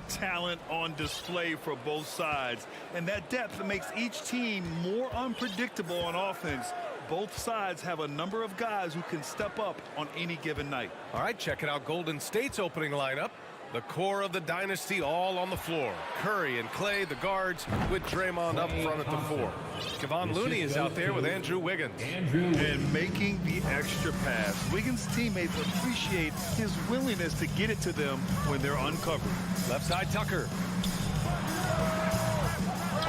talent on display for both sides. And that depth makes each team more unpredictable on offense. Both sides have a number of guys who can step up on any given night. All right, checking out Golden State's opening lineup. The core of the dynasty all on the floor. Curry and Clay, the guards, with Draymond up front at the 4. Kevon Looney is out there with Andrew Wiggins. And making the extra pass. Wiggins' teammates appreciate his willingness to get it to them when they're uncovered. Left side, Tucker.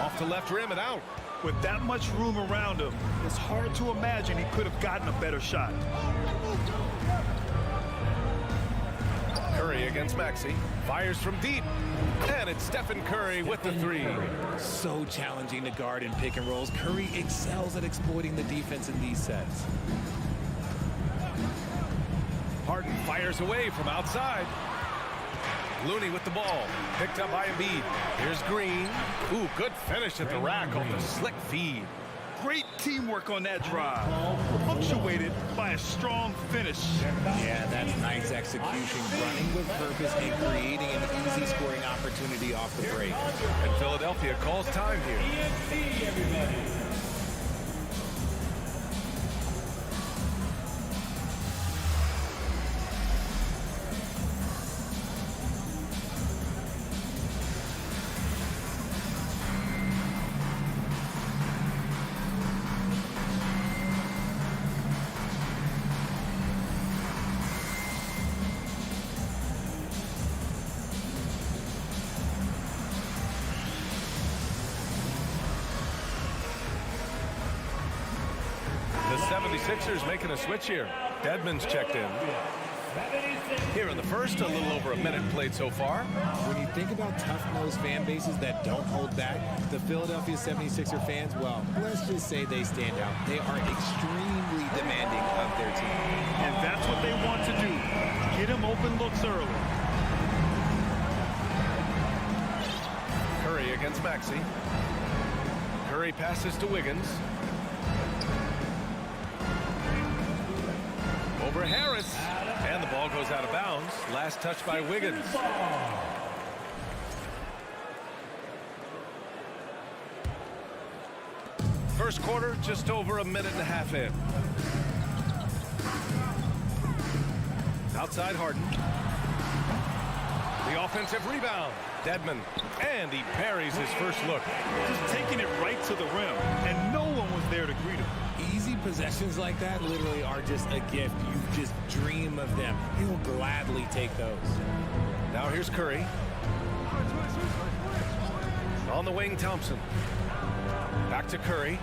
Off to left rim and out. With that much room around him, it's hard to imagine he could have gotten a better shot. Curry against Maxey. Fires from deep. And it's Stephen Curry with the 3. So challenging to guard in pick and rolls. Curry excels at exploiting the defense in these sets. Harden fires away from outside. Looney with the ball. Picked up by Embiid. Here's Green. Ooh, good finish at the rack off the slick feed. Great teamwork on that drive, punctuated by a strong finish. Yeah, that's nice execution, running with purpose and creating an easy scoring opportunity off the break. And Philadelphia calls time here. The 76ers making a switch here. Dedmon's checked in. Here in the first, a little over a minute played so far. When you think about tough-nosed fan bases that don't hold back, the Philadelphia 76er fans, well, let's just say they stand out. They are extremely demanding of their team. And that's what they want to do. Get him open looks early. Curry against Maxey. Curry passes to Wiggins. Over Harris, and the ball goes out of bounds. Last touch by Wiggins. First quarter, just over a minute and a half in. Outside Harden. The offensive rebound. Dedmon, and he buries his first look. Just taking it right to the rim, and no one was there to greet him. Easy possessions like that literally are just a gift. You just dream of them. He'll gladly take those. Now here's Curry. On the wing, Thompson. Back to Curry.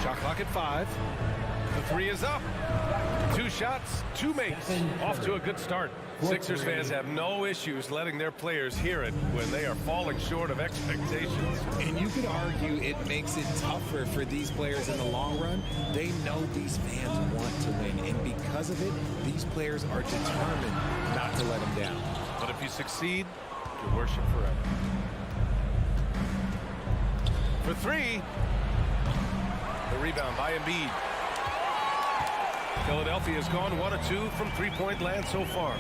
Shot clock at 5. The 3 is up. 2 shots, 2 makes. Off to a good start. Sixers fans have no issues letting their players hear it when they are falling short of expectations. And you could argue it makes it tougher for these players in the long run. They know these fans want to win, and because of it, these players are determined not to let them down. But if you succeed, you worship forever. For 3, the rebound by Embiid. Philadelphia has gone 1 of 2 from three-point land so far.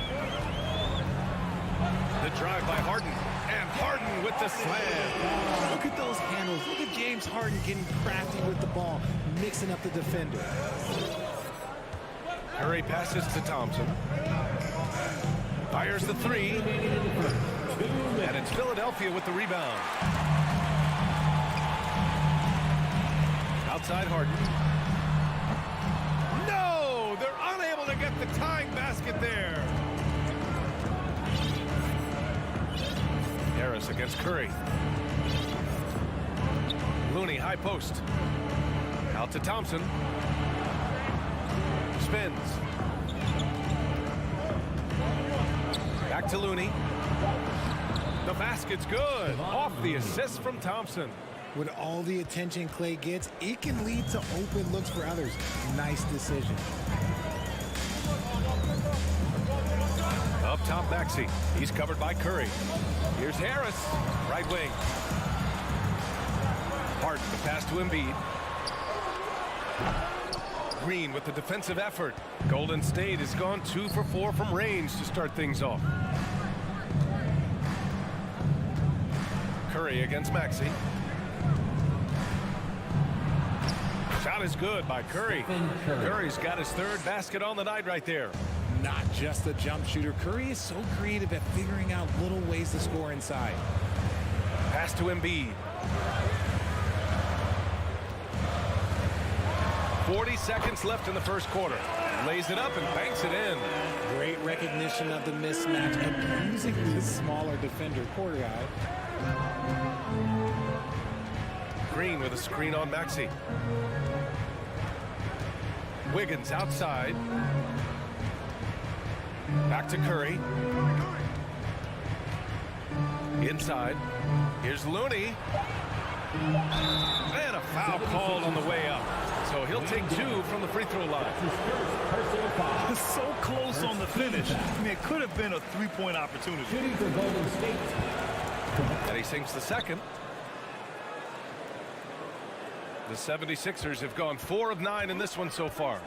The drive by Harden, and Harden with the slam. Look at those handles. Look at James Harden getting crafty with the ball, mixing up the defender. Curry passes to Thompson. Fires the 3. And it's Philadelphia with the rebound. Outside Harden. No! They're unable to get the tying basket there. Harris against Curry. Looney, high post. Out to Thompson. Spins. Back to Looney. The basket's good. Off the assist from Thompson. With all the attention Clay gets, it can lead to open looks for others. Nice decision. Up top, Maxey. He's covered by Curry. Here's Harris, right wing. Harden, the pass to Embiid. Green with the defensive effort. Golden State has gone 2 for 4 from range to start things off. Curry against Maxey. Shot is good by Curry. Curry's got his third basket on the night right there. Not just a jump shooter, Curry is so creative at figuring out little ways to score inside. Pass to Embiid. 40 seconds left in the first quarter. Lays it up and banks it in. Great recognition of the mismatch, abusing the smaller defender, poor guy. Green with a screen on Maxey. Wiggins outside. Back to Curry. Inside. Here's Looney. And a foul called on the way up. So he'll take 2 from the free throw line. So close on the finish. I mean, it could have been a three-point opportunity. And he sinks the second. The 76ers have gone 4 of 9 in this one so far.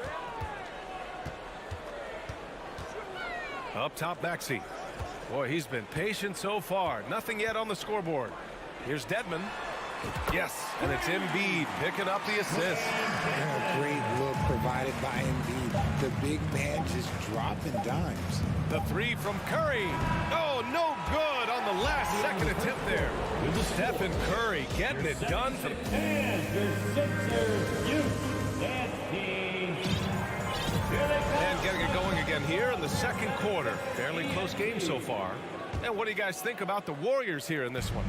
Up top, Maxey. Boy, he's been patient so far. Nothing yet on the scoreboard. Here's Dedmon. Yes, and it's Embiid picking up the assist. And a great look provided by Embiid. The big man just dropping dimes. The 3 from Curry. Oh, no good on the last second attempt there. Stephen Curry getting it done for the... And getting it going again here in the second quarter. Fairly close game so far. And what do you guys think about the Warriors here in this one?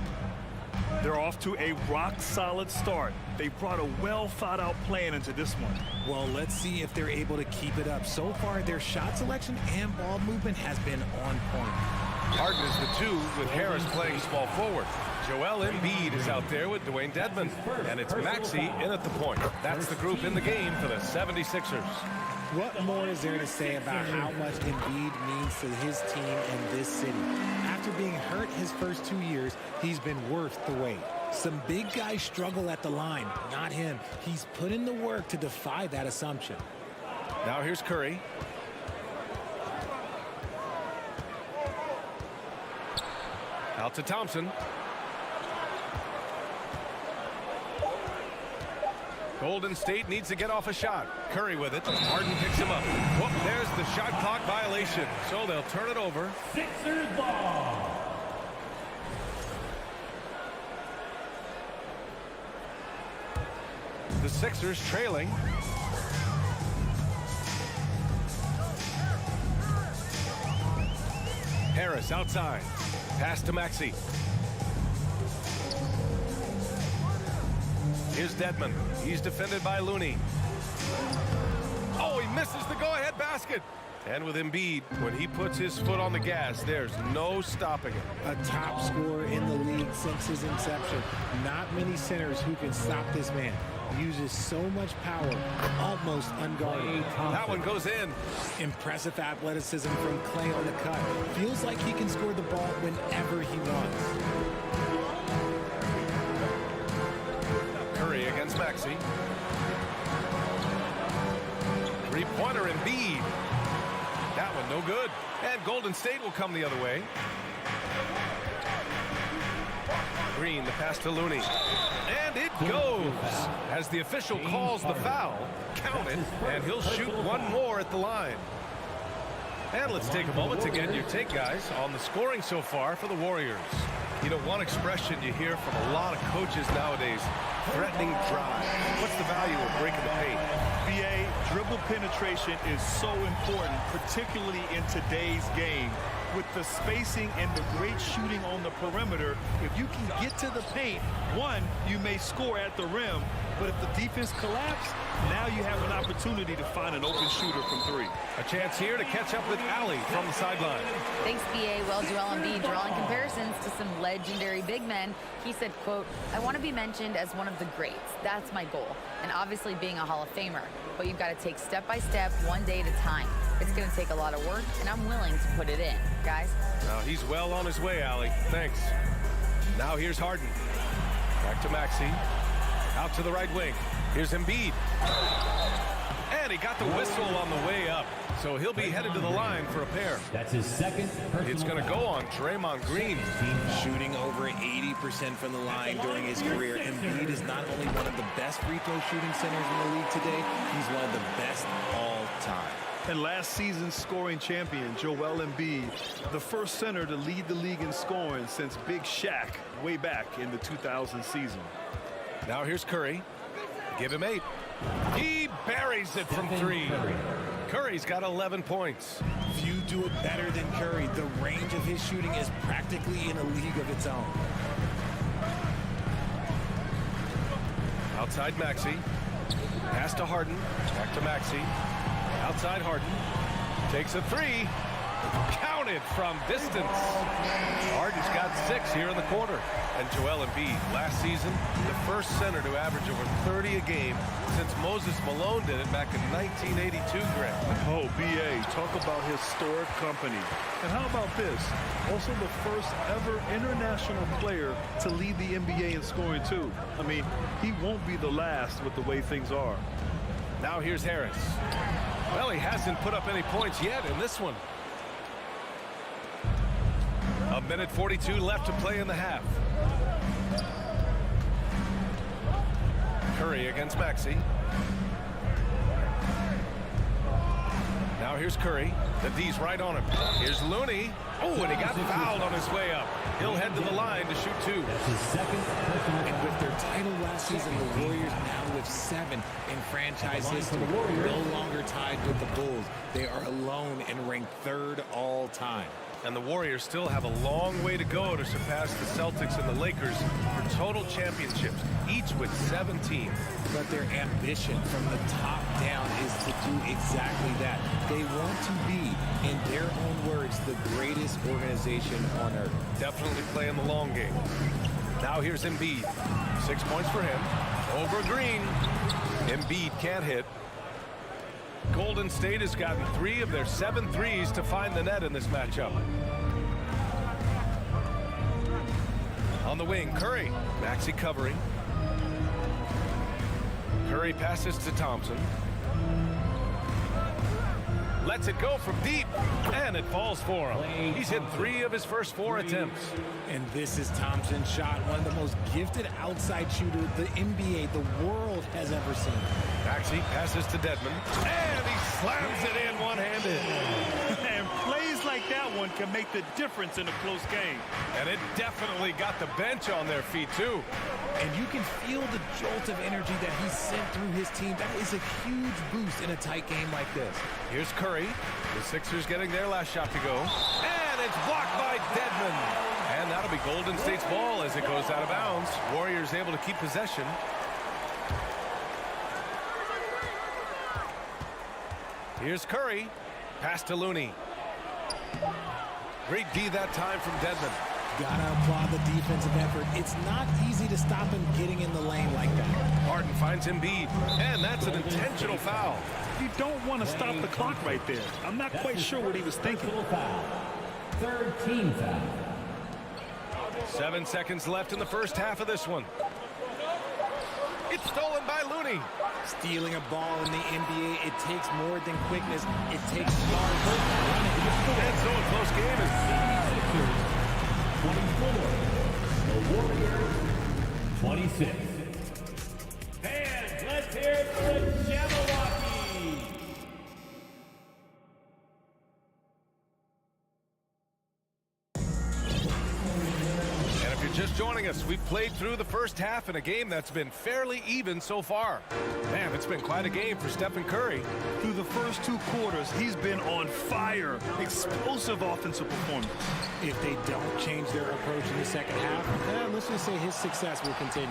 They're off to a rock-solid start. They brought a well-thought-out plan into this one. Well, let's see if they're able to keep it up. So far, their shot selection and ball movement has been on point. Harden is the 2 with Harris playing small forward. Joel Embiid is out there with Dwayne Dedmon. And it's Maxey in at the point. That's the group in the game for the 76ers. What more is there to say about how much Embiid means to his team and this city? After being hurt his first 2 years, he's been worth the wait. Some big guys struggle at the line, not him. He's put in the work to defy that assumption. Now here's Curry. Out to Thompson. Golden State needs to get off a shot. Curry with it. Harden picks him up. Whoop, there's the shot clock violation. So they'll turn it over. Sixers ball. The Sixers trailing. Harris outside. Pass to Maxey. Here's Dedmon. He's defended by Looney. Oh, he misses the go-ahead basket. And with Embiid, when he puts his foot on the gas, there's no stopping him. A top scorer in the league since his inception. Not many centers who can stop this man. Uses so much power, almost unguarded. That one goes in. Impressive athleticism from Clay on the cut. Feels like he can score the ball whenever he wants. Curry against Maxey. Three-pointer Embiid. That one no good. And Golden State will come the other way. Green, the pass to Looney. And it goes. As the official calls the foul, count it, and he'll shoot one more at the line. And let's take a moment to get your take, guys, on the scoring so far for the Warriors. You know, one expression you hear from a lot of coaches nowadays, threatening drive. What's the value of breaking the paint? BA, dribble penetration is so important, particularly in today's game. With the spacing and the great shooting on the perimeter, if you can get to the paint, one, you may score at the rim, but if the defense collapses, now you have an opportunity to find an open shooter from 3. A chance here to catch up with Allie from the sideline. Thanks, BA. Well, Joel Embiid drawing comparisons to some legendary big men. He said, quote, "I want to be mentioned as one of the greats. That's my goal. And obviously being a Hall of Famer. But you've got to take step by step, one day at a time. It's going to take a lot of work, and I'm willing to put it in, guys." Now he's well on his way, Allie. Thanks. Now here's Harden. Back to Maxey. Out to the right wing. Here's Embiid. And he got the whistle on the way up. so he'll be headed to the line for a pair. That's his second personal It's going to go on Draymond Green. Shooting over 80% from the line during his career, Embiid is not only one of the best free throw shooting centers in the league today, he's one of the best all time. And last season's scoring champion, Joel Embiid, the first center to lead the league in scoring since Big Shaq way back in the 2000 season. Now here's Curry. Give him 8. He buries it from 3. Curry's got 11 points. Few do it better than Curry. The range of his shooting is practically in a league of its own. Outside Maxey. Pass to Harden. Back to Maxey. Outside Harden. Takes a 3. Counted from distance. Harden's got 6 here in the quarter. And Joel Embiid, last season, the first center to average over 30 a game since Moses Malone did it back in 1982, Greg. Oh, B.A., talk about historic company. And how about this? Also the first ever international player to lead the NBA in scoring, too. I mean, he won't be the last with the way things are. Now here's Harris. Well, he hasn't put up any points yet in this one. A minute 42 left to play in the half. Curry against Maxey. Now here's Curry. The D's right on him. Here's Looney. Oh, and he got fouled on his way up. He'll head to the line to shoot 2. That's his second personal And with their title last season, the Warriors now with 7 in franchise history. No longer tied with the Bulls. They are alone and ranked 3rd all time. And the Warriors still have a long way to go to surpass the Celtics and the Lakers for total championships, each with 17. But their ambition from the top down is to do exactly that. They want to be, in their own words, the greatest organization on earth. Definitely playing the long game. Now here's Embiid. 6 points for him. Over Green. Embiid can't hit. Golden State has gotten 3 of their 7 threes to find the net in this matchup. On the wing, Curry. Maxey covering. Curry passes to Thompson. Lets it go from deep, and it falls for him. He's hit 3 of his first 4 attempts. And this is Thompson's shot, one of the most gifted outside shooters the NBA, the world has ever seen. Maxey passes to Dedmon, and he slams it in one-handed. And plays like that one can make the difference in a close game. And it definitely got the bench on their feet, too. And you can feel the jolt of energy that he sent through his team. That is a huge boost in a tight game like this. Here's Curry. The Sixers getting their last shot to go. And it's blocked by Dedmon. And that'll be Golden State's ball as it goes out of bounds. Warriors able to keep possession. Here's Curry. Pass to Looney. Great D that time from Dedmon. Gotta applaud the defensive effort. It's not easy to stop him getting in the lane like that. Harden finds Embiid, and that's an intentional foul. You don't want to stop the clock right there. I'm not quite sure what he was thinking. foul. 3rd team foul. 7 seconds left in the first half of this one. It's stolen by Looney. Stealing a ball in the NBA, it takes more than quickness. It takes smart work. And so a close game is 24. The Warriors 26. And let's hear it for the Jabberwocky. And if you're just joining us, we've played through the first half in a game that's been fairly even so far. Man, it's been quite a game for Stephen Curry. Through the first 2 quarters, he's been on fire. Explosive offensive performance. If they don't change their approach in the second half, let's just say his success will continue.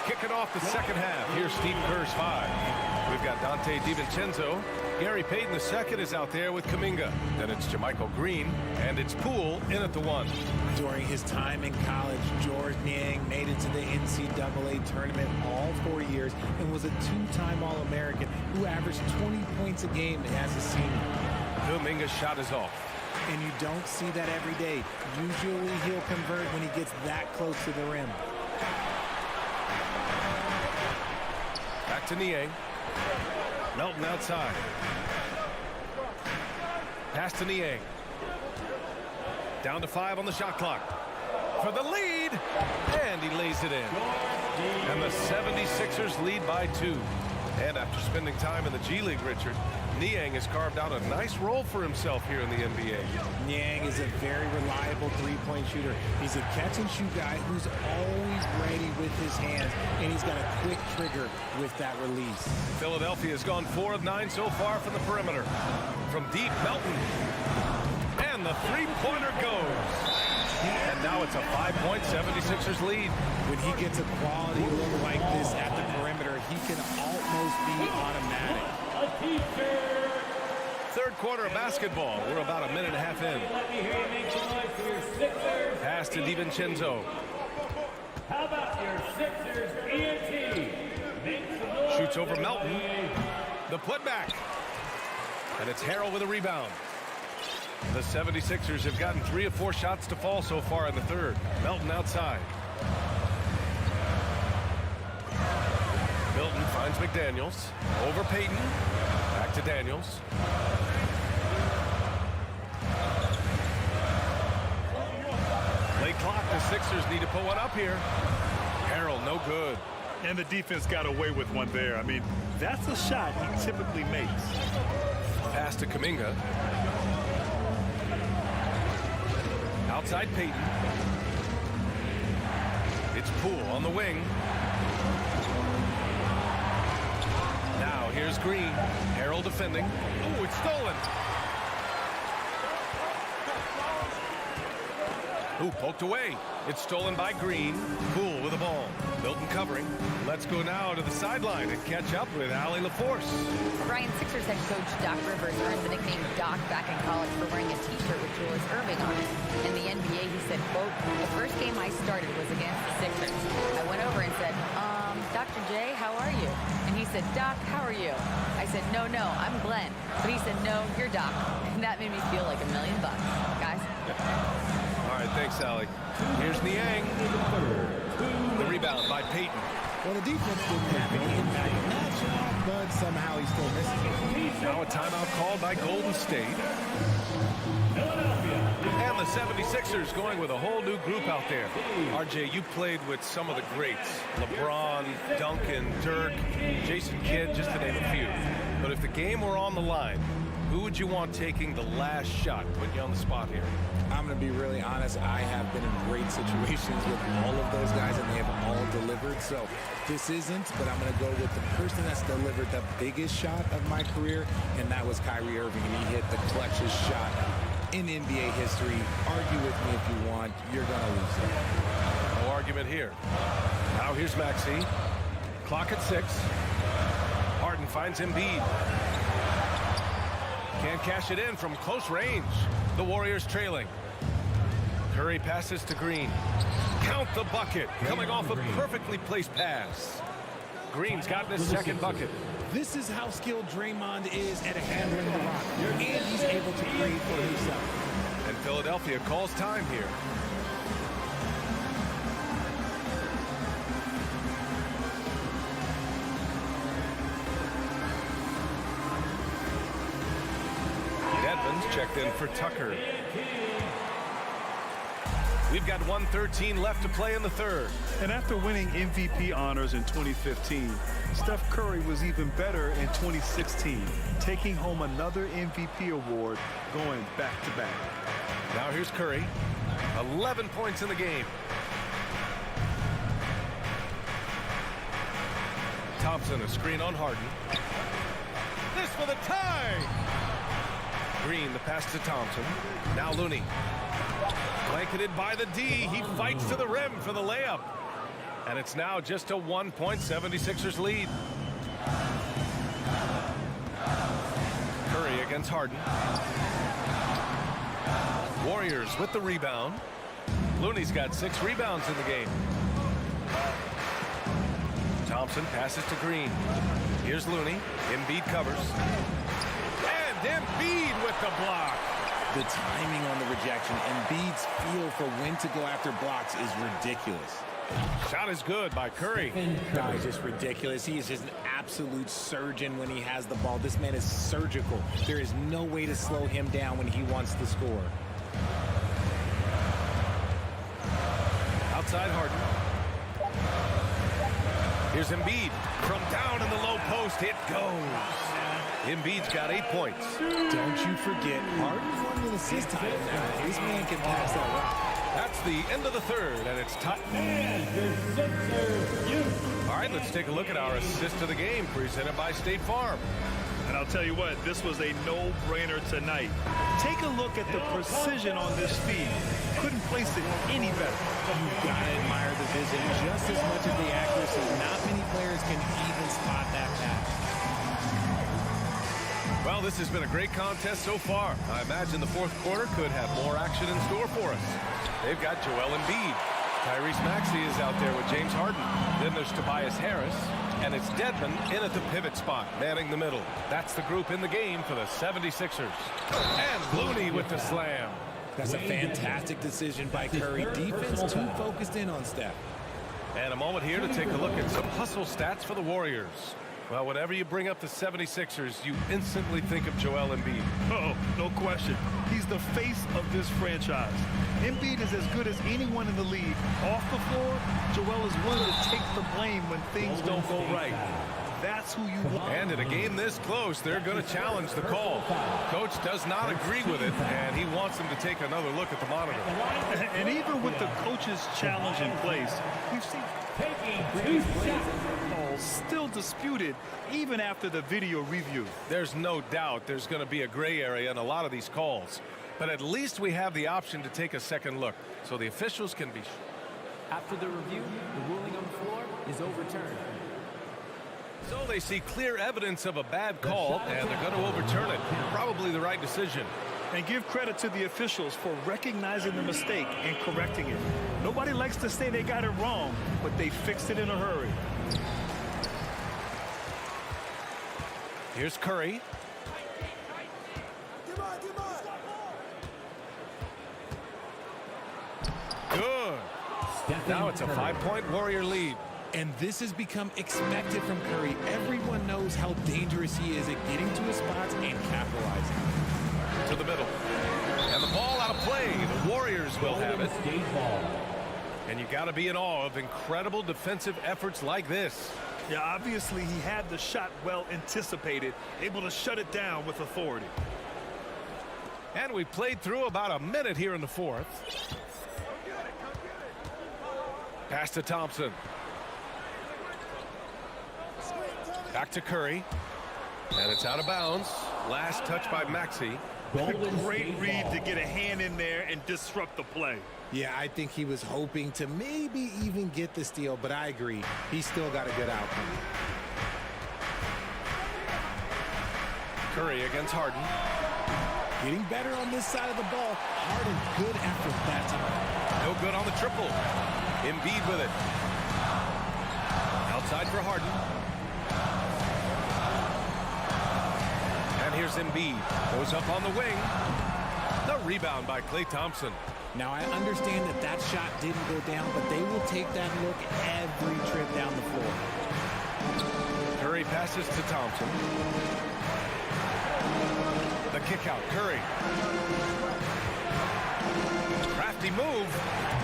Kicking off the second half, here's Steve Kerr's 5. We've got Dante DiVincenzo. Gary Payton II is out there with Kuminga. Then it's Jermichael Green, and it's Poole in at the 1. During his time in college, George Niang made it to the NCAA tournament all 4 years and was a 2-time All-American who averaged 20 points a game as a senior. Kuminga's shot is off. And you don't see that every day. Usually he'll convert when he gets that close to the rim. Back to Niang. Melton outside. Pass to Niang. Down to 5 on the shot clock. For the lead. And he lays it in. And the 76ers lead by 2. And after spending time in the G League, Richard, Niang has carved out a nice role for himself here in the NBA. Niang is a very reliable three-point shooter. He's a catch-and-shoot guy who's always ready with his hands, and he's got a quick trigger with that release. Philadelphia has gone 4 of 9 so far from the perimeter. From deep, Melton. And the three-pointer goes. And now it's a 5-point 76ers lead. When he gets a quality look like this at the perimeter, he can almost be automatic. Third quarter of basketball. We're about a minute and a half in. Pass to DiVincenzo. How about your Sixers ENT? Shoots over Melton. The putback. And it's Harrell with a rebound. The 76ers have gotten 3 of 4 shots to fall so far in the third. Melton outside. Milton finds McDaniels. Over Payton. Back to Daniels. Late clock. The Sixers need to put one up here. Harrell, no good. And the defense got away with one there. I mean, that's a shot he typically makes. Pass to Kuminga. Outside Payton. It's Poole on the wing. Now here's Green. Harrell defending. Oh, it's stolen. Ooh, poked away. It's stolen by Green. Poole with the ball. Milton covering. Let's go now to the sideline and catch up with Allie LaForce. Brian, Sixers head coach Doc Rivers earned the nickname Doc back in college for wearing a t-shirt with Julius Erving on it. In the NBA, he said, quote, "The first game I started was against the Sixers. I went over and said, Dr. J, how are you?" And he said, "Doc, how are you?" I said, no, I'm Glenn." But he said, "No, you're Doc." And that made me feel like $1 million, guys. All right, thanks, Allie. Here's Niang. The rebound by Payton. Well, the defense didn't have any impact in that shot, but somehow he still misses it. Now a timeout called by Golden State. And the 76ers going with a whole new group out there. RJ, you played with some of the greats. LeBron, Duncan, Dirk, Jason Kidd, just to name a few. But if the game were on the line, who would you want taking the last shot? Put you on the spot here. I'm going to be really honest. I have been in great situations with all of those guys, and they have all delivered. So this isn't, but I'm going to go with the person that's delivered the biggest shot of my career, and that was Kyrie Irving. And he hit the clutchest shot in NBA history. Argue with me if you want. You're going to lose it. No argument here. Now here's Maxey. Clock at 6. Harden finds Embiid. Can't cash it in from close range. The Warriors trailing. Curry passes to Green. Count the bucket. Coming off a perfectly placed pass. Green's gotten his second bucket. This is how skilled Draymond is at handling the rock. And he's able to create for himself. And Philadelphia calls time here. Edmonds checked in for Tucker. We've got 1:13 left to play in the third. And after winning MVP honors in 2015, Steph Curry was even better in 2016, taking home another MVP award, going back-to-back. Now here's Curry. 11 points in the game. Thompson, a screen on Harden. This for the tie! Green, the pass to Thompson. Now Looney. Blanketed by the D. He fights to the rim for the layup. And it's now just a 1-point 76ers lead. Curry against Harden. Warriors with the rebound. Looney's got 6 rebounds in the game. Thompson passes to Green. Here's Looney. Embiid covers. Embiid with the block. The timing on the rejection, Embiid's feel for when to go after blocks is ridiculous. Shot is good by Curry. That is just ridiculous. He is just an absolute surgeon when he has the ball. This man is surgical. There is no way to slow him down when he wants to score. Outside Harden. Here's Embiid. From down in the low post, it goes. Embiid's got 8 points. Don't you forget, Harden's won an assist title now. This man can pass that rock. That's the end of the third, and it's tight. And your Sixers, you. All right, let's take a look at our assist of the game presented by State Farm. And I'll tell you what, this was a no-brainer tonight. Take a look at the precision on this feed. Couldn't place it any better. You've got to admire the vision just as much as the accuracy. Not many players can even spot that pass. Well, this has been a great contest so far. I imagine the fourth quarter could have more action in store for us. They've got Joel Embiid. Tyrese Maxey is out there with James Harden. Then there's Tobias Harris. And it's Dedmon in at the pivot spot, manning the middle. That's the group in the game for the 76ers. And Looney with the slam. That's a fantastic decision by Curry. Defense too focused in on Steph. And a moment here to take a look at some hustle stats for the Warriors. Well, whenever you bring up the 76ers, you instantly think of Joel Embiid. Oh, no question. He's the face of this franchise. Embiid is as good as anyone in the league. Off the floor, Joel is willing to take the blame when things don't go right. That's who you want. And in a game this close, they're going to challenge the call. Coach does not agree with it, and he wants them to take another look at the monitor. And even with the coach's challenge in place, we've seen Taking 2 shots. calls still disputed even after the video review. There's no doubt there's going to be a gray area in a lot of these calls. But at least we have the option to take a second look, so the officials can be sure. After the review, the ruling on the floor is overturned. So they see clear evidence of a bad call, and they're going to overturn it. Probably the right decision. And give credit to the officials for recognizing the mistake and correcting it. Nobody likes to say they got it wrong, but they fixed it in a hurry. Here's Curry. Good. Now it's a 5-point Warrior lead. And this has become expected from Curry. Everyone knows how dangerous he is at getting to his spots and capitalizing. To the middle. And the ball out of play. The Warriors will have it. Skate ball. And you got to be in awe of incredible defensive efforts like this. Yeah, obviously he had the shot well anticipated, able to shut it down with authority. And we played through about a minute here in the fourth. Pass to Thompson. Back to Curry. And it's out of bounds. Last touch by Maxey. Great read to get a hand in there and disrupt the play. Yeah, I think he was hoping to maybe even get the steal, but I agree. He's still got a good outcome. Curry against Harden. Getting better on this side of the ball. Harden good after that time. No good on the triple. Embiid with it. Outside for Harden. And here's Embiid. Goes up on the wing. The rebound by Klay Thompson. Now, I understand that that shot didn't go down, but they will take that look every trip down the floor. Curry passes to Thompson. The kick out, Curry. Crafty move.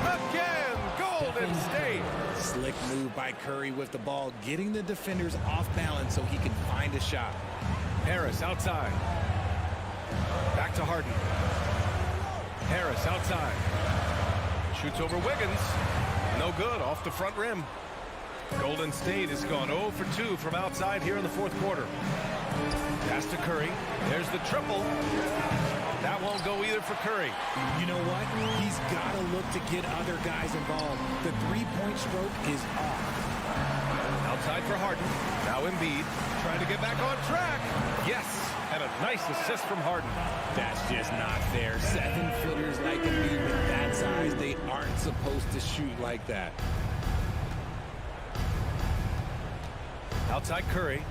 Again, Golden State. Slick move by Curry with the ball, getting the defenders off balance so he can find a shot. Harris outside. Back to Harden. Harris outside. Shoots over Wiggins. No good, off the front rim. Golden State has gone 0 for 2 from outside here in the fourth quarter. Pass to Curry. There's the triple. That won't go either for Curry. You know what? He's got to look to get other guys involved. The three-point stroke is off. Outside for Harden. Now Embiid trying to get back on track. Yes, and a nice assist from Harden. That's just not fair. 7-footers like Embiid with that size, they aren't supposed to shoot like that. Outside Curry.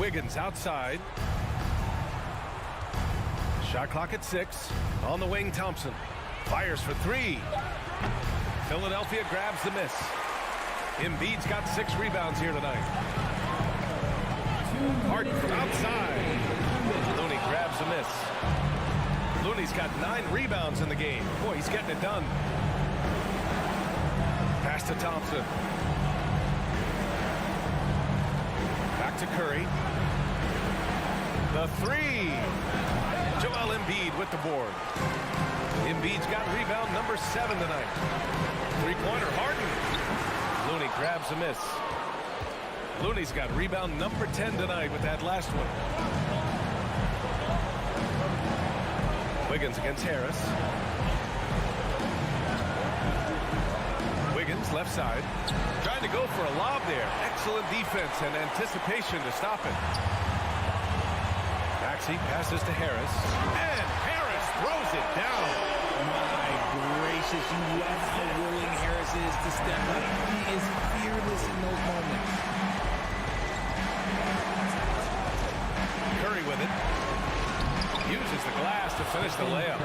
Wiggins outside. Shot clock at 6. On the wing, Thompson. Fires for 3. Philadelphia grabs the miss. Embiid's got 6 rebounds here tonight. Harden from outside. Looney grabs a miss. Looney's got 9 rebounds in the game. Boy, he's getting it done. Pass to Thompson. Back to Curry. The 3. Joel Embiid with the board. Embiid's got rebound number 7 tonight. 3-pointer, Harden. Looney grabs a miss. Looney's got rebound number 10 tonight with that last one. Wiggins against Harris. Wiggins left side. Trying to go for a lob there. Excellent defense and anticipation to stop it. Maxey passes to Harris. And Harris throws it down. My gracious, you love how willing Harris is to step up. He is fearless in those moments. Curry with it. Uses the glass to finish the layup.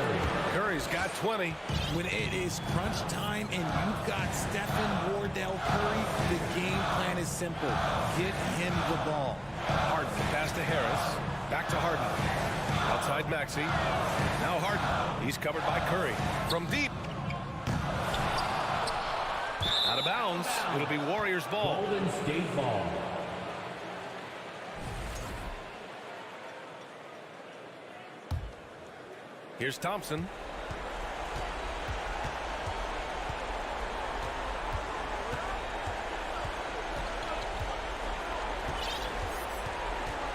Curry's got 20. When it is crunch time and you've got Stephen Wardell Curry, the game plan is simple. Get him the ball. Harden pass to Harris. Back to Harden. Outside Maxey. Now Harden. He's covered by Curry. From deep. Out of bounds. It'll be Warriors ball. Golden State ball. Here's Thompson.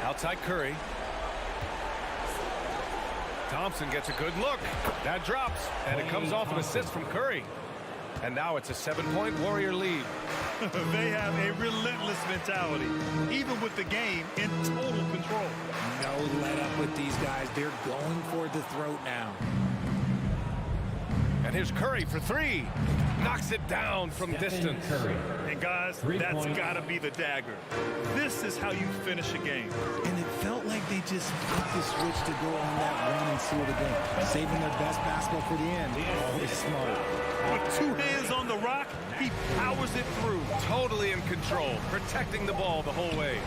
Outside Curry. Thompson gets a good look. That drops, and it comes off an assist from Curry. And now it's a 7-point Warrior lead. They have a relentless mentality, even with the game in total control. No let up with these guys. They're going for the throat now. And here's Curry for 3. Knocks it down from distance. Curry. And guys, that's got to be the dagger. This is how you finish a game. And it felt like they just flipped the switch to go on that run and seal the game. Saving their best basketball for the end. Always smart. With 2 hands on the rock, he powers it through. Totally in control, protecting the ball the whole way.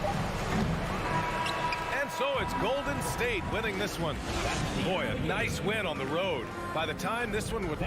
And so it's Golden State winning this one. Boy, a nice win on the road. By the time this one would...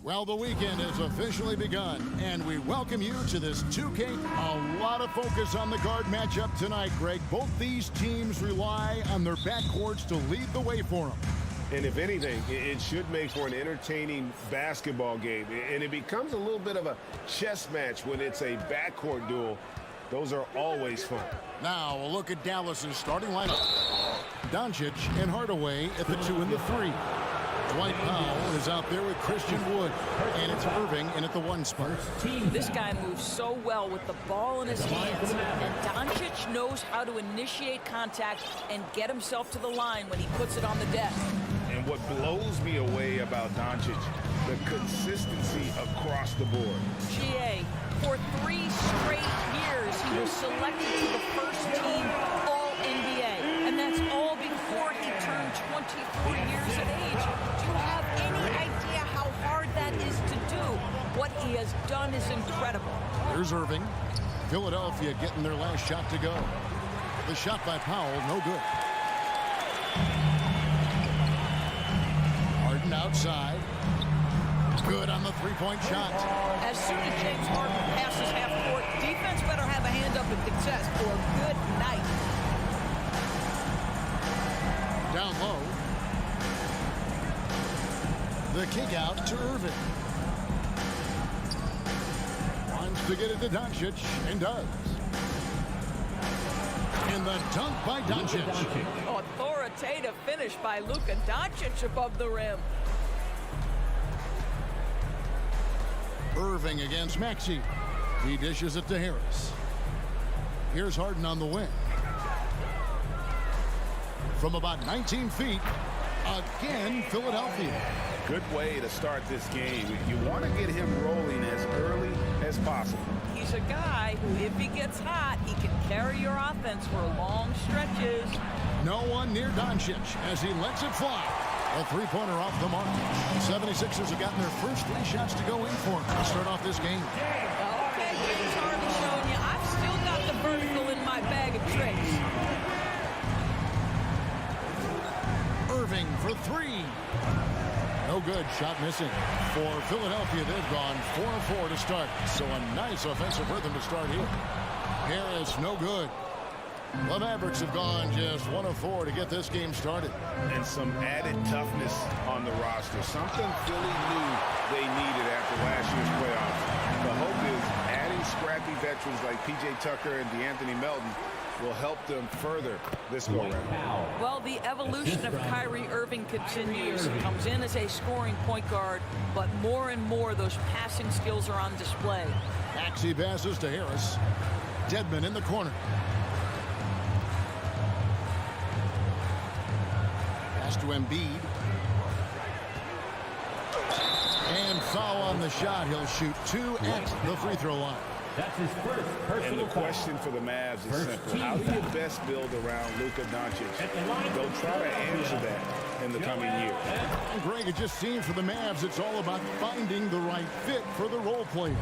Well, the weekend has officially begun, and we welcome you to this 2K. A lot of focus on the guard matchup tonight, Greg. Both these teams rely on their backcourts to lead the way for them. And if anything, it should make for an entertaining basketball game. And it becomes a little bit of a chess match when it's a backcourt duel. Those are always fun. Now, a look at Dallas's starting lineup. Doncic and Hardaway at the 2 and the 3. Dwight Powell is out there with Christian Wood, and it's Irving in at the 1 spot. This guy moves so well with the ball in his hands, and Doncic knows how to initiate contact and get himself to the line when he puts it on the deck. And what blows me away about Doncic, the consistency across the board. GA, for 3 straight years, he was selected to the first team All-NBA, and that's all before he turned 24 years of age. Do you have any idea how hard that is to do? What he has done is incredible. Here's Irving. Philadelphia getting their last shot to go. The shot by Powell, no good. Harden outside. Good on the three-point shot. As soon as James Harden passes half court, defense better have a hand up and contest for a good night. Down low. The kick out to Irving. Wants to get it to Doncic, and does. And the dunk by Doncic. Authoritative finish by Luka Doncic above the rim. Irving against Maxey. He dishes it to Harris. Here's Harden on the wing. From about 19 feet, again, Philadelphia. Good way to start this game. You want to get him rolling as early as possible. He's a guy who, if he gets hot, he can carry your offense for long stretches. No one near Doncic as he lets it fly. A three-pointer off the mark. 76ers have gotten their first 3 shots to go in for him to start off this game. Okay, James Harden showing you I've still got the vertical in my bag of tricks. Irving for 3. No good. Shot missing. For Philadelphia, they've gone 4 of 4 to start. So a nice offensive rhythm to start here. Harris, no good. The Mavericks have gone just 1 of 4 to get this game started. And some added toughness on the roster. Something Philly knew they needed after last year's playoffs. The hope is adding scrappy veterans like P.J. Tucker and DeAnthony Melton will help them further this go-around. Well, the evolution of Kyrie Irving continues. He comes in as a scoring point guard, but more and more those passing skills are on display. Maxey passes to Harris. Dedmon in the corner. Pass to Embiid. And foul on the shot. He'll shoot 2 at the free throw line. That's his first personal And the question for the Mavs is simple. How do you best build around Luka Doncic? They'll try to answer that in the coming year. And Greg, it just seems for the Mavs, it's all about finding the right fit for the role player.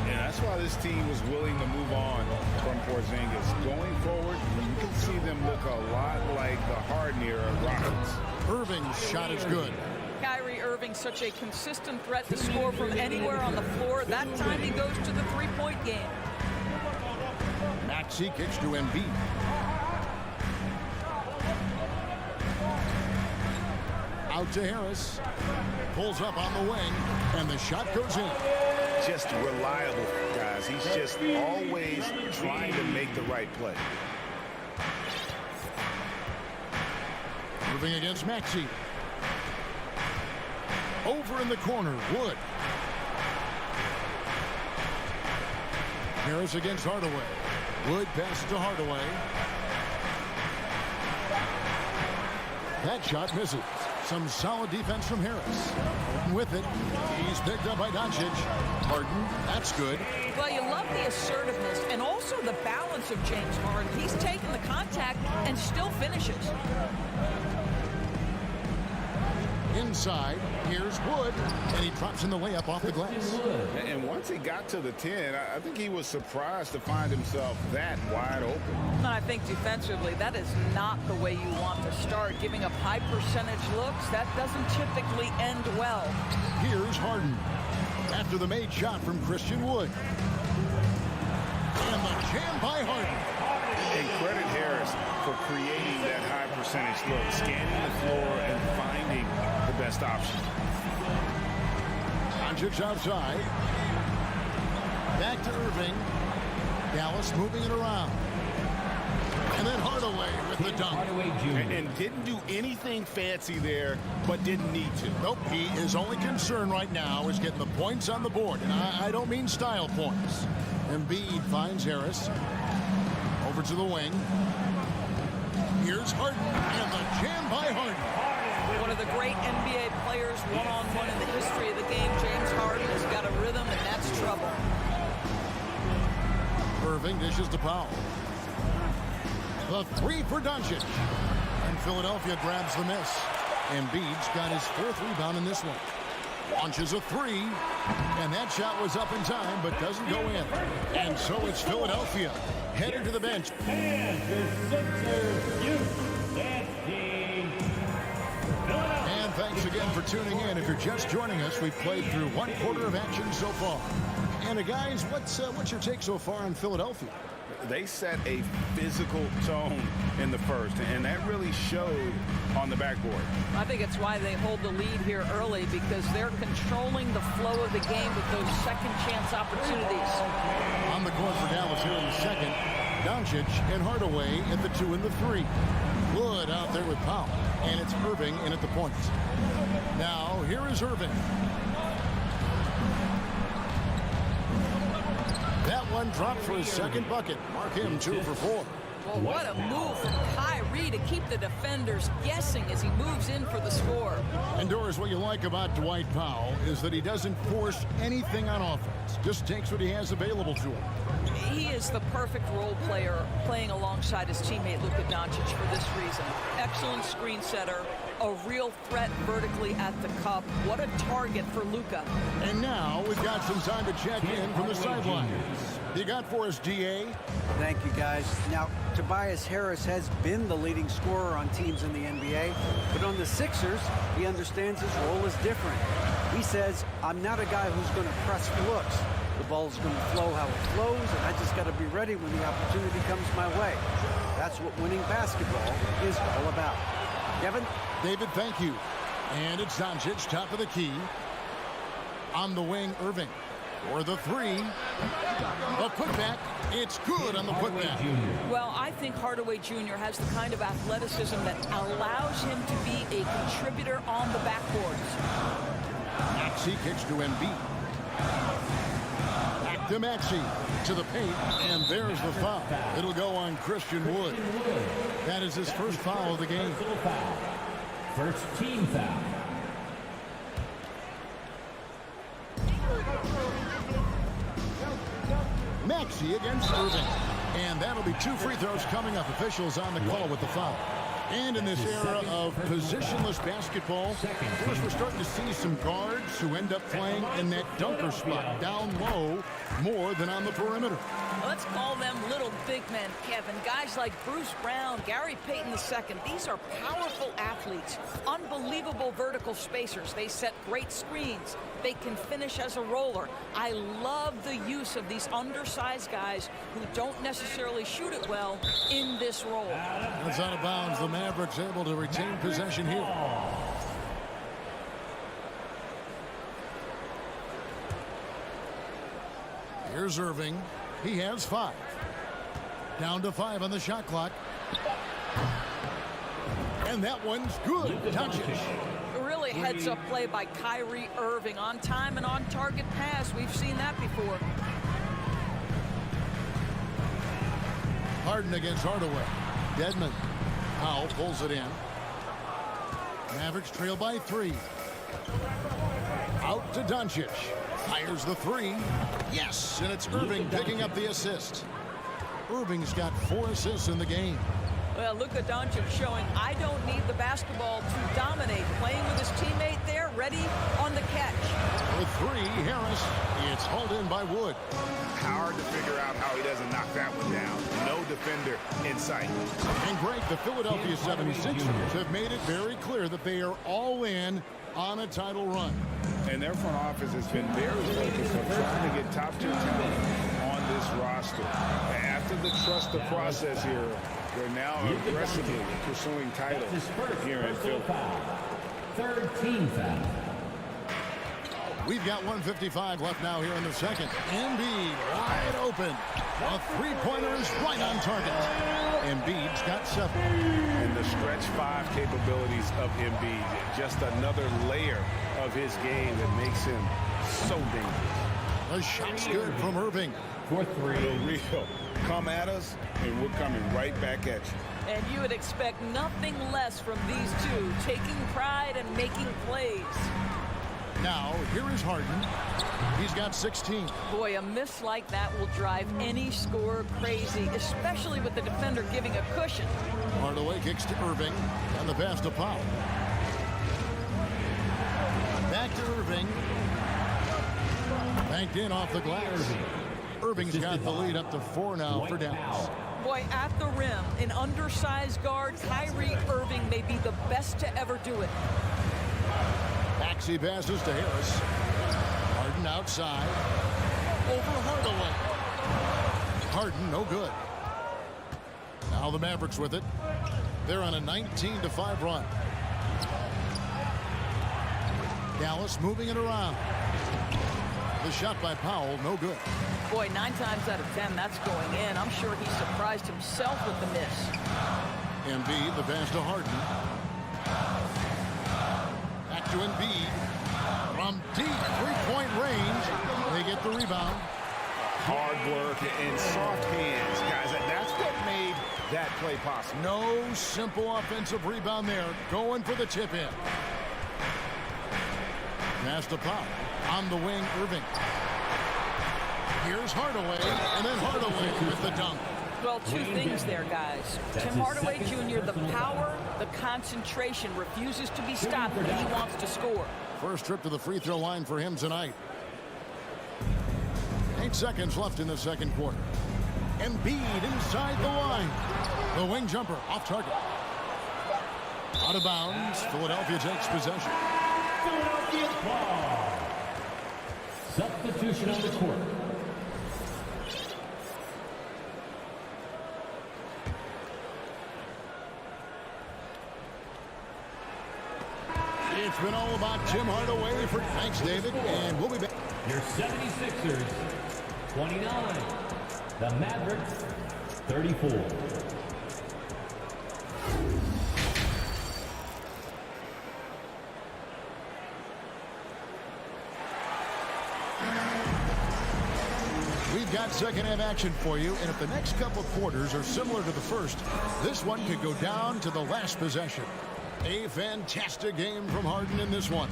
And that's why this team was willing to move on from Porzingis. Going forward, you can see them look a lot like the Harden era Rockets. Irving's shot is good. Kyrie Irving, such a consistent threat to score from anywhere on the floor. That time he goes to the three-point game. Maxey kicks to Embiid. Out to Harris. Pulls up on the wing, and the shot goes in. Just reliable, guys. He's just always trying to make the right play. Moving against Maxey. Over in the corner, Wood. Harris against Hardaway. Wood passes to Hardaway. That shot misses. Some solid defense from Harris. And with it, he's picked up by Doncic. Harden, that's good. Well, you love the assertiveness and also the balance of James Harden. He's taken the contact and still finishes. Inside, here's Wood, and he drops in the layup off the glass. And once once he got to the 10, I think he was surprised to find himself that wide open. And I think defensively, that is not the way you want to start. Giving up high percentage looks, that doesn't typically end well. Here's Harden after the made shot from Christian Wood. And the jam by Harden. And credit Harris for creating that high percentage look, scanning the floor and finding the best option. Doncic outside. Back to Irving. Dallas moving it around. And then Hardaway with the dunk. And didn't do anything fancy there, but didn't need to. Nope, his only concern right now is getting the points on the board. And I don't mean style points. Embiid finds Harris. Over to the wing. Here's Harden. And the jam by Harden. One of the great NBA players one-on-one in the history of the game. James Harden has got a rhythm, and that's trouble. Irving dishes to Powell. The three for Doncic. And Philadelphia grabs the miss. Embiid's got his fourth rebound in this one. Launches a three. And that shot was up in time, but doesn't go in. And so it's Philadelphia headed to the bench. And the Sixers youth dance team. And thanks again for tuning in. If you're just joining us, we've played through one quarter of action so far. And guys, what's your take so far on Philadelphia? They set a physical tone in the first, and that really showed on the backboard. I think it's why they hold the lead here early, because they're controlling the flow of the game with those second chance opportunities. On the court for Dallas here in the second, Doncic and Hardaway at the 2 and the 3. Wood out there with Powell, and it's Irving in at the point. Now, here is Irving. That one dropped for his second bucket. Mark him 2 for 4. Well, what a move from Kyrie to keep the defenders guessing as he moves in for the score. And Doris, what you like about Dwight Powell is that he doesn't force anything on offense. Just takes what he has available to him. He is the perfect role player playing alongside his teammate Luka Doncic for this reason. Excellent screen setter, a real threat vertically at the cup. What a target for Luka. And now we've got some time to check in from the sideline. You got for us, DA? Thank you, guys. Now, Tobias Harris has been the leading scorer on teams in the NBA, but on the Sixers, he understands his role is different. He says, I'm not a guy who's going to press for looks. The ball's going to flow how it flows, and I just got to be ready when the opportunity comes my way. That's what winning basketball is all about. Kevin? David, thank you. And it's Doncic, top of the key. On the wing, Irving. For the 3. The putback. It's good on the putback. Well, I think Hardaway Jr. has the kind of athleticism that allows him to be a contributor on the backboards. Maxey kicks to Embiid. Back to Maxey. To the paint. And there's the foul. It'll go on Christian Wood. That is his first foul of the game. First team foul. Maxey against Irving. And that'll be 2 free throws coming up. Officials on the call with the foul. And in this era of positionless basketball, first we're starting to see some guards who end up playing in that dunker spot, down low, more than on the perimeter. Let's call them little big men, Kevin. Guys like Bruce Brown, Gary Payton II. These are powerful athletes, unbelievable vertical spacers. They set great screens. They can finish as a roller. I love the use of these undersized guys who don't necessarily shoot it well in this role. It's out of bounds. The Mavericks able to retain possession here. Here's Irving. He has 5. Down to 5 on the shot clock. And that one's good. Doncic. Really heads-up play by Kyrie Irving. On time and on target pass. We've seen that before. Harden against Hardaway. Dedmon. Powell pulls it in. Mavericks trail by 3. Out to Doncic. Fires the 3. Yes, and it's Irving picking up the assist. Irving's got 4 assists in the game. Well, Luka Doncic showing I don't need the basketball to dominate. Playing with his teammate there, ready on the catch. With 3, Harris. It's hauled in by Wood. Hard to figure out how he doesn't knock that one down. No defender in sight. And Greg, the Philadelphia 76ers have made it very clear that they are all in on a title run. And their front office has been very focused on trying to get top-tier talent on this roster. After the trust the process here, they're now aggressively pursuing titles here in Philly. Third team foul. We've got 1:55 left now here in the second. Embiid wide open. A three-pointer is right on target. Embiid's got 7. And the stretch 5 capabilities of Embiid, just another layer of his game that makes him so dangerous. The shot's good from Irving. For 3. The real. Come at us, and we're coming right back at you. And you would expect nothing less from these two, taking pride and making plays. Now, here is Harden. He's got 16. Boy, a miss like that will drive any scorer crazy, especially with the defender giving a cushion. Hardaway kicks to Irving, and the pass to Powell. Back to Irving. Banked in off the glass. Irving's got the lead up to 4 now for Dallas. Boy, at the rim, an undersized guard, Kyrie Irving may be the best to ever do it. Maxey passes to Harris. Harden outside. Over Hardaway. Harden, no good. Now the Mavericks with it. They're on a 19-5 run. Dallas moving it around. The shot by Powell, no good. Boy, 9 times out of 10, that's going in. I'm sure he surprised himself with the miss. Embiid, the pass to Harden. Back to Embiid. From deep three-point range, they get the rebound. Hard work and soft hands, guys. That's what made that play possible. No simple offensive rebound there. Going for the tip-in. Pass to Powell. On the wing, Irving. Here's Hardaway, and then Hardaway with the dunk. Well, 2 things there, guys. Tim Hardaway Jr., the power, the concentration, refuses to be stopped when he wants to score. First trip to the free throw line for him tonight. 8 seconds left in the second quarter. Embiid inside the line. The wing jumper off target. Out of bounds. Philadelphia takes possession. Philadelphia ball. Substitution on the court. It's been all about Tim Hardaway for thanks, David, and we'll be back. Your 76ers, 29. The Mavericks, 34. We've got second half action for you, and if the next couple of quarters are similar to the first, this one could go down to the last possession. A fantastic game from Harden in this one.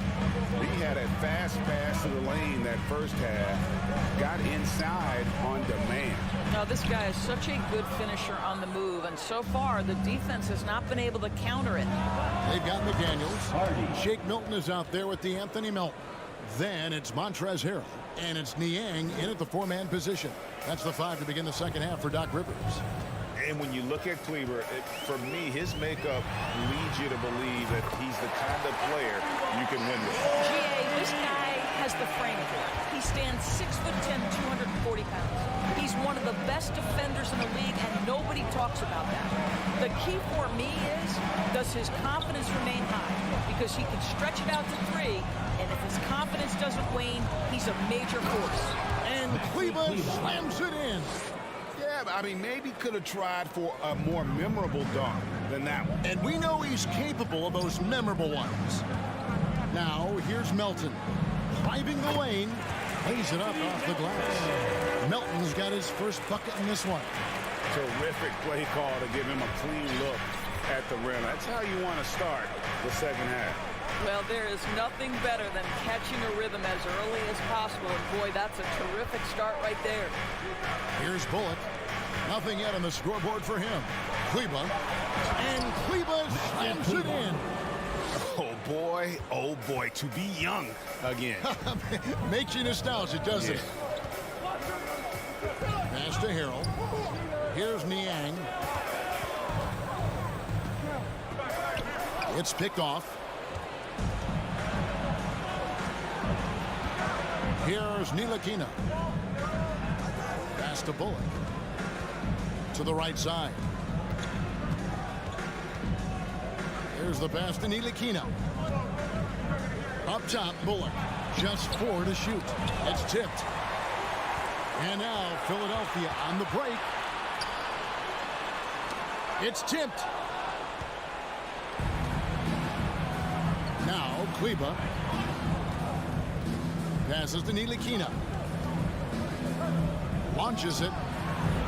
He had a fast pass to the lane that first half. Got inside on demand. Now, this guy is such a good finisher on the move, and so far, the defense has not been able to counter it. They've got McDaniels. Shake Milton is out there with the Anthony Melton. Then it's Montrezl Harrell, and it's Niang in at the 4-man position. That's the 5 to begin the second half for Doc Rivers. And when you look at Kleber, for me, his makeup leads you to believe that he's the kind of player you can win with. GA, this guy has the frame for it. He stands 6'10", 240 pounds. He's one of the best defenders in the league, and nobody talks about that. The key for me is, does his confidence remain high? Because he can stretch it out to 3, and if his confidence doesn't wane, he's a major force. And Kleber slams it in. Yeah, I mean, maybe could have tried for a more memorable dunk than that one. And we know he's capable of those memorable ones. Now, here's Melton. Driving the lane, lays it up off the glass. Melton's got his first bucket in this one. Terrific play call to give him a clean look at the rim. That's how you want to start the second half. Well, there is nothing better than catching a rhythm as early as possible. And boy, that's a terrific start right there. Here's Bullock. Nothing yet on the scoreboard for him. Kleber. And Kleber slams it in. Oh, boy, to be young again. Makes you nostalgic, doesn't it? Pass to Harrell. Here's Niang. It's picked off. Here's Ntilikina. Pass to Bullock. To the right side. Here's the pass to Ntilikina. Up top, Bullock. Just 4 to shoot. It's tipped. And now Philadelphia on the break. It's tipped. Now Kleba. Passes to Ntilikina. Launches it.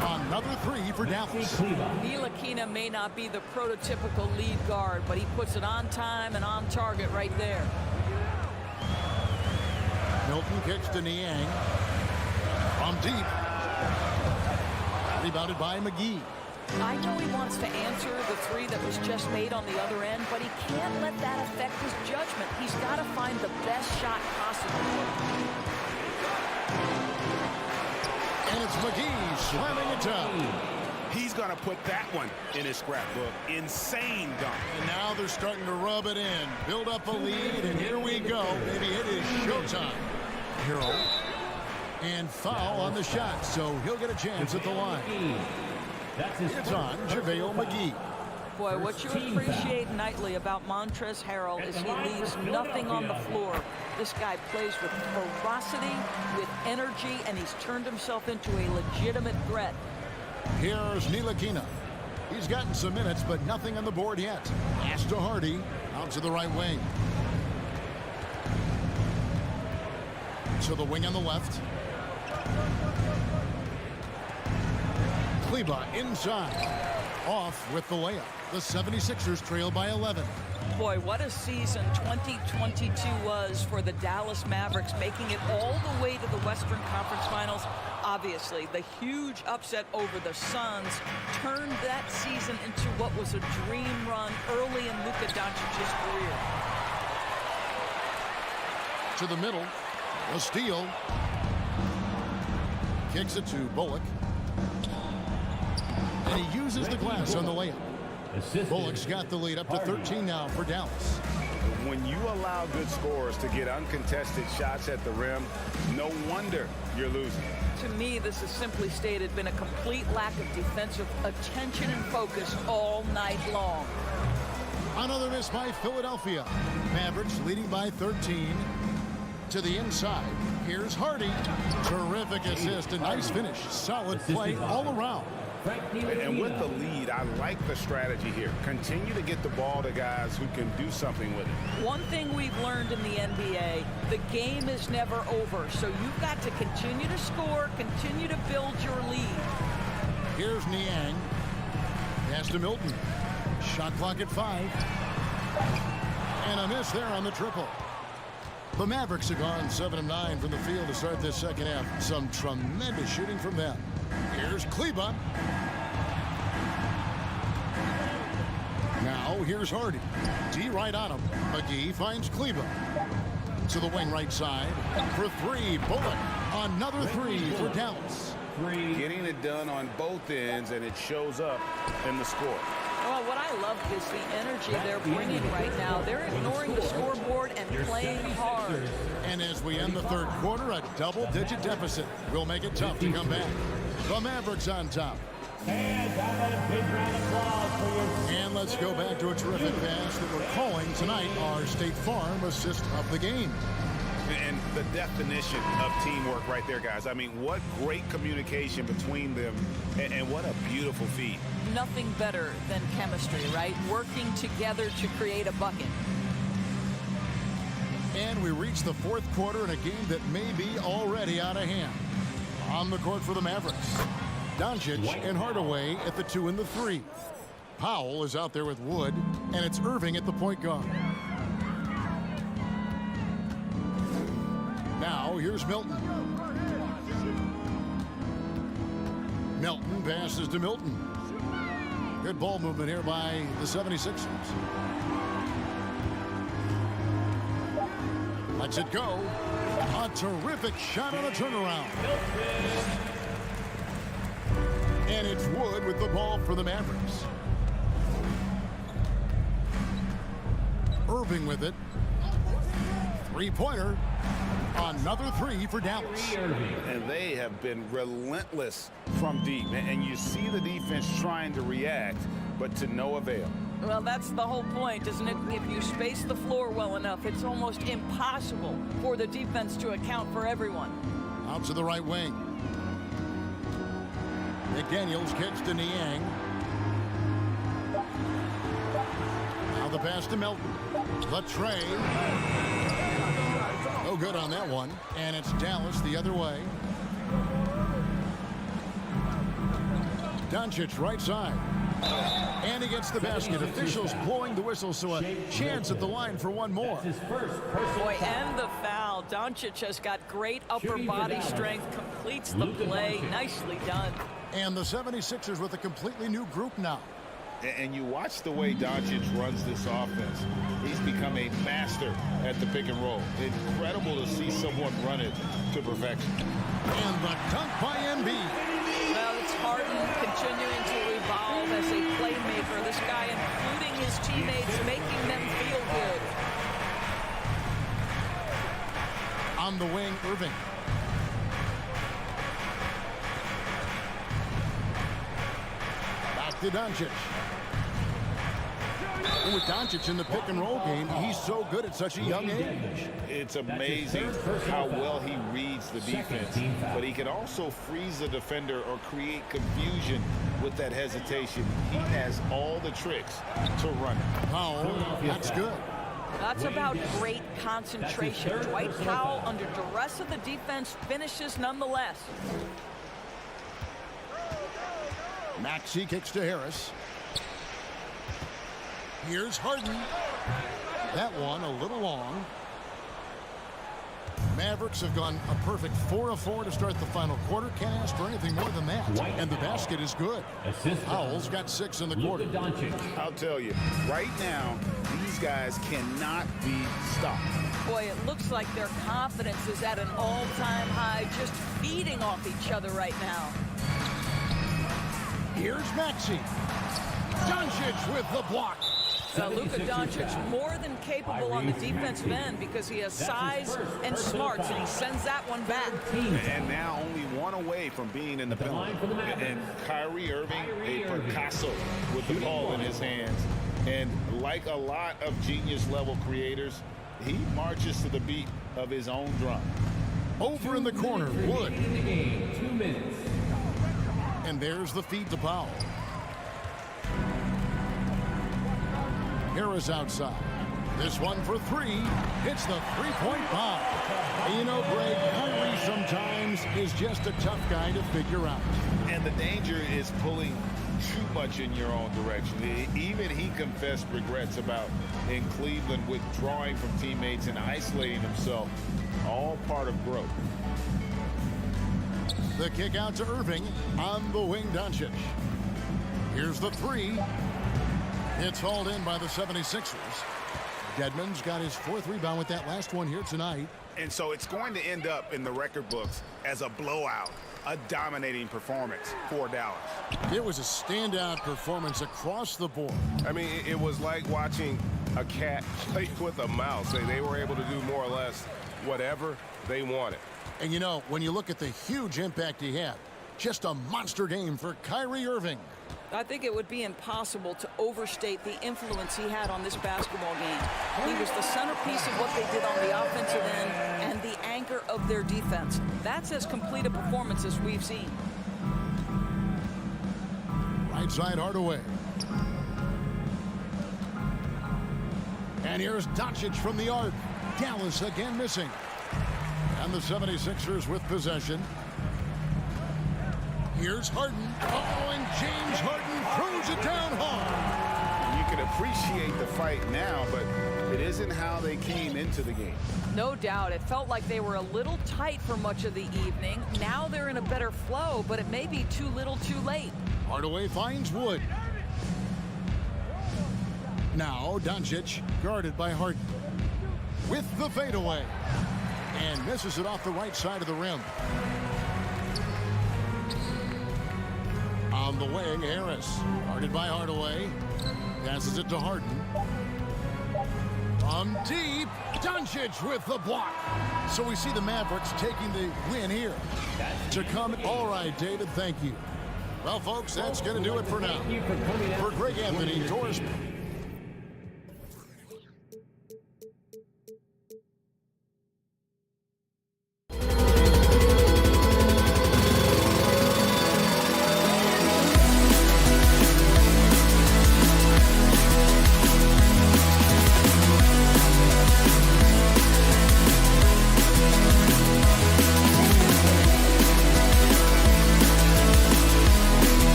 Another 3 for Dallas. Ntilikina may not be the prototypical lead guard, but he puts it on time and on target right there. Milton kicks to Niang. From deep. Rebounded by McGee. I know he wants to answer the 3 that was just made on the other end, but he can't let that affect his judgment. He's got to find the best shot possible. And it's McGee slamming it down. He's going to put that one in his scrapbook. Insane dunk. And now they're starting to rub it in. Build up a lead, and here we go. Maybe it is showtime. Harrell. And foul on the shot, so he'll get a chance at the line. It's on JaVale McGee. Boy, what you appreciate nightly about Montrezl Harrell is he leaves nothing on the floor. This guy plays with ferocity, with energy, and he's turned himself into a legitimate threat. Here's Ntilikina. He's gotten some minutes, but nothing on the board yet. Pass to Hardy, out to the right wing. To the wing on the left. Kleba inside. Off with the layup. The 76ers trail by 11. Boy, what a season 2022 was for the Dallas Mavericks, making it all the way to the Western Conference Finals. Obviously, the huge upset over the Suns turned that season into what was a dream run early in Luka Doncic's career. To the middle. A steal. Kicks it to Bullock. And he uses the glass on the layup. Bullock's got the lead up to 13 now for Dallas. When you allow good scorers to get uncontested shots at the rim, no wonder you're losing. To me, this has simply stated been a complete lack of defensive attention and focus all night long. Another miss by Philadelphia. Mavericks leading by 13. To the inside. Here's Hardy. Terrific assist. A nice finish. Solid play all around. And with the lead, I like the strategy here. Continue to get the ball to guys who can do something with it. One thing we've learned in the NBA, the game is never over. So you've got to continue to score, continue to build your lead. Here's Niang. Pass to Milton. Shot clock at 5. And a miss there on the triple. The Mavericks have gone 7 of 9 from the field to start this second half. Some tremendous shooting from them. Here's Kleba. Now here's Hardy. D right on him. McGee finds Kleba. To the wing right side. For 3, Bullock. Another 3 for Dallas. Getting it done on both ends, and it shows up in the score. Well, what I love is the energy they're bringing right now. They're ignoring the scoreboard and playing hard. And as we end the third quarter, a double-digit deficit will make it tough to come back. The Mavericks on top. And let's go back to a terrific pass that we're calling tonight our State Farm assist of the game. And the definition of teamwork right there, guys. I mean, what great communication between them, and what a beautiful feat. Nothing better than chemistry, right? Working together to create a bucket. And we reach the fourth quarter in a game that may be already out of hand. On the court for the Mavericks. Doncic and Hardaway at the 2 and the 3. Powell is out there with Wood, and it's Irving at the point guard. Now here's Milton. Milton passes to Milton. Good ball movement here by the 76ers. Lets it go. A terrific shot on a turnaround. And it's Wood with the ball for the Mavericks. Irving with it. Three-pointer. Another three for Dallas. And they have been relentless from deep. And you see the defense trying to react, but to no avail. Well, that's the whole point, isn't it? If you space the floor well enough, it's almost impossible for the defense to account for everyone. Out to the right wing. McDaniels kicks to Niang. Now the pass to Melton. The tray. No good on that one. And it's Dallas the other way. Doncic right side. And he gets the basket. Officials blowing the whistle, so a chance at the line for one more. Boy, and the foul. Doncic has got great upper body strength, completes the play. Nicely done. And the 76ers with a completely new group now. And you watch the way Doncic runs this offense. He's become a master at the pick and roll. Incredible to see someone run it to perfection. And the dunk by Embiid. Well, it's Harden continuing to evolve as a playmaker. This guy, including his teammates, making them feel good. On the wing, Irving. Back to Doncic. With Doncic in the pick and roll game, he's so good at such a young age. It's amazing how well he reads the defense, but he can also freeze the defender or create confusion with that hesitation. He has all the tricks to run it. Powell, that's good. That's about great concentration. Dwight Powell, under duress of the defense, finishes nonetheless. Maxey kicks to Harris. Here's Harden. That one a little long. Mavericks have gone a perfect 4 of 4 to start the final quarter. Can't ask for anything more than that. And the basket is good. Powell's got 6 in the quarter. I'll tell you, right now, these guys cannot be stopped. Boy, it looks like their confidence is at an all-time high, just feeding off each other right now. Here's Maxey. Doncic with the block. Now, Luka Doncic more than capable on the defensive end because he has size and smarts, and he sends that one back. And now only one away from being in the penalty. And Kyrie Irving, a Picasso with the ball in his hands. And like a lot of genius-level creators, he marches to the beat of his own drum. Over in the corner, Wood. 2 minutes. And there's the feed to Powell. Harris outside. This one for 3. It's the three-point bomb. You know, Greg, Kyrie sometimes is just a tough guy to figure out. And the danger is pulling too much in your own direction. Even he confessed regrets about in Cleveland withdrawing from teammates and isolating himself. All part of growth. The kick out to Irving on the wing, Doncic. Here's the 3. It's hauled in by the 76ers. Dedmon's got his 4th rebound with that last one here tonight. And so it's going to end up in the record books as a blowout, a dominating performance for Dallas. It was a standout performance across the board. I mean, it was like watching a cat play with a mouse. They were able to do more or less whatever they wanted. And you know, when you look at the huge impact he had, just a monster game for Kyrie Irving. I think it would be impossible to overstate the influence he had on this basketball game. He was the centerpiece of what they did on the offensive end and the anchor of their defense. That's as complete a performance as we've seen. Right side Hardaway. And here's Doncic from the arc. Dallas again missing. And the 76ers with possession. Here's Harden. Oh, and James Harden throws it down hard. You can appreciate the fight now, but it isn't how they came into the game. No doubt. It felt like they were a little tight for much of the evening. Now they're in a better flow, but it may be too little too late. Hardaway finds Wood. Now Doncic guarded by Harden. with the fadeaway. And misses it off the right side of the rim. On the wing, Harris. Guarded by Hardaway. Passes it to Harden. From deep, Doncic with the block. So we see the Mavericks taking the win here. To come. All right, David, thank you. Well, folks, that's going to do it for now. For Greg Anthony, Doris.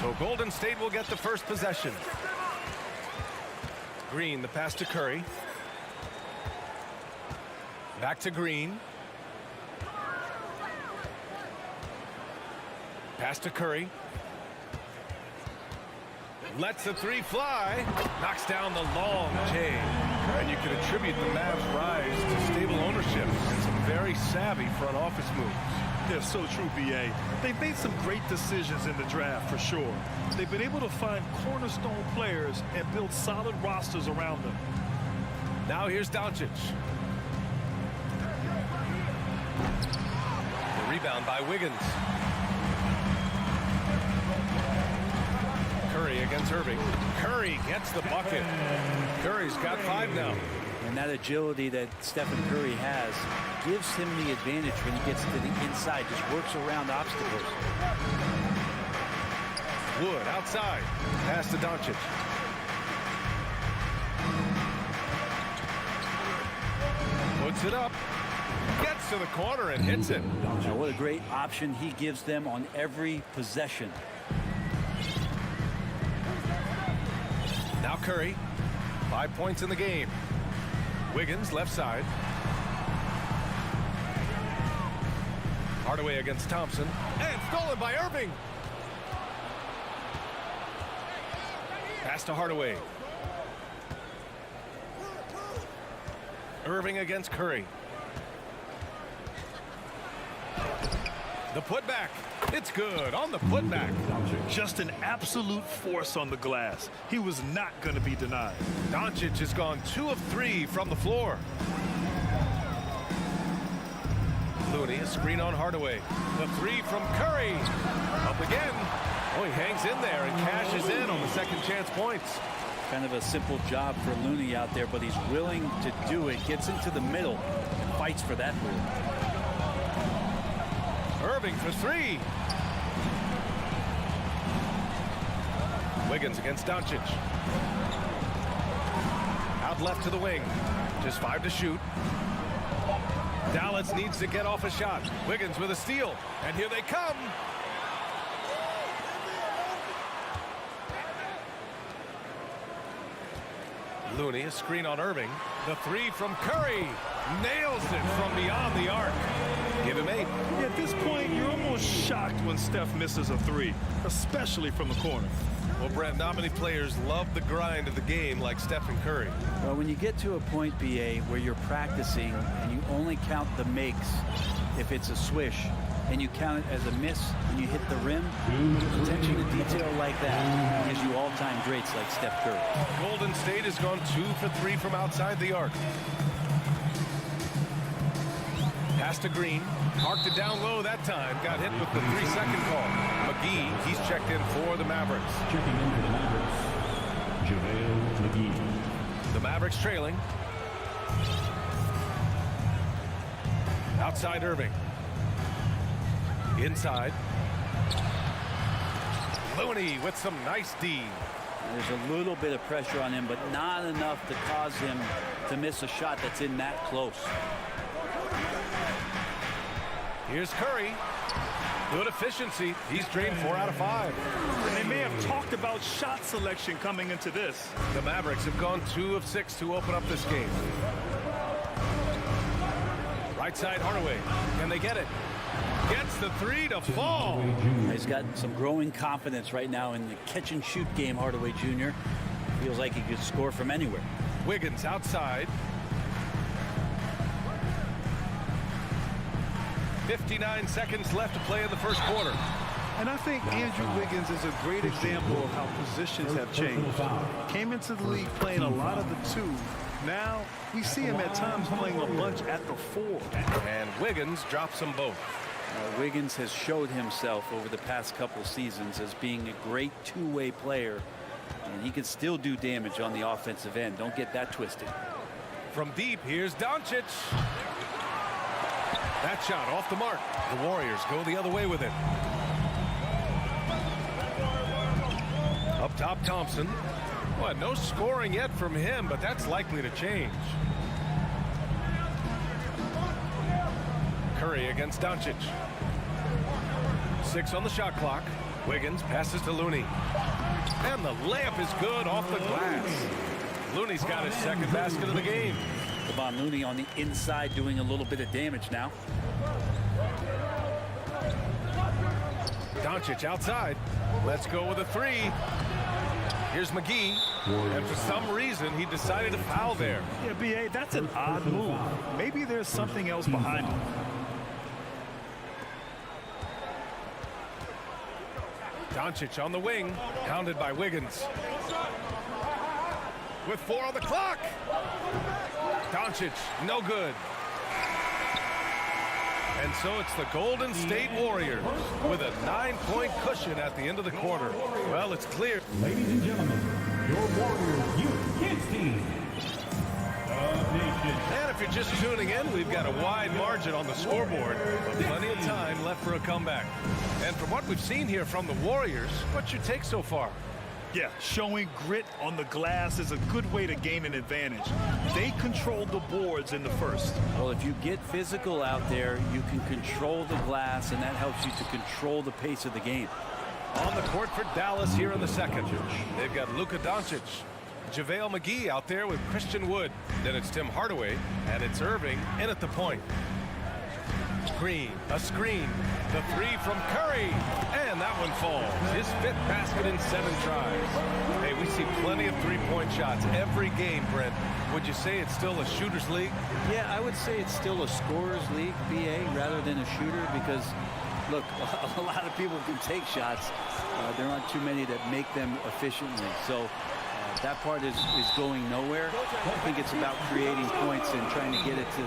So Golden State will get the first possession. Green, the pass to Curry. Back to Green. Pass to Curry. Lets the three fly. Knocks down the long J. And you can attribute the Mavs' rise to stable ownership and some very savvy front office moves. They're so true, B.A. They've made some great decisions in the draft, for sure. They've been able to find cornerstone players and build solid rosters around them. Now here's Doncic. The rebound by Wiggins. Curry against Irving. Curry gets the bucket. Curry's got 5 now. And that agility that Stephen Curry has gives him the advantage when he gets to the inside, just works around obstacles. Wood outside. Pass to Doncic. Puts it up. Gets to the corner and hits it. Now, what a great option he gives them on every possession. Now Curry. 5 points in the game. Wiggins left side. Hardaway against Thompson. And stolen by Irving. Pass to Hardaway. Irving against Curry. The putback. It's good on the putback. Just an absolute force on the glass. He was not going to be denied. Doncic has gone 2 of 3 from the floor. Looney, a screen on Hardaway. The 3 from Curry. Up again. Oh, he hangs in there and cashes in on the second chance points. Kind of a simple job for Looney out there, but he's willing to do it. Gets into the middle and fights for that move. Irving for 3. Wiggins against Doncic. Out left to the wing. Just 5 to shoot. Dallas needs to get off a shot. Wiggins with a steal. And here they come. Looney, a screen on Irving. The 3 from Curry. Nails it from beyond the arc. Give him 8. At this point, you're almost shocked when Steph misses a 3, especially from the corner. Well, Brent, not many players love the grind of the game like Stephen Curry. Well, when you get to a point, BA, where you're practicing and you only count the makes if it's a swish, and you count it as a miss when you hit the rim, attention to detail like that gives you all-time greats like Steph Curry. Golden State has gone 2 for 3 from outside the arc. Pass to Green. Parked it down low that time. Got hit with the 3-second call. McGee, he's checked in for the Mavericks. Checking in for the Mavericks, JaVale McGee. The Mavericks trailing. Outside Irving. Inside. Looney with some nice D. There's a little bit of pressure on him, but not enough to cause him to miss a shot that's in that close. Here's Curry. Good efficiency. He's drained 4 out of 5. And they may have talked about shot selection coming into this. The Mavericks have gone 2 of 6 to open up this game. Right side Hardaway. Can they get it? Gets the 3 to fall. He's got some growing confidence right now in the catch and shoot game, Hardaway Jr. Feels like he could score from anywhere. Wiggins outside. 59 seconds left to play in the first quarter. And I think Andrew Wiggins is a great example of how positions have changed. Came into the league playing a lot of the 2. Now we see him at times playing a bunch at the 4. And Wiggins drops them both. Wiggins has showed himself over the past couple seasons as being a great two-way player, and he can still do damage on the offensive end. Don't get that twisted. From deep, here's Doncic. That shot off the mark. The Warriors go the other way with it. Up top, Thompson. Well, no scoring yet from him, but that's likely to change. Curry against Doncic. 6 on the shot clock. Wiggins passes to Looney. And the layup is good off the glass. Looney's got his second basket of the game. Kevon Looney on the inside doing a little bit of damage now. Doncic outside. Let's go with a three. Here's McGee. And for some reason, he decided to foul there. Yeah, B.A., that's an odd move. Maybe there's something else behind it. Doncic on the wing, hounded by Wiggins. With 4 on the clock. Doncic, no good. And so it's the Golden State Warriors with a 9-point cushion at the end of the quarter. Well, it's clear. Ladies and gentlemen, your Warriors Youth Kids team. And if you're just tuning in, we've got a wide margin on the scoreboard, but plenty of time left for a comeback. And from what we've seen here from the Warriors, what's your take so far? Yeah, showing grit on the glass is a good way to gain an advantage. They controlled the boards in the first. Well, if you get physical out there, you can control the glass, and that helps you to control the pace of the game. On the court for Dallas here in the second. They've got Luka Doncic, JaVale McGee out there with Christian Wood. Then it's Tim Hardaway, and it's Irving in at the point. Green, a screen, the three from Curry, and that one falls. His 5th basket in 7 tries. Hey, we see plenty of three-point shots every game, Brent. Would you say it's still a shooter's league? Yeah, I would say it's still a scorer's league, BA, rather than a shooter, because, look, a lot of people can take shots. There aren't too many that make them efficiently. So that part is going nowhere. I think it's about creating points and trying to get it to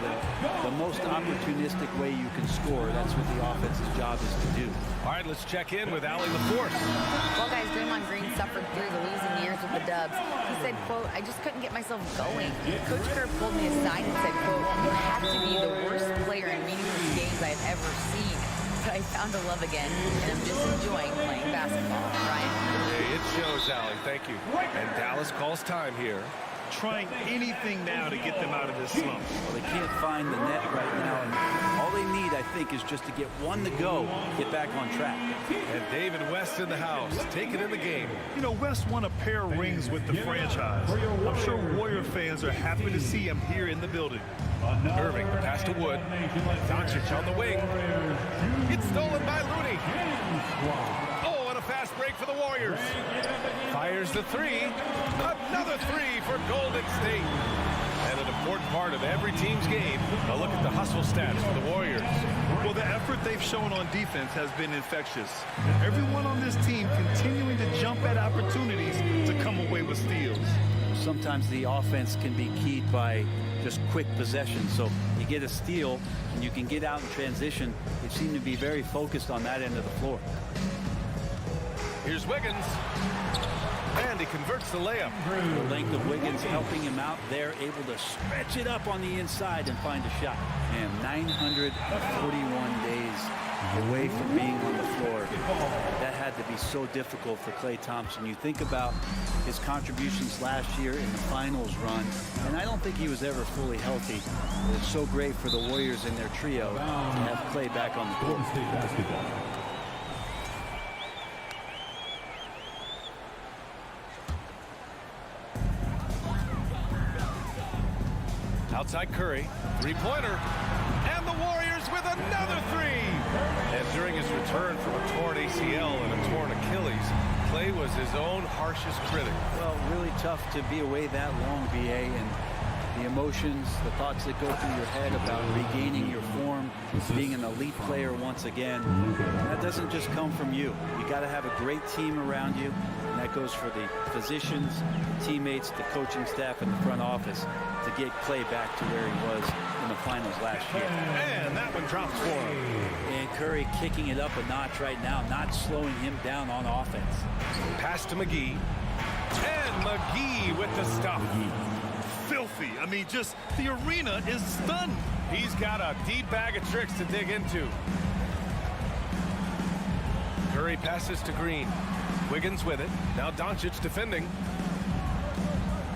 the most opportunistic way you can score. That's what the offense's job is to do. All right, let's check in with Allie LaForce. Well, guys, Draymond Green suffered through the losing years with the Dubs. He said, quote, I just couldn't get myself going. Coach Kerr pulled me aside and said, quote, you have to be the worst player in meaningless games I've ever seen. But I found a love again, and I'm just enjoying playing basketball. Ryan? Hey, it shows, Allie. Thank you. And Dallas calls time here. Trying anything now to get them out of this slump. Well, they can't find the net right now, and all they need, I think, is just to get one to go, get back on track. And David West in the house, taking in the game. You know, West won a pair of rings with the franchise. I'm sure Warrior fans are happy to see him here in the building. Irving, pass to Wood. Doncic on the wing. It's stolen by Looney. Oh, and a fast break for the Warriors. Fires the three. Another three for Golden State. And an important part of every team's game. A look at the hustle stats for the Warriors. Well, the effort they've shown on defense has been infectious. Everyone on this team continuing to jump at opportunities to come away with steals. Sometimes the offense can be keyed by just quick possession. So you get a steal and you can get out in transition. They seem to be very focused on that end of the floor. Here's Wiggins. And he converts the layup. The length of Wiggins helping him out there, able to stretch it up on the inside and find a shot. And 941 days away from being on the floor. That had to be so difficult for Klay Thompson. You think about his contributions last year in the finals run, and I don't think he was ever fully healthy. It's so great for the Warriors in their trio to have Klay back on the court. Outside Curry, three-pointer, and the Warriors with another three. And during his return from a torn ACL and a torn Achilles, Klay was his own harshest critic. Well, really tough to be away that long, BA, and the emotions, the thoughts that go through your head about regaining your form, being an elite player once again, that doesn't just come from you. You got to have a great team around you, and that goes for the physicians, the teammates, the coaching staff, and the front office to get Klay back to where he was in the finals last year. And that one drops for him. And Curry kicking it up a notch right now, not slowing him down on offense. Pass to McGee. And McGee with the stop. Filthy. I mean, just the arena is stunned. He's got a deep bag of tricks to dig into. Curry passes to Green. Wiggins with it. Now Doncic defending.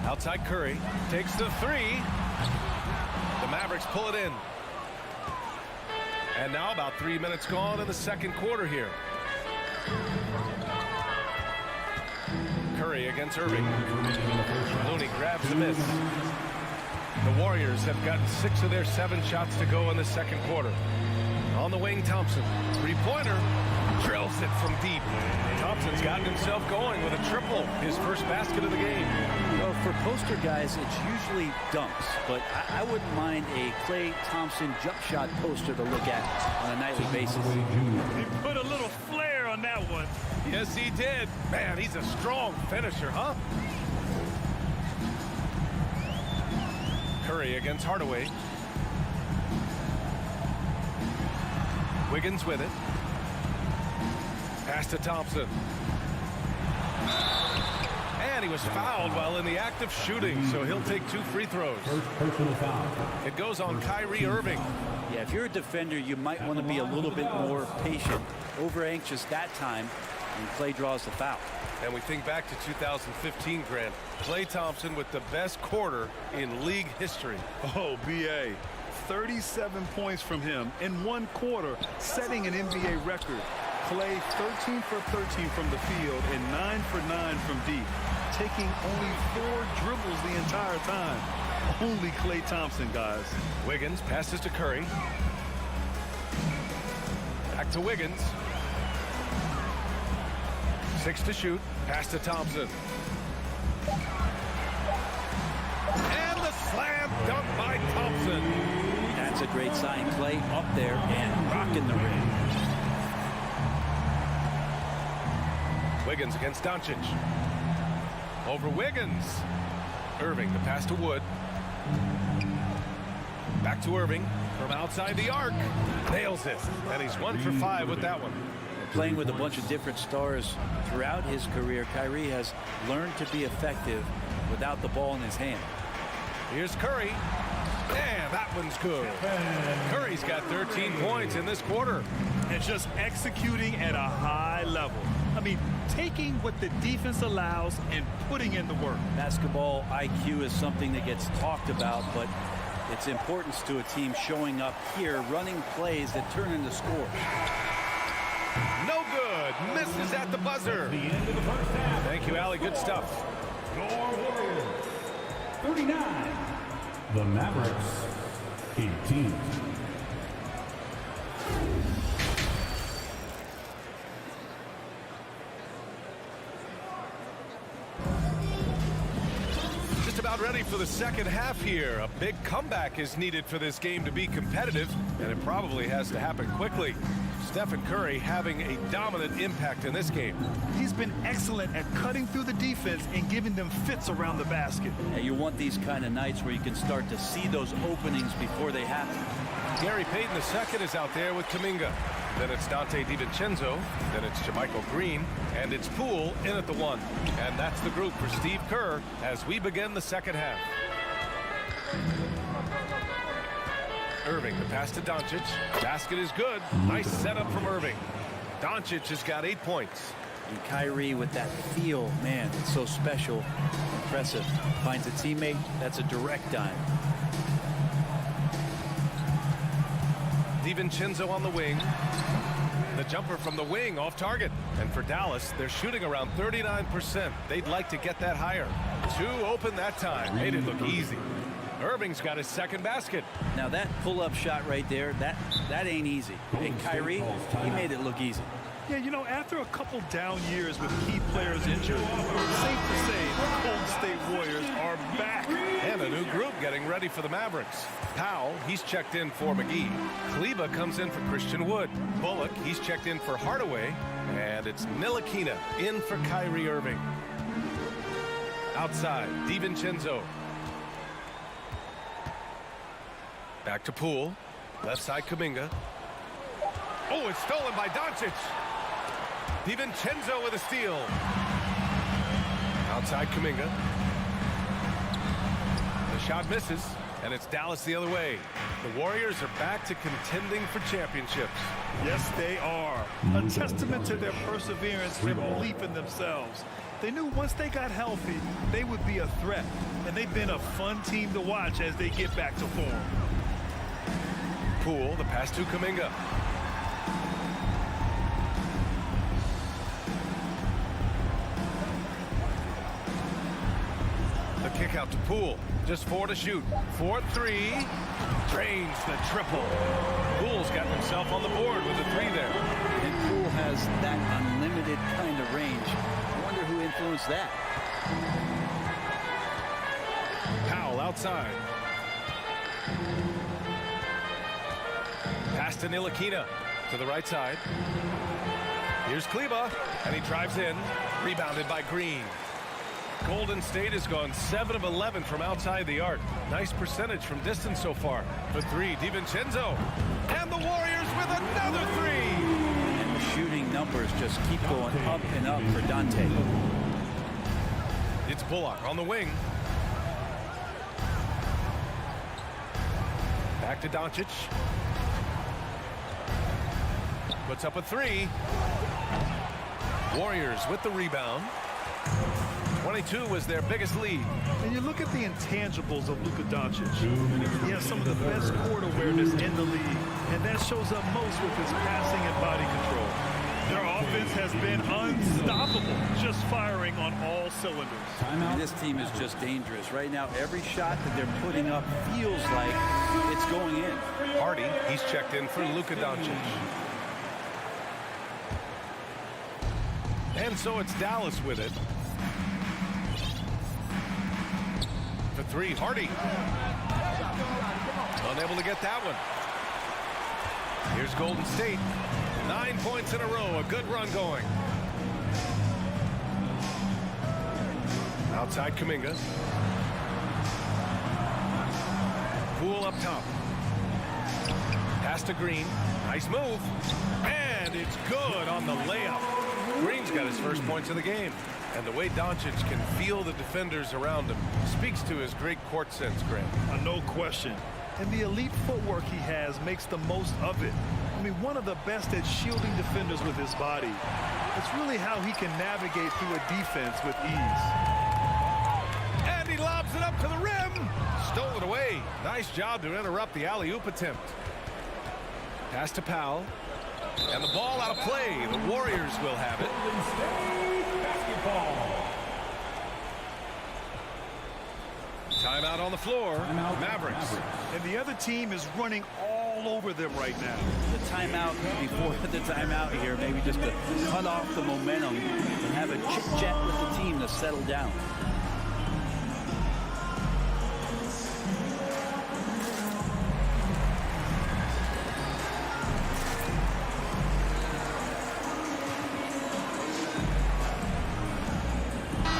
Outside Curry. Takes the three. The Mavericks pull it in. And now about 3 minutes gone in the second quarter here. Curry against Irving. Looney grabs the miss. The Warriors have gotten 6 of their 7 shots to go in the second quarter. On the wing, Thompson. Three-pointer. Drills it from deep. Thompson's gotten himself going with a triple. His first basket of the game. Well, for poster guys, it's usually dunks. But I wouldn't mind a Klay Thompson jump shot poster to look at on a nightly basis. He put a little flair on that one. Yes, he did. Man, he's a strong finisher, huh? Curry against Hardaway. Wiggins with it. Pass to Thompson. And he was fouled while in the act of shooting, so he'll take 2 free throws. Personal foul. It goes on Kyrie Irving. Yeah, if you're a defender, you might want to be a little bit more patient, over anxious that time, and Klay draws the foul. And we think back to 2015, Grant. Klay Thompson with the best quarter in league history. Oh, B.A. 37 points from him in 1 quarter, setting an NBA record. Klay 13 for 13 from the field and 9 for 9 from deep, taking only 4 dribbles the entire time. Only Klay Thompson, guys. Wiggins passes to Curry. Back to Wiggins. 6 to shoot. Pass to Thompson. And the slam dunk by Thompson. That's a great sign. Klay up there and rocking the rim. Wiggins against Doncic. Over Wiggins. Irving, the pass to Wood. Back to Irving from outside the arc. Nails it. And he's 1 for 5 with that one. Playing with a bunch of different stars throughout his career, Kyrie has learned to be effective without the ball in his hand. Here's Curry. And that one's good. Curry's got 13 points in this quarter. And just executing at a high level. I mean, taking what the defense allows and putting in the work. Basketball IQ is something that gets talked about, but its importance to a team showing up here, running plays that turn into scores. No good. Misses at the buzzer. The end of the first half. Thank you, Allie. Good stuff. Your Warriors, 39. The Mavericks, 18. Just about ready for the second half here. A big comeback is needed for this game to be competitive, and it probably has to happen quickly. Stephen Curry having a dominant impact in this game. He's been excellent at cutting through the defense and giving them fits around the basket. And you want these kind of nights where you can start to see those openings before they happen. Gary Payton II is out there with Kuminga. Then it's Dante DiVincenzo. Then it's Jermichael Green. And it's Poole in at the 1. And that's the group for Steve Kerr as we begin the second half. Irving, the pass to Doncic. Basket is good. Nice setup from Irving. Doncic has got 8 points. And Kyrie with that feel, man, it's so special, impressive. Finds a teammate, that's a direct dime. DiVincenzo on the wing. The jumper from the wing off target. And for Dallas, they're shooting around 39%. They'd like to get that higher. 2 open that time. Made it look easy. Irving's got his second basket. Now that pull-up shot right there, that ain't easy. And Kyrie, he made it look easy. Yeah, you know, after a couple down years with key players injured, safe to say the Golden State Warriors are back. And a new group getting ready for the Mavericks. Powell, he's checked in for McGee. Kleba comes in for Christian Wood. Bullock, he's checked in for Hardaway. And it's Ntilikina in for Kyrie Irving. Outside, DiVincenzo. Back to Poole. Left side, Kuminga. Oh, it's stolen by Doncic. DiVincenzo with a steal. Outside, Kuminga. The shot misses, and it's Dallas the other way. The Warriors are back to contending for championships. Yes, they are. A testament to their perseverance and belief in themselves. They knew once they got healthy, they would be a threat. And they've been a fun team to watch as they get back to form. Poole, the pass to Kuminga. Back out to Poole. Just 4 to shoot. 4-3. Drains the triple. Poole's got himself on the board with a 3 there. And Poole has that unlimited kind of range. I wonder who influenced that. Powell outside. Pass to Ntilikina to the right side. Here's Kleba, and he drives in. Rebounded by Green. Golden State has gone 7 of 11 from outside the arc. Nice percentage from distance so far. For 3, DiVincenzo. And the Warriors with another 3. And the shooting numbers just keep going up and up for Dante. It's Bullock on the wing. Back to Doncic. Puts up a 3. Warriors with the rebound. 22 was their biggest lead. And you look at the intangibles of Luka Doncic. He has some of the best court awareness in the league, and that shows up most with his passing and body control. Their offense has been unstoppable, just firing on all cylinders. And this team is just dangerous. Right now, every shot that they're putting up feels like it's going in. Hardy, he's checked in for Luka Doncic. And so it's Dallas with it. For 3, Hardy. Unable to get that one. Here's Golden State. 9 points in a row. A good run going. Outside Kuminga. Poole up top. Pass to Green. Nice move. And it's good on the layup. Green's got his first points of the game. And the way Doncic can feel the defenders around him speaks to his great court sense, Grant. No question. And the elite footwork he has makes the most of it. I mean, one of the best at shielding defenders with his body. It's really how he can navigate through a defense with ease. And he lobs it up to the rim. Stole it away. Nice job to interrupt the alley-oop attempt. Pass to Powell. And the ball out of play. The Warriors will have it. Timeout on the floor. Mavericks. And the other team is running all over them right now. The timeout before the timeout here, maybe just to cut off the momentum and have a chit-chat with the team to settle down.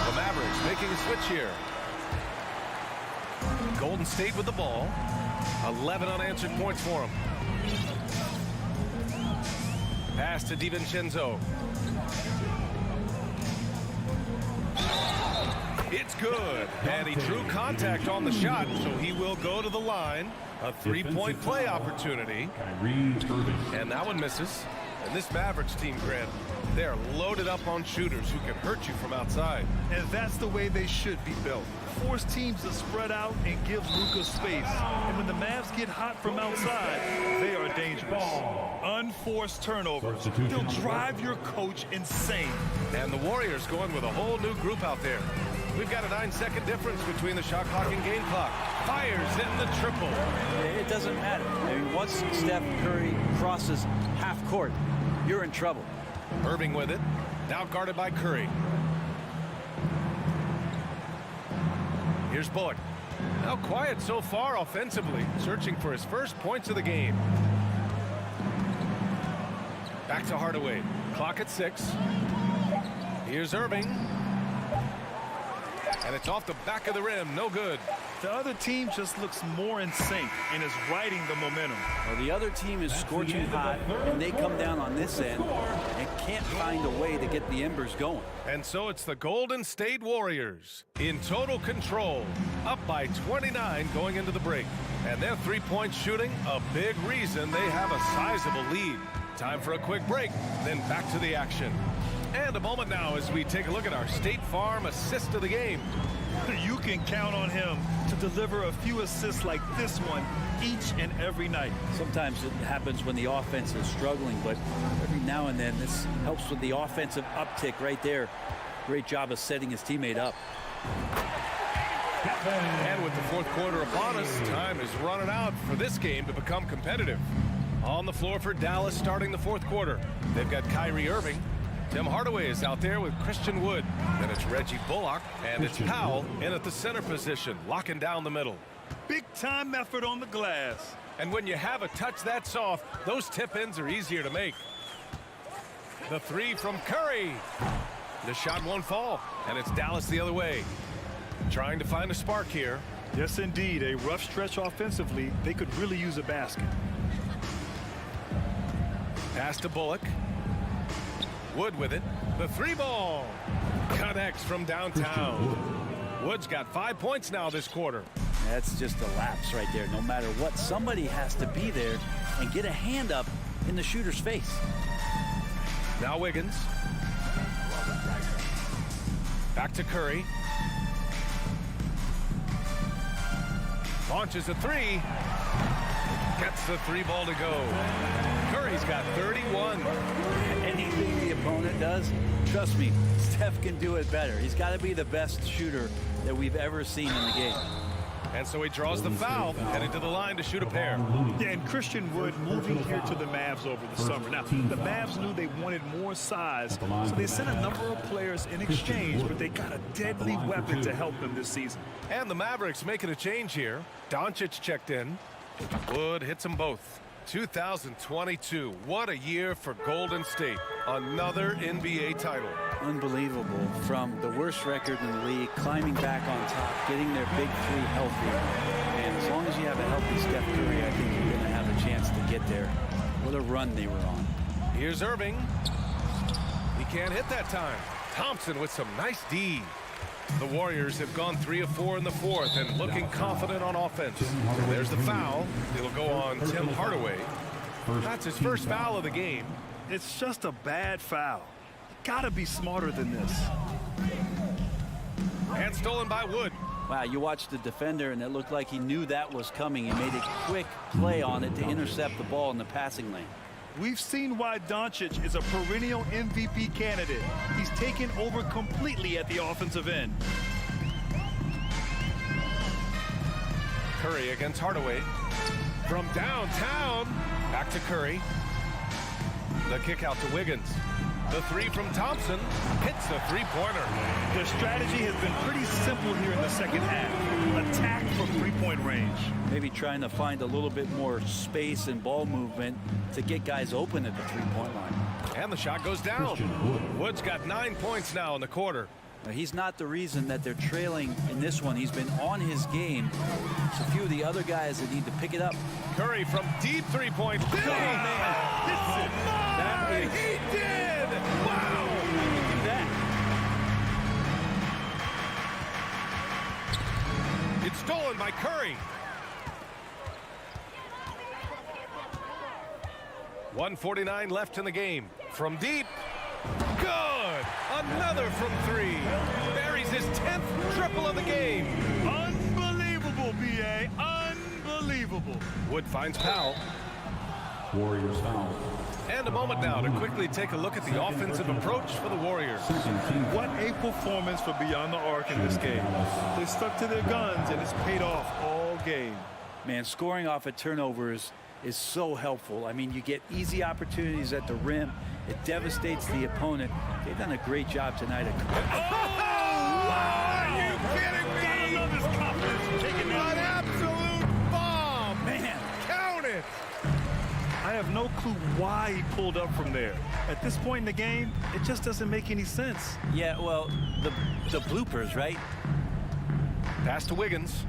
The Mavericks making a switch here. Golden State with the ball. 11 unanswered points for them. Pass to DiVincenzo. It's good. And he drew contact on the shot, so he will go to the line. A 3-point play opportunity. And that one misses. And this Mavericks team, Grant, they're loaded up on shooters who can hurt you from outside. And that's the way they should be built. Force teams to spread out and give Luka space. And when the Mavs get hot from outside, they are dangerous. Unforced turnovers. They'll drive your coach insane. And the Warriors going with a whole new group out there. We've got a 9-second difference between the shot clock and game clock. Fires in the triple. It doesn't matter. I mean, once Steph Curry crosses half court, you're in trouble. Irving with it. Now guarded by Curry. Here's Bullock. Now quiet so far offensively, searching for his first points of the game. Back to Hardaway. Clock at 6. Here's Irving. And it's off the back of the rim. No good. The other team just looks more in sync and is riding the momentum. Well, the other team is scorching hot, and they come down on this end and can't find a way to get the embers going. And so it's the Golden State Warriors in total control, up by 29 going into the break. And their three-point shooting, a big reason they have a sizable lead. Time for a quick break, then back to the action. And a moment now as we take a look at our State Farm assist of the game. You can count on him to deliver a few assists like this one each and every night. Sometimes it happens when the offense is struggling, but every now and then this helps with the offensive uptick right there. Great job of setting his teammate up. And with the fourth quarter upon us, time is running out for this game to become competitive. On the floor for Dallas starting the fourth quarter. They've got Kyrie Irving. Tim Hardaway is out there with Christian Wood. Then it's Reggie Bullock, and it's Powell in at the center position, locking down the middle. Big time effort on the glass. And when you have a touch that soft, those tip-ins are easier to make. The three from Curry. The shot won't fall, and it's Dallas the other way. Trying to find a spark here. Yes, indeed. A rough stretch offensively. They could really use a basket. Pass to Bullock. Wood with it. The three ball. Connects from downtown. Wood's got 5 points now this quarter. That's just a lapse right there. No matter what, somebody has to be there and get a hand up in the shooter's face. Now Wiggins. Back to Curry. Launches a three. Gets the three ball to go. Curry's got 31. Anything the opponent does, trust me, Steph can do it better. He's got to be the best shooter that we've ever seen in the game. And so he draws the foul, heading to the line to shoot a pair. Yeah, and Christian Wood moving here to the Mavs over the summer. Now, the Mavs knew they wanted more size, so they sent a number of players in exchange, but they got a deadly weapon to help them this season. And the Mavericks making a change here. Doncic checked in. Wood hits them both. 2022, what a year for Golden State. Another NBA title. Unbelievable. From the worst record in the league, climbing back on top, getting their big three healthy. And as long as you have a healthy Steph Curry, I think you're going to have a chance to get there. What a run they were on. Here's Irving. He can't hit that time. Thompson with some nice D. The Warriors have gone 3 of 4 in the fourth and looking confident on offense. There's the foul. It'll go on Tim Hardaway. That's his first foul of the game. It's just a bad foul. Gotta be smarter than this. And stolen by Wood. Wow, you watched the defender, and it looked like he knew that was coming. He made a quick play on it to intercept the ball in the passing lane. We've seen why Doncic is a perennial MVP candidate. He's taken over completely at the offensive end. Curry against Hardaway. From downtown, back to Curry. The kick out to Wiggins. The three from Thompson hits the three-pointer. Their strategy has been pretty simple here in the second half. Attack from three-point range. Maybe trying to find a little bit more space and ball movement to get guys open at the three-point line. And the shot goes down. Wood's got 9 points now in the quarter. Now, he's not the reason that they're trailing in this one. He's been on his game. There's a few of the other guys that need to pick it up. Curry from deep three-point. Oh, man. He did! Wow! Look at that. It's stolen by Curry. 1:49 left in the game. From deep. Good! Another from three. Buries his 10th triple of the game. Unbelievable, B.A. Unbelievable. Wood finds Powell. Warriors foul. And a moment now to quickly take a look at the offensive approach for the Warriors. What a performance for Beyond the Arc in this game. They stuck to their guns, and it's paid off all game. Man, scoring off of turnovers is so helpful. I mean, you get easy opportunities at the rim. It devastates the opponent. They've done a great job tonight. Are you kidding me? I love his confidence. Taking An absolute bomb. Man, count it. I have no clue why he pulled up from there. At this point in the game, it just doesn't make any sense. yeah, well, the bloopers, right? Pass to Wiggins.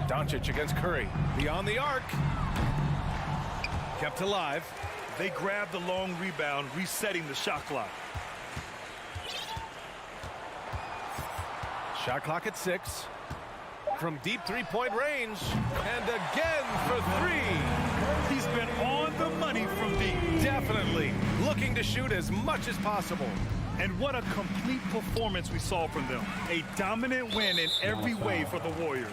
Doncic against Curry. Beyond the arc. Kept alive. They grabbed the long rebound, resetting the shot clock. Shot clock at 6. From deep three-point range. And again for three. He's been on the money from deep. Definitely looking to shoot as much as possible. And what a complete performance we saw from them. A dominant win in every way for the Warriors.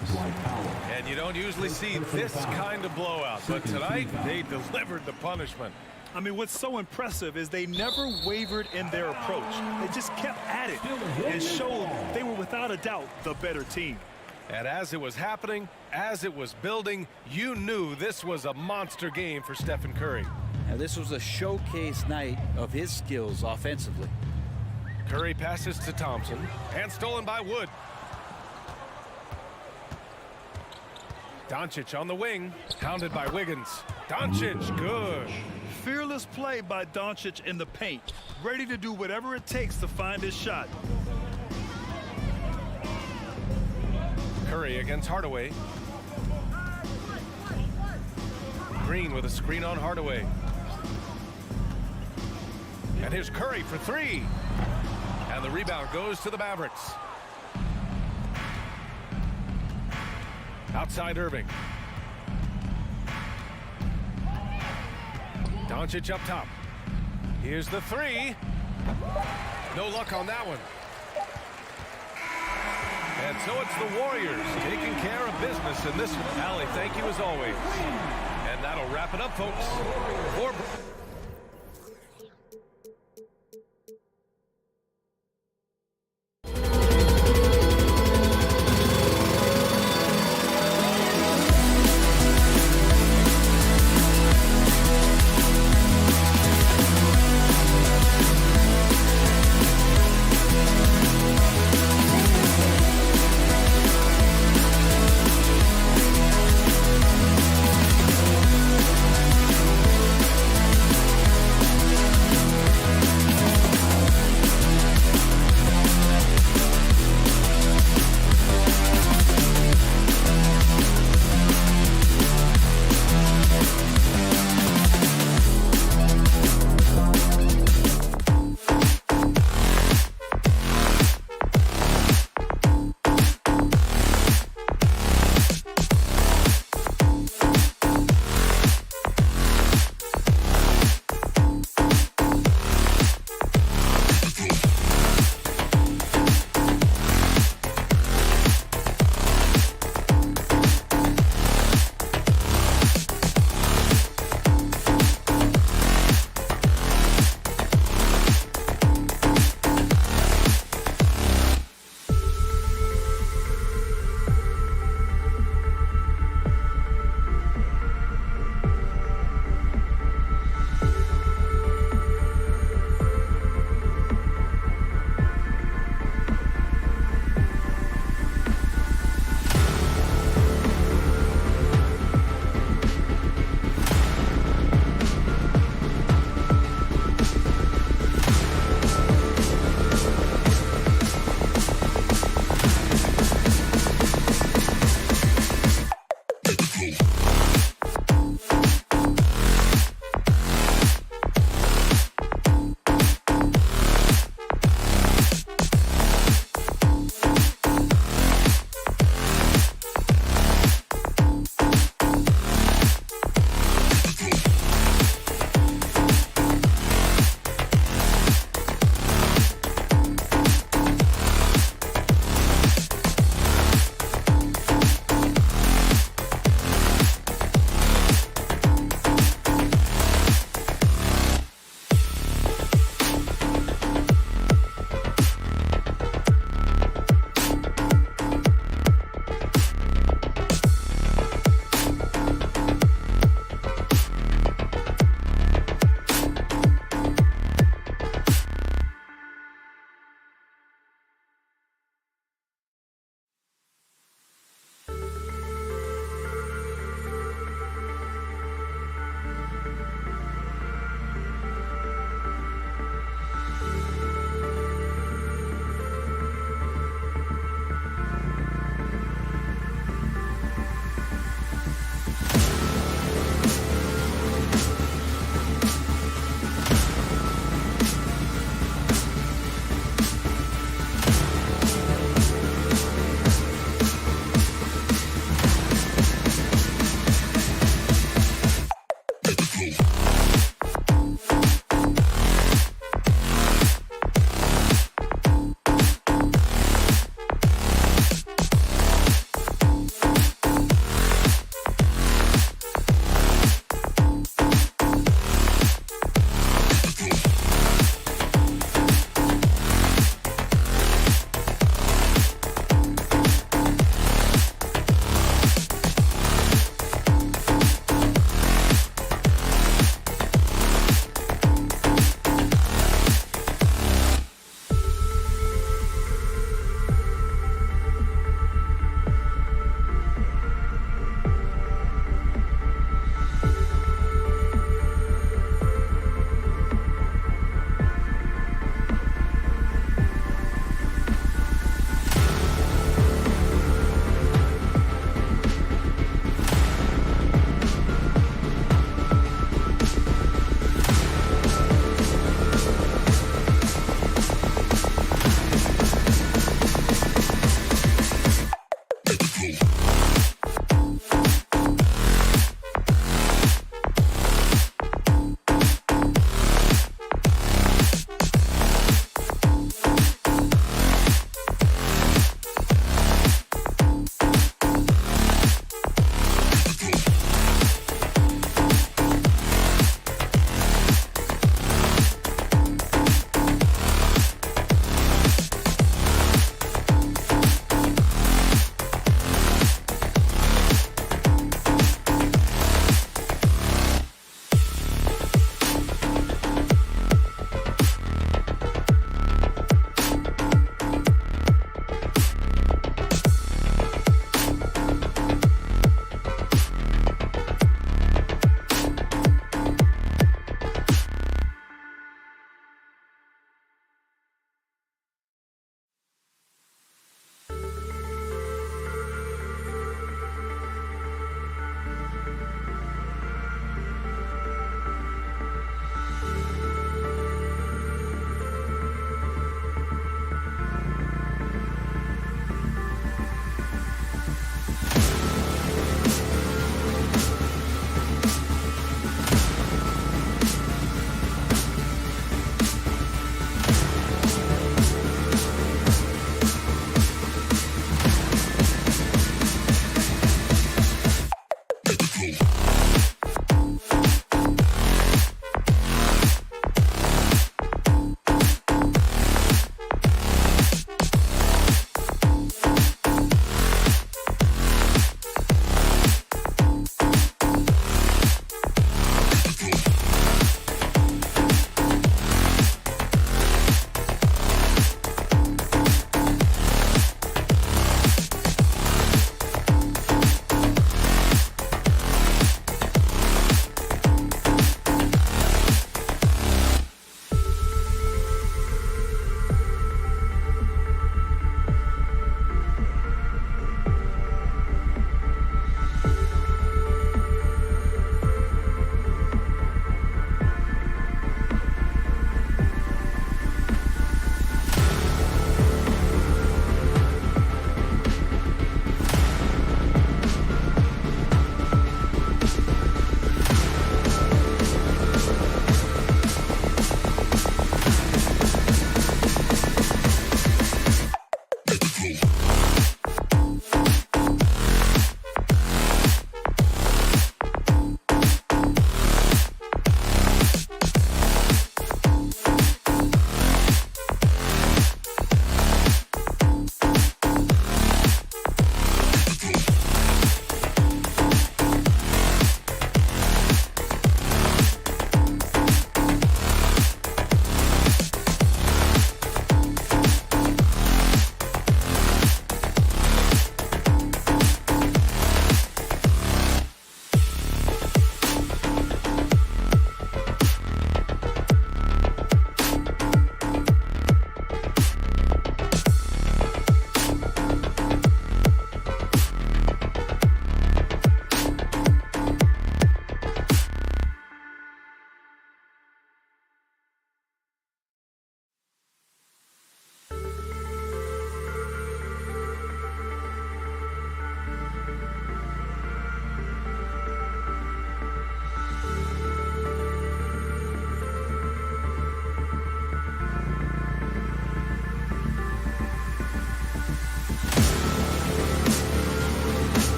And you don't usually see this kind of blowout, but tonight they delivered the punishment. I mean, what's so impressive is they never wavered in their approach. They just kept at it and showed they were without a doubt the better team. And as it was happening, as it was building, you knew this was a monster game for Stephen Curry. Now, this was a showcase night of his skills offensively. Curry passes to Thompson, and stolen by Wood. Doncic on the wing, hounded by Wiggins. Doncic, good. Fearless play by Doncic in the paint, ready to do whatever it takes to find his shot. Curry against Hardaway. Green with a screen on Hardaway. And here's Curry for three. And the rebound goes to the Mavericks. Outside Irving. Doncic up top. Here's the three. No luck on that one. And so it's the Warriors taking care of business in this one. Allie, thank you as always. And that'll wrap it up, folks.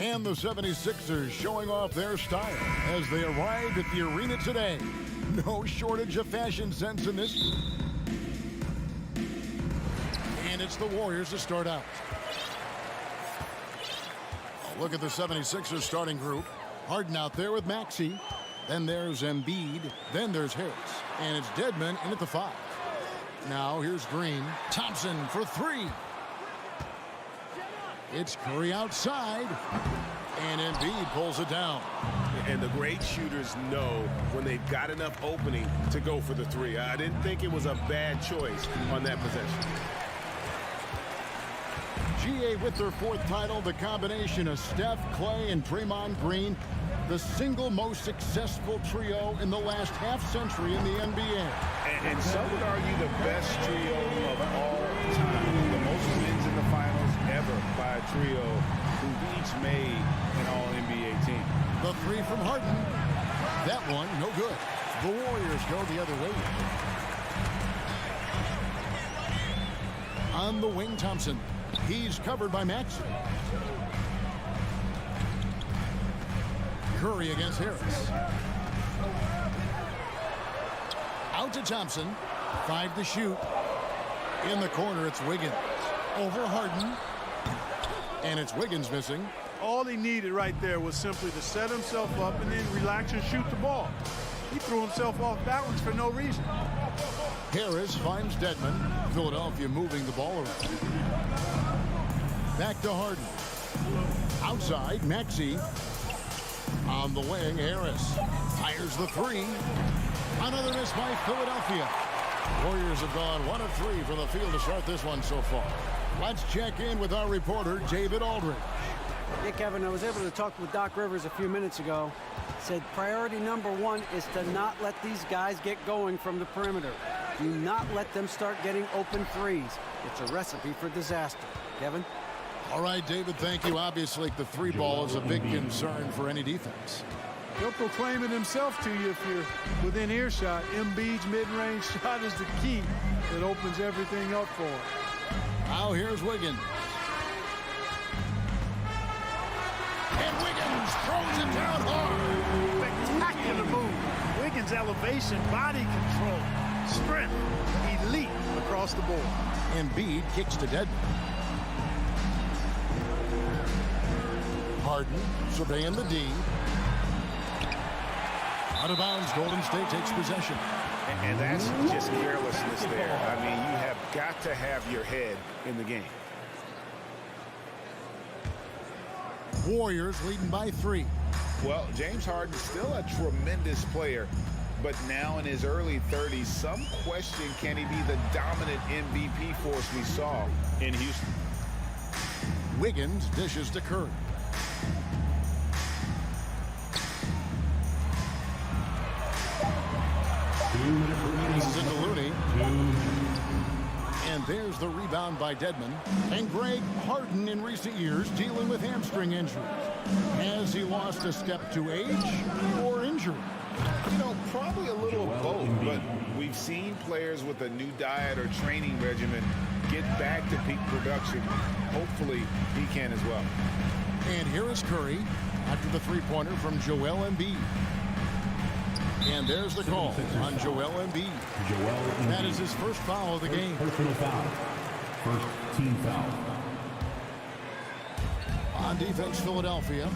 And the 76ers showing off their style as they arrived at the arena today. No shortage of fashion sense in this group. And it's the Warriors to start out. A look at the 76ers starting group. Harden out there with Maxey. Then there's Embiid. Then there's Harris. And it's Dedmon in at the 5. Now here's Green. Thompson for 3. It's Curry outside. And Embiid pulls it down. And the great shooters know when they've got enough opening to go for the 3. I didn't think it was a bad choice on that possession. GA with their 4th title, the combination of Steph, Clay, and Draymond Green, the single most successful trio in the last half-century in the NBA. And some would argue the best trio of all time. The most wins in the finals ever by a trio who've each made an All-NBA team. The 3 from Harden. That one, no good. The Warriors go the other way. On the wing, Thompson. He's covered by Maxey. Curry against Harris. Out to Thompson. 5 to shoot. In the corner, it's Wiggins. Over Harden. And it's Wiggins missing. All he needed right there was simply to set himself up and then relax and shoot the ball. He threw himself off balance for no reason. Harris finds Dedmon. Philadelphia moving the ball around. Back to Harden. Outside, Maxey. On the wing, Harris fires the 3. Another miss by Philadelphia. Warriors have gone 1 of 3 from the field to start this one so far. Let's check in with our reporter, David Aldridge. Yeah, Kevin, I was able to talk with Doc Rivers a few minutes ago. Said priority number 1 is to not let these guys get going from the perimeter. Do not let them start getting open threes. It's a recipe for disaster. Kevin? All right, David, thank you. Obviously, the 3 ball is a big concern for any defense. He'll proclaim it himself to you if you're within earshot. Embiid's mid-range shot is the key that opens everything up for him. Now here's Wiggins. And Wiggins throws it down hard. Spectacular move. Wiggins' elevation, body control, strength, elite across the board. Embiid kicks to Dedmon. Harden surveying the D. Out of bounds, Golden State takes possession. And that's just carelessness there. I mean, you have got to have your head in the game. Warriors leading by 3. Well, James Harden's still a tremendous player, but now in his early 30s, some question, can he be the dominant MVP force we saw in Houston? Wiggins dishes to Curry. Passes it to Looney. And there's the rebound by Dedmon. And Greg Harden in recent years dealing with hamstring injuries. Has he lost a step to age or injury? You know, probably a little of both, but we've seen players with a new diet or training regimen get back to peak production. Hopefully, he can as well. And here is Curry after the three-pointer from Joel Embiid. And there's the call on Joel Embiid. That is his first foul of the game. Personal foul. First team foul. On defense, Philadelphia.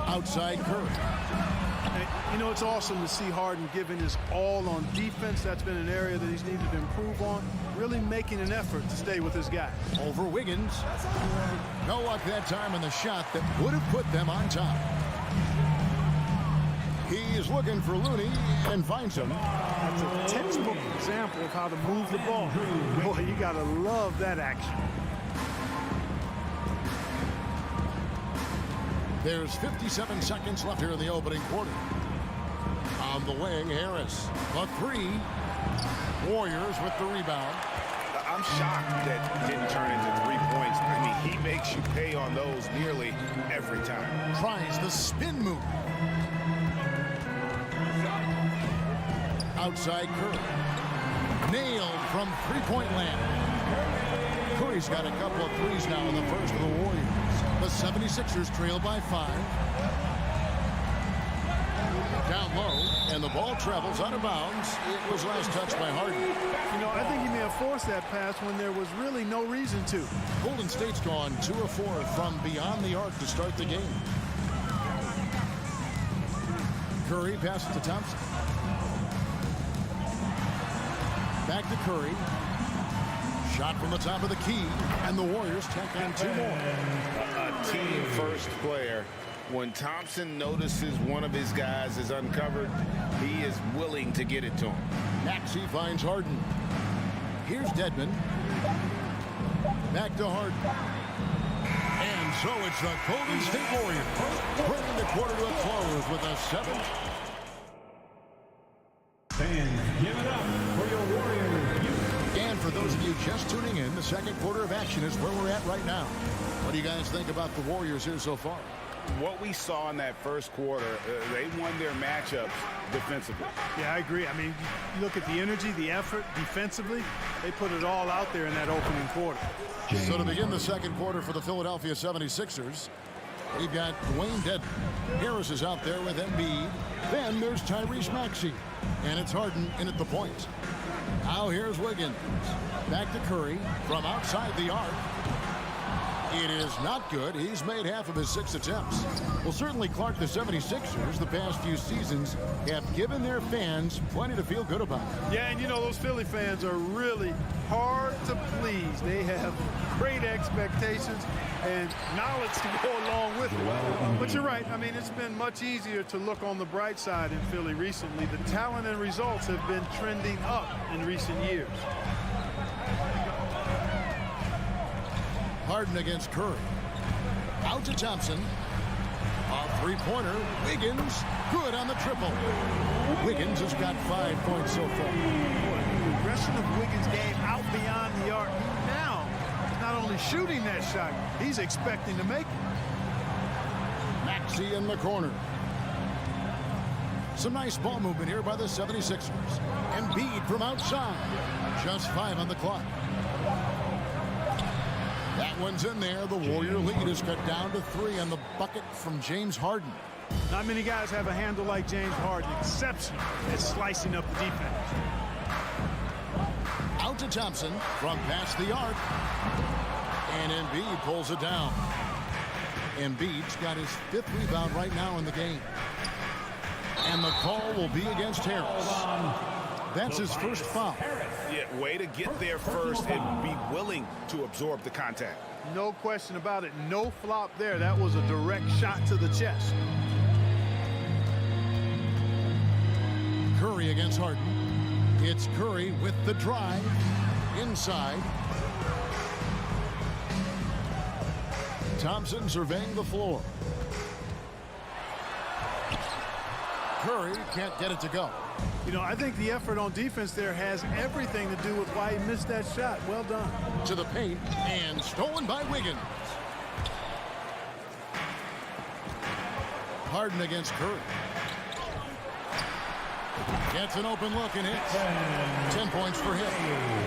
Outside Curry. You know, it's awesome to see Harden giving his all on defense. That's been an area that he's needed to improve on. Really making an effort to stay with his guy. Over Wiggins. No luck that time on the shot that would have put them on top. He is looking for Looney and finds him. That's a textbook example of how to move the ball. Boy, you got to love that action. There's 57 seconds left here in the opening quarter. On the wing, Harris. The 3. Warriors with the rebound. I'm shocked that didn't turn into 3 points. I mean, he makes you pay on those nearly every time. Tries the spin move. Outside Curry. Nailed from three-point land. Curry's got a couple of threes now in the first of the Warriors. The 76ers trail by 5. Down low, and the ball travels out of bounds. It was last touched by Harden. You know, I think he may have forced that pass when there was really no reason to. Golden State's gone 2 of 4 from beyond the arc to start the game. Curry passes to Thompson. Back to Curry. Shot from the top of the key, and the Warriors tack on 2 more. A team-first player. When Thompson notices one of his guys is uncovered, he is willing to get it to him. Maxey finds Harden. Here's Dedmon. Back to Harden. And so it's the Golden State Warriors bringing the quarter to a close with a 7th. Fans, give it up for your Warriors. And for those of you just tuning in, the second quarter of action is where we're at right now. What do you guys think about the Warriors here so far? What we saw in that first quarter, they won their matchups defensively. Yeah, I agree. I mean, you look at the energy, the effort defensively, they put it all out there in that opening quarter. So to begin the second quarter for the Philadelphia 76ers, we've got Dwayne Dedmon. Harris is out there with Embiid. Then there's Tyrese Maxey. And it's Harden in at the point. Now here's Wiggins. Back to Curry from outside the arc. It is not good. He's made half of his 6 attempts. Well, certainly, Clark, the 76ers, the past few seasons, have given their fans plenty to feel good about. Yeah, and you know, those Philly fans are really hard to please. They have great expectations and knowledge to go along with it. But you're right. I mean, it's been much easier to look on the bright side in Philly recently. The talent and results have been trending up in recent years. Harden against Curry. Out to Thompson. A three-pointer. Wiggins. Good on the triple. Wiggins has got 5 points so far. The progression of Wiggins' game out beyond the arc. Now, he's not only shooting that shot, he's expecting to make it. Maxey in the corner. Some nice ball movement here by the 76ers. Embiid from outside. Just 5 on the clock. That one's in there. The Warrior lead is cut down to 3 on the bucket from James Harden. Not many guys have a handle like James Harden. Exceptional at slicing up the defense. Out to Thompson from past the arc. And Embiid pulls it down. Embiid's got his 5th rebound right now in the game. And the call will be against Harris. That's his first foul. Yeah, way to get there first and be willing to absorb the contact. No question about it. No flop there. That was a direct shot to the chest. Curry against Harden. It's Curry with the drive. Inside. Thompson surveying the floor. Curry can't get it to go. You know, I think the effort on defense there has everything to do with why he missed that shot. Well done. To the paint and stolen by Wiggins. Harden against Curry. Gets an open look and hits. 10 points for him.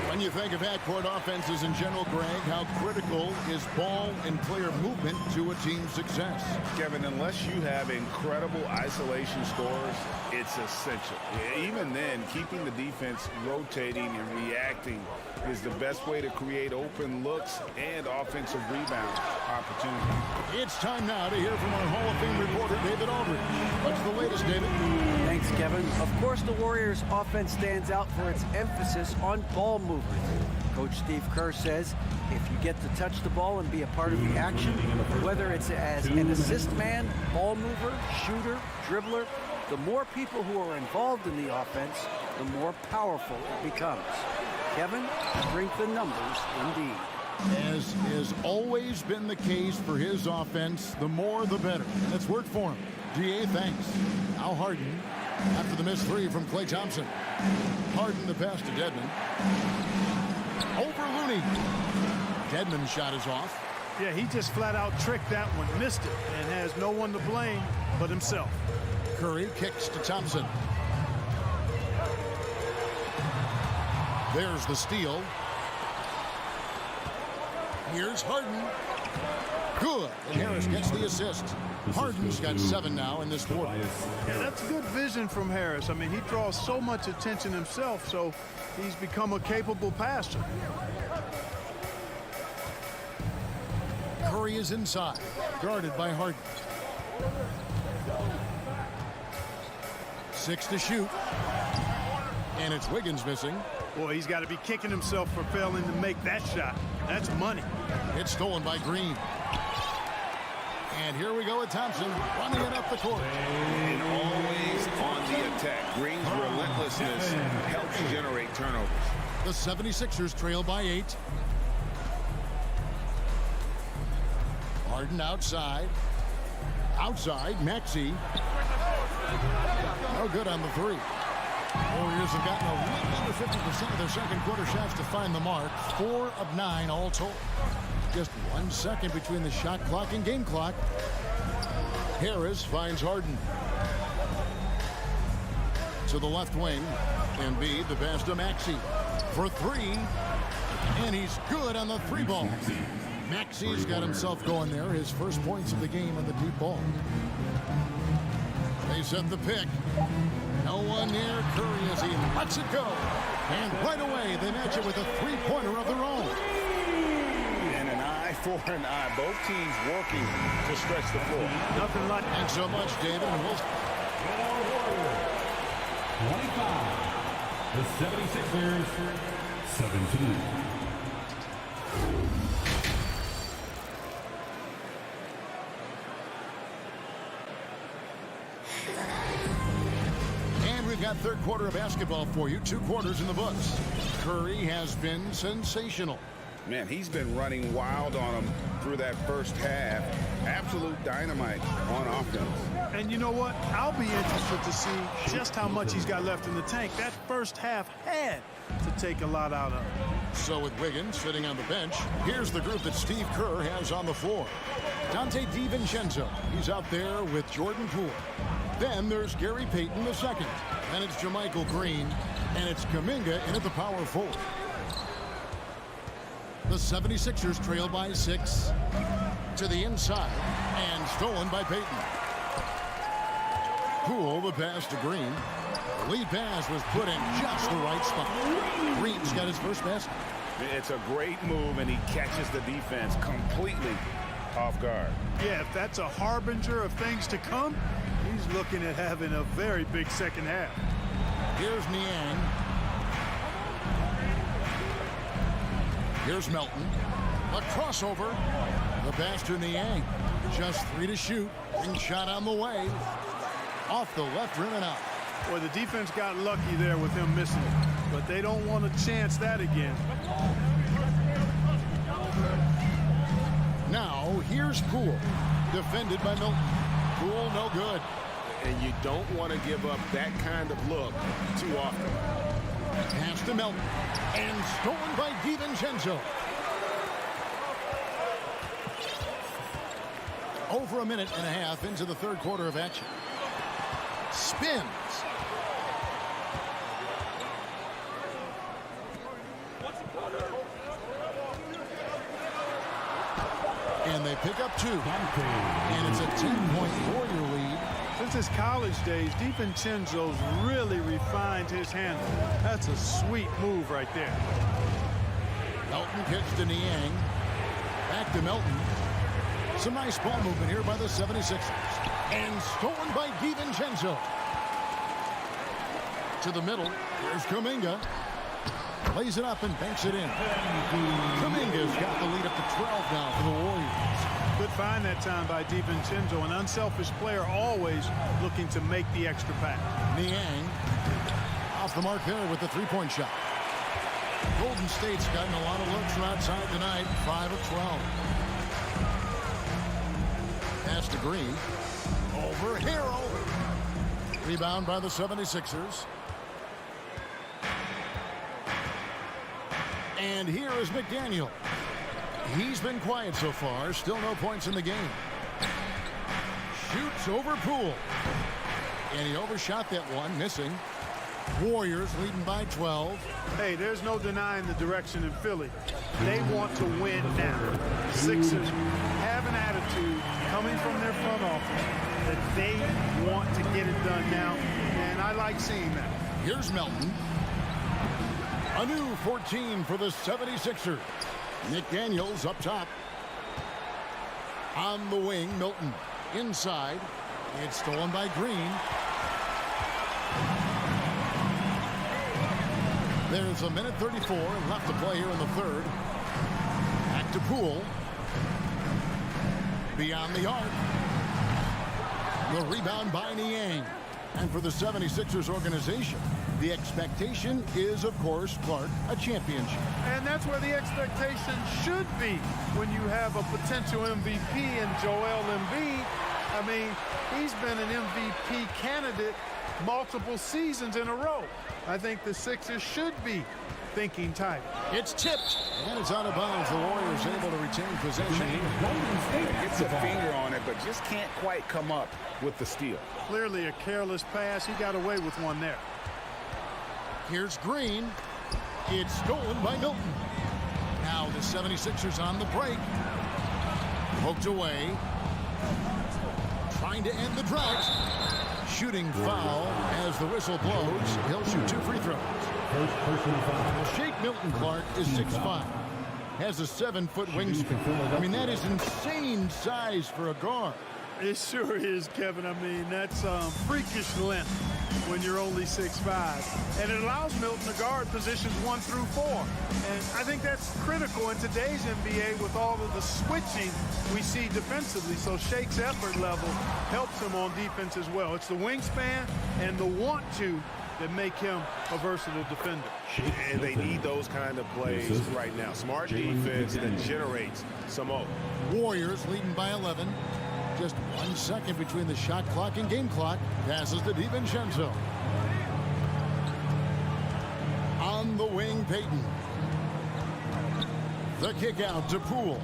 When you think of half-court offenses in general, Greg, how critical is ball and player movement to a team's success? Kevin, unless you have incredible isolation scores, it's essential. Even then, keeping the defense rotating and reacting is the best way to create open looks and offensive rebound opportunities. It's time now to hear from our Hall of Fame reporter, David Aldridge. What's the latest, David? Thanks, Kevin. Of course, the Warriors' offense stands out for its emphasis on ball movement. Coach Steve Kerr says if you get to touch the ball and be a part of the action, whether it's as an assist man, ball mover, shooter, dribbler, the more people who are involved in the offense, the more powerful it becomes. Kevin, strength in numbers indeed. As has always been the case for his offense, the more the better. That's word for him. DA, thanks. Now Harden after the missed 3 from Klay Thompson. Harden the pass to Dedmon. Over Looney. Dedmon's shot is off. Yeah, he just flat out tricked that one, missed it, and has no one to blame but himself. Curry kicks to Thompson. There's the steal. Here's Harden. Good. And Harris gets the assist. Harden's got 7 now in this quarter. Yeah, that's good vision from Harris. I mean, he draws so much attention himself, so he's become a capable passer. Curry is inside, guarded by Harden. 6 to shoot. And it's Wiggins missing. Boy, he's got to be kicking himself for failing to make that shot. That's money. It's stolen by Green. And here we go with Thompson running it up the court. And always on the attack. Green's relentlessness helps generate turnovers. The 76ers trail by 8. Harden outside. Outside, Maxey. No good on the 3. Warriors have gotten a little under 50% of their second quarter shots to find the mark. 4 of 9 all told. Just 1 second between the shot clock and game clock. Harris finds Harden. To the left wing. Embiid, the pass to Maxey. For 3. And he's good on the 3 ball. Maxey's got himself going there. His first points of the game on the deep ball. They set the pick. No one near Curry as he lets it go. And right away, they match it with a 3-pointer of their own. And an eye for an eye. Both teams working to stretch the floor. Nothing like. Thanks so much, David. And we'll... 25. The 76ers, 17. We've got third quarter of basketball for you. 2 quarters in the books. Curry has been sensational. Man, he's been running wild on him through that first half. Absolute dynamite on offense. And you know what? I'll be interested to see just how much he's got left in the tank. That first half had to take a lot out of him. So with Wiggins sitting on the bench, here's the group that Steve Kerr has on the floor. Dante DiVincenzo, he's out there with Jordan Poole. Then there's Gary Payton II. Then it's Jermichael Green. And it's Kuminga in at the power forward. The 76ers trail by 6. To the inside. And stolen by Payton. Poole, the pass to Green. The lead pass was put in just the right spot. Green's got his first basket. It's a great move, and he catches the defense completely off guard. Yeah, if that's a harbinger of things to come, he's looking at having a very big second half. Here's Niang. Here's Melton. A crossover. The pass to Niang. Just 3 to shoot. And shot on the way. Off the left rim and out. Boy, the defense got lucky there with him missing it. But they don't want to chance that again. Now, here's Poole. Defended by Milton. Poole, no good. And you don't want to give up that kind of look too often. Pass to Melton. And stolen by DiVincenzo. Over a minute and a half into the third quarter of action. Spins. And they pick up 2. And it's a 10-point Warrior lead. Since his college days, DiVincenzo's really refined his handle. That's a sweet move right there. Melton kicks to Niang. Back to Melton. Some nice ball movement here by the 76ers. And stolen by DiVincenzo. To the middle. Here's Kuminga. Lays it up and banks it in. Kuminga's got the lead up to 12 now for the Warriors. Good find that time by DiVincenzo. An unselfish player, always looking to make the extra pass. Niang off the mark there with the 3-point shot. Golden State's gotten a lot of looks from outside tonight. 5 of 12. Pass to Green. Over Hero. Rebound by the 76ers. And here is McDaniel. He's been quiet so far. Still no points in the game. Shoots over Poole. And he overshot that one, missing. Warriors leading by 12. Hey, there's no denying the direction in Philly. They want to win now. The Sixers have an attitude coming from their front office that they want to get it done now, and I like seeing that. Here's Melton. A new 14 for the 76ers. McDaniels up top. On the wing, Milton. Inside. It's stolen by Green. There's a minute 34 left to play here in the third. Back to Poole. Beyond the arc. The rebound by Niang. And for the 76ers organization, the expectation is, of course, Clark, a championship. And that's where the expectation should be when you have a potential MVP in Joel Embiid. I mean, he's been an MVP candidate multiple seasons in a row. I think the Sixers should be thinking tight. It's tipped, and it's out of bounds. The Warriors able to retain possession. Gets a finger on it, but just can't quite come up with the steal. Clearly a careless pass. He got away with one there. Here's Green. It's stolen by Milton. Now the 76ers on the break. Poked away. Trying to end the drought. Shooting foul as the whistle blows. He'll shoot 2 free throws. Shake Milton Clark is 6'5". Has a 7-foot wingspan. I mean, that is insane size for a guard. It sure is, Kevin. I mean, that's freakish length when you're only 6'5". And it allows Milton to guard positions 1 through 4. And I think that's critical in today's NBA with all of the switching we see defensively. So Shake's effort level helps him on defense as well. It's the wingspan and the want-to that make him a versatile defender. And they need those kind of plays right now. Smart defense that generates some open. Warriors leading by 11. Just 1 second between the shot clock and game clock. Passes to DiVincenzo. On the wing, Payton. The kick out to Poole.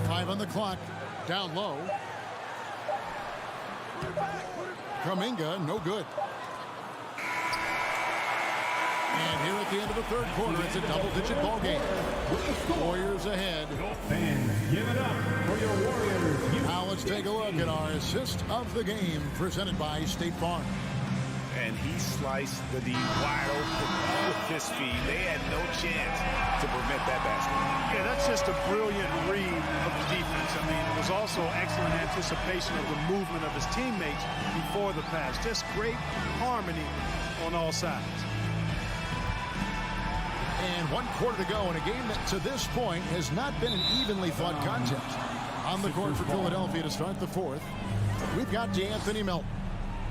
5 on the clock. Down low. Kuminga, no good. And here at the end of the third quarter, it's a double-digit ball game. Warriors ahead. Fans, give it up for your Warriors. Now let's take a look at our assist of the game presented by State Farm. And he sliced the D wide open with his feet. They had no chance to prevent that basket. Yeah, that's just a brilliant read of the defense. I mean, it was also excellent anticipation of the movement of his teammates before the pass. Just great harmony on all sides. And 1 quarter to go in a game that to this point has not been an evenly fought contest. On the court for Philadelphia to start the fourth, we've got DeAnthony Melton.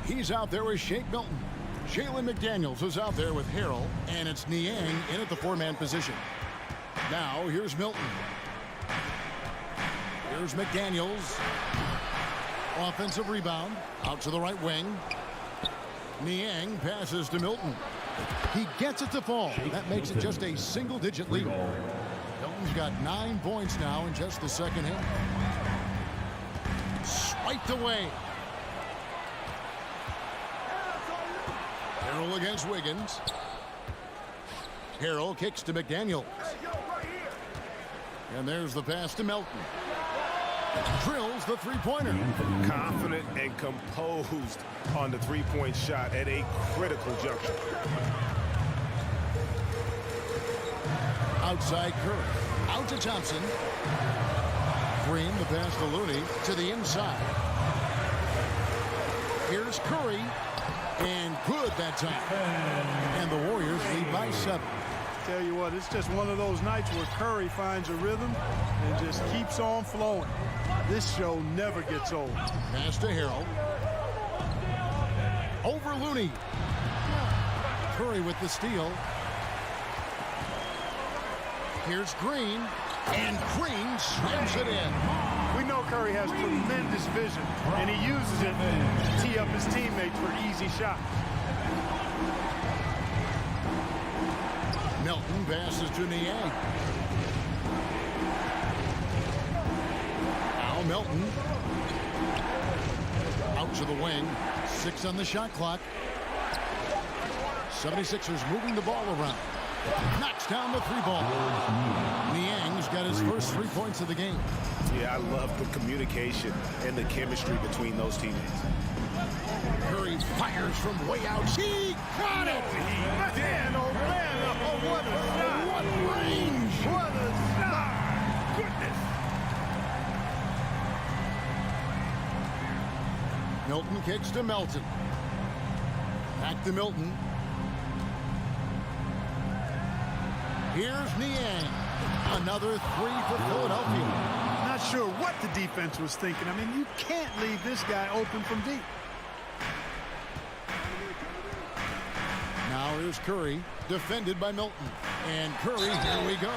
He's out there with Shake Milton. Jalen McDaniels is out there with Harrell, and it's Niang in at the 4-man position. Now here's Milton. Here's McDaniels. Offensive rebound out to the right wing. Niang passes to Milton. He gets it to fall. That makes it just a single-digit lead. Milton's got 9 points now in just the second half. Swiped away. Harrell against Wiggins. Harrell kicks to McDaniels. And there's the pass to Melton. Drills the three-pointer. Confident and composed on the three-point shot at a critical juncture. Outside Curry. Out to Thompson. Green, the pass to Looney. To the inside. Here's Curry. And good that time. And the Warriors lead by 7. Tell you what, it's just one of those nights where Curry finds a rhythm and just keeps on flowing. This show never gets old. Pass to Harrell. Over Looney. Curry with the steal. Here's Green. And Green slams it in. We know Curry has tremendous vision, and he uses it to tee up his teammates for easy shots. Melton passes to Niang. Now Melton. Out to the wing. 6 on the shot clock. 76ers moving the ball around. Knocks down the 3-ball. Niang's got his first 3 points of the game. Yeah, I love the communication and the chemistry between those teammates. Curry fires from way out. He got it! Man, oh man, oh, what a shot! What range! What a shot! Goodness! Milton kicks to Melton. Back to Milton. Here's Niang. Another 3 for Philadelphia. Not sure what the defense was thinking. I mean, you can't leave this guy open from deep. Now here's Curry, defended by Milton. And Curry, here we go.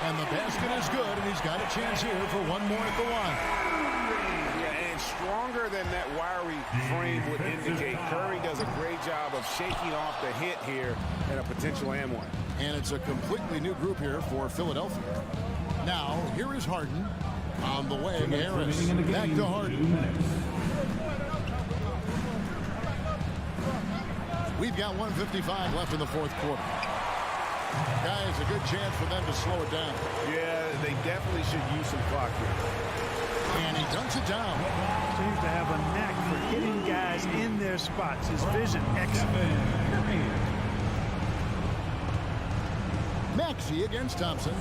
And the basket is good, and he's got a chance here for one more at the line. Yeah, and stronger than that wiry frame would indicate. Curry does a great job of shaking off the hit here and a potential and one. And it's a completely new group here for Philadelphia. Now, here is Harden. On the way, Harris. Back to Harden. We've got 1:55 left in the fourth quarter. Guys, a good chance for them to slow it down. Yeah, they definitely should use some clock here. And he dunks it down. Seems to have a knack for hitting guys in their spots. His vision excellent. Maxey against Thompson.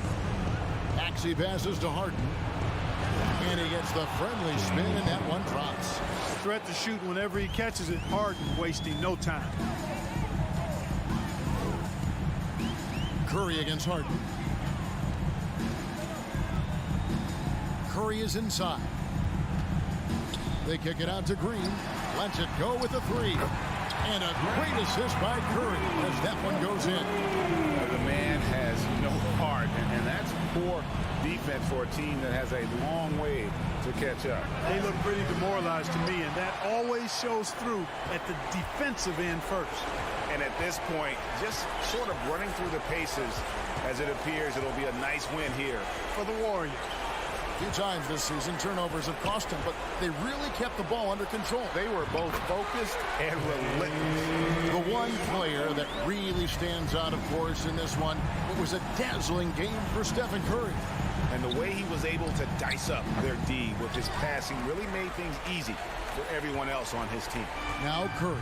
Maxey passes to Harden. And he gets the friendly spin, and that one drops. Threat to shoot whenever he catches it. Harden wasting no time. Curry against Harden. Curry is inside. They kick it out to Green. Lets it go with a 3. And a great assist by Curry as that one goes in. The man has no heart, and that's poor defense for a team that has a long way to catch up. They look pretty demoralized to me, and that always shows through at the defensive end first. And at this point, just sort of running through the paces, as it appears it'll be a nice win here for the Warriors. A few times this season, turnovers have cost them, but they really kept the ball under control. They were both focused and relentless. The one player that really stands out, of course, in this one, it was a dazzling game for Stephen Curry. And the way he was able to dice up their D with his passing really made things easy for everyone else on his team. Now Curry,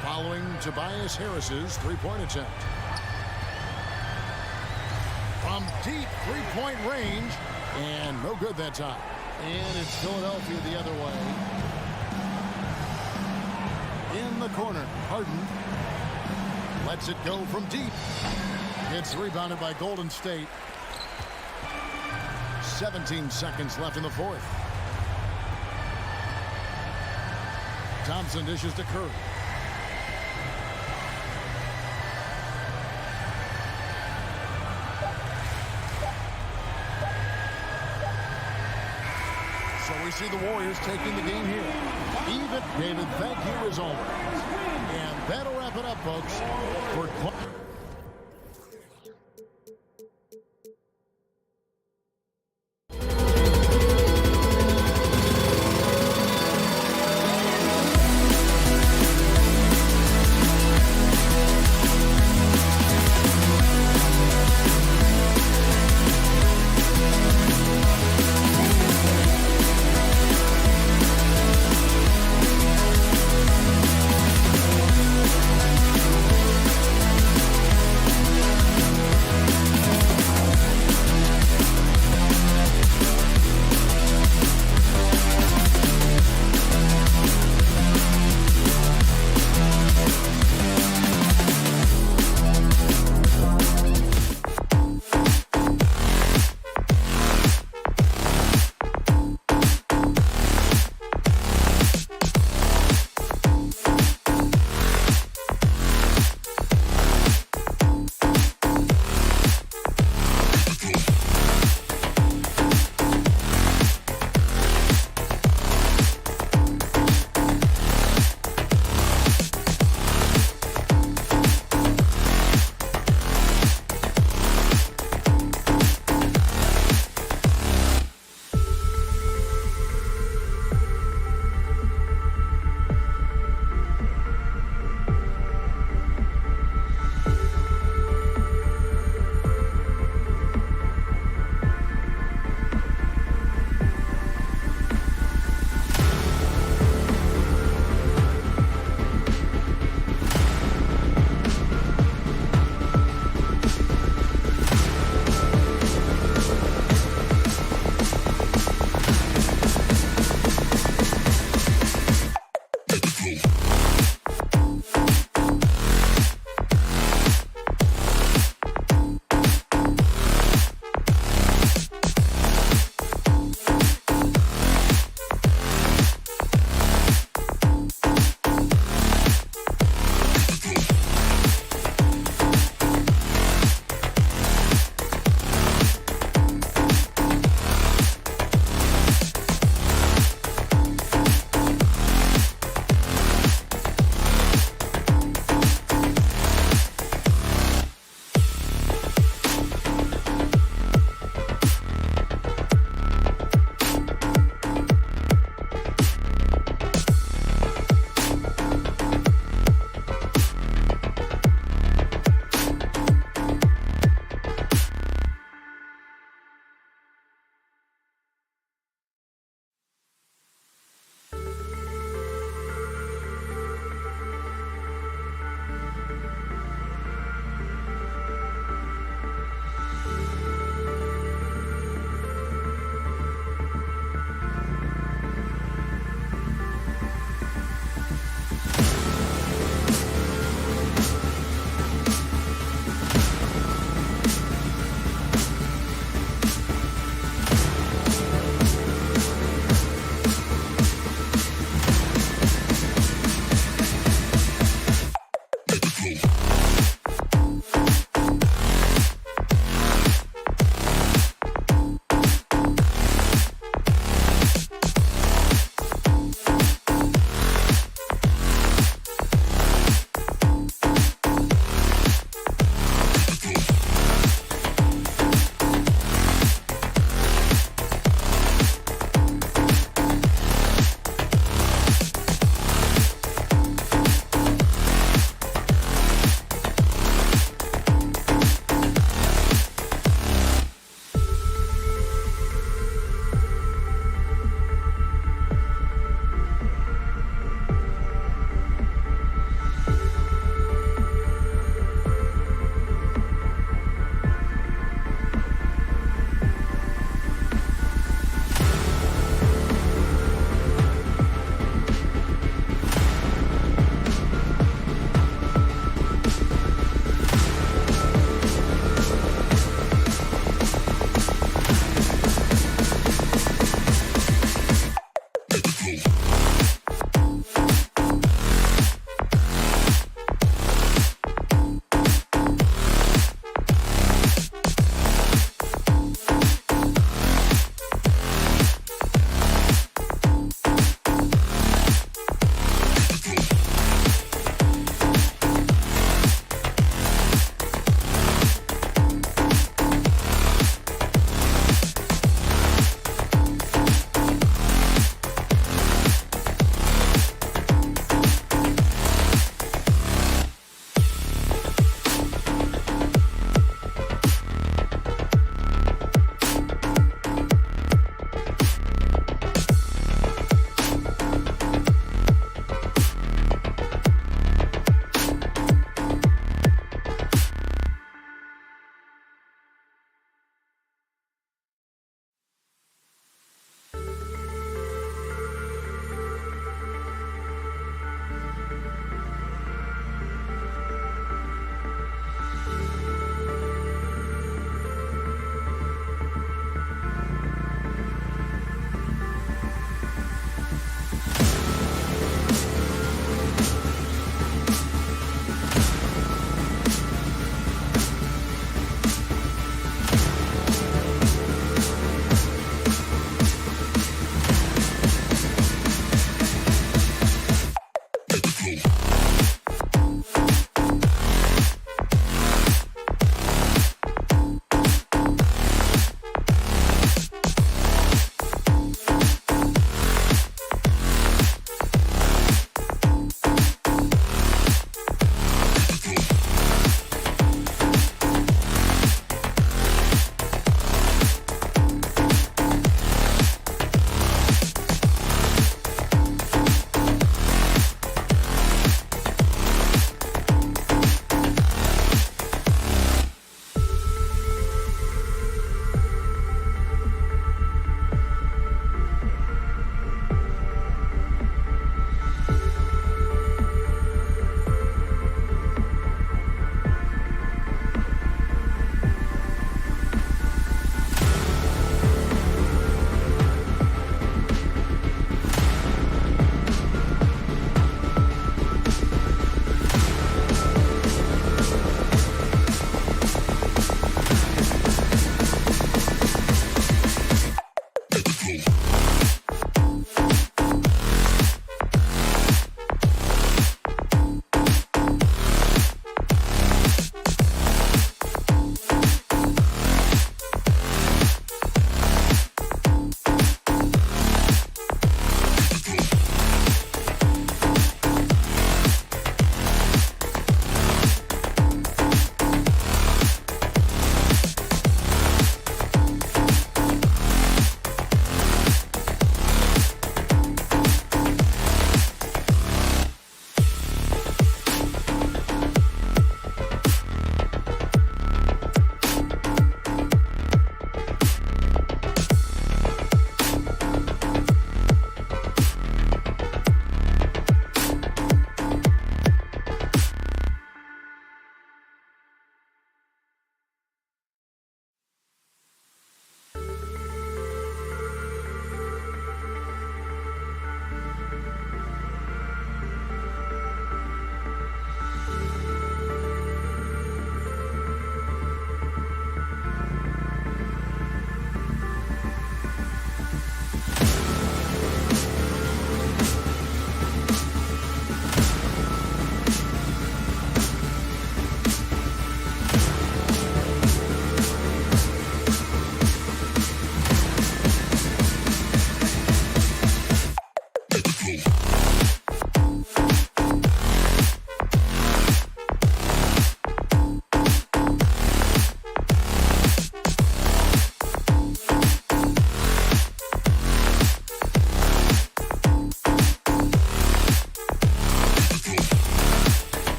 following Tobias Harris's 3-point attempt. From deep 3-point range, and no good that time. And it's Philadelphia the other way. In the corner, Harden lets it go from deep. It's rebounded by Golden State. 17 seconds left in the fourth. Thompson dishes to Curry. So we see the Warriors taking the game here. Even David, thank you as always. And that'll wrap it up, folks. For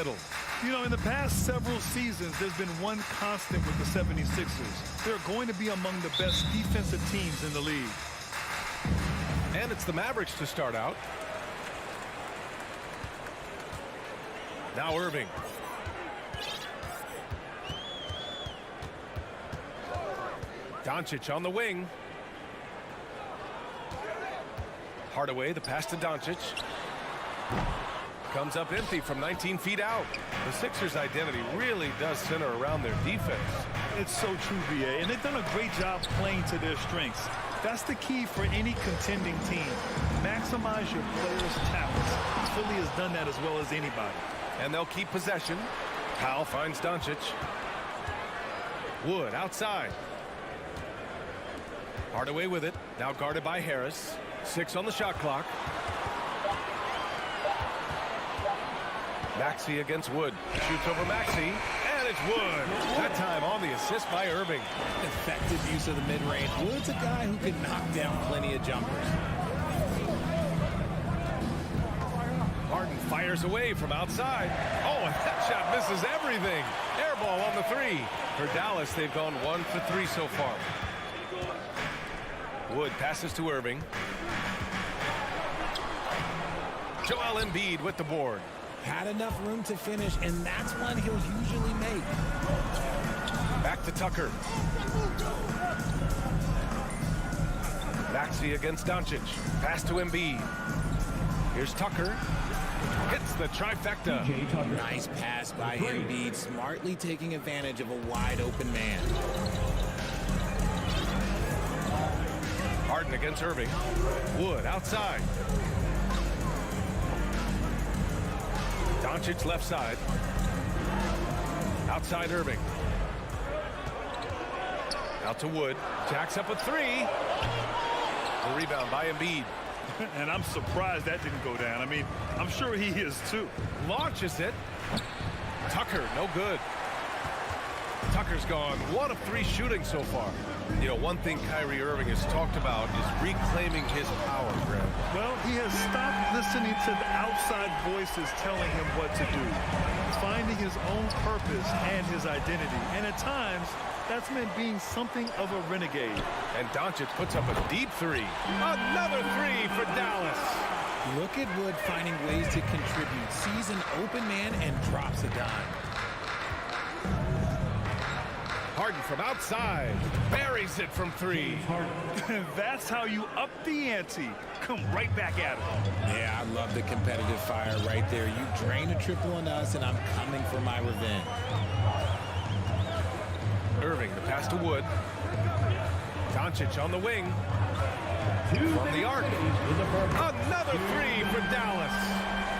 middle. You know, in the past several seasons, there's been one constant with the 76ers. They're going to be among the best defensive teams in the league. And it's the Mavericks to start out. Now Irving. Doncic on the wing. Hardaway, the pass to Doncic. Comes up empty from 19 feet out. The Sixers' identity really does center around their defense. It's so true, VA, and they've done a great job playing to their strengths. That's the key for any contending team. Maximize your players' talents. Philly has done that as well as anybody. And they'll keep possession. Powell finds Doncic. Wood outside. Hardaway with it. Now guarded by Harris. 6 on the shot clock. Maxey against Wood. Shoots over Maxey. And it's Wood. That time on the assist by Irving. Effective use of the mid-range. Wood's a guy who can knock down plenty of jumpers. Harden fires away from outside. Oh, and that shot misses everything. Air ball on the 3. For Dallas, they've gone 1 for 3 so far. Wood passes to Irving. Joel Embiid with the board. Had enough room to finish, and that's one he'll usually make. Back to Tucker. Maxey against Doncic. Pass to Embiid. Here's Tucker. Hits the trifecta. Nice pass by Embiid, smartly taking advantage of a wide-open man. Harden against Irving. Wood outside. Doncic left side. Outside Irving. Out to Wood. Jacks up a 3. The rebound by Embiid. And I'm surprised that didn't go down. I mean, I'm sure he is too. Launches it. Tucker, no good. Tucker's gone 1 of 3 shooting so far. You know, one thing Kyrie Irving has talked about is reclaiming his power, Graham. Well, he has stopped listening to the outside voices telling him what to do. Finding his own purpose and his identity. And at times, that's meant being something of a renegade. And Doncic puts up a deep 3. Another 3 for Dallas. Look at Wood finding ways to contribute. Sees an open man and drops a dime. Harden from outside. Buries it from 3. That's how you up the ante. Come right back at it. Yeah, I love the competitive fire right there. You drain a triple on us, and I'm coming for my revenge. Irving, the pass to Wood. Doncic on the wing. From the arc. Another 3 for Dallas.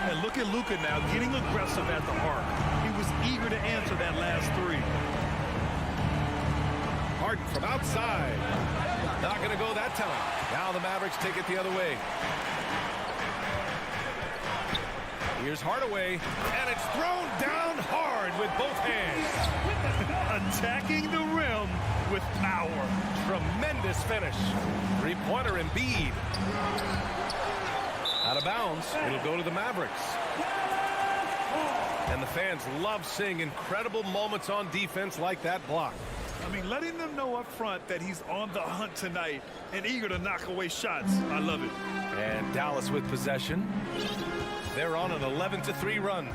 And look at Luka now getting aggressive at the arc. He was eager to answer that last 3. Harden from outside. Not going to go that time. Now the Mavericks take it the other way. Here's Hardaway, and it's thrown down hard with both hands. Attacking the rim with power. Tremendous finish. 3-pointer Embiid. Out of bounds. It'll go to the Mavericks. And the fans love seeing incredible moments on defense like that block. I mean, letting them know up front that he's on the hunt tonight and eager to knock away shots. I love it. And Dallas with possession. They're on an 11-3 run.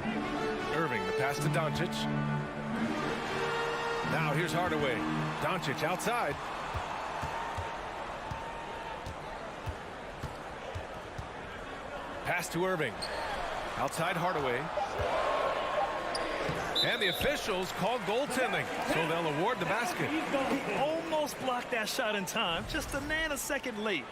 Irving, the pass to Doncic. Now here's Hardaway. Doncic outside. Pass to Irving. Outside Hardaway. And the officials called goaltending, so they'll award the basket. He almost blocked that shot in time, just a nanosecond late.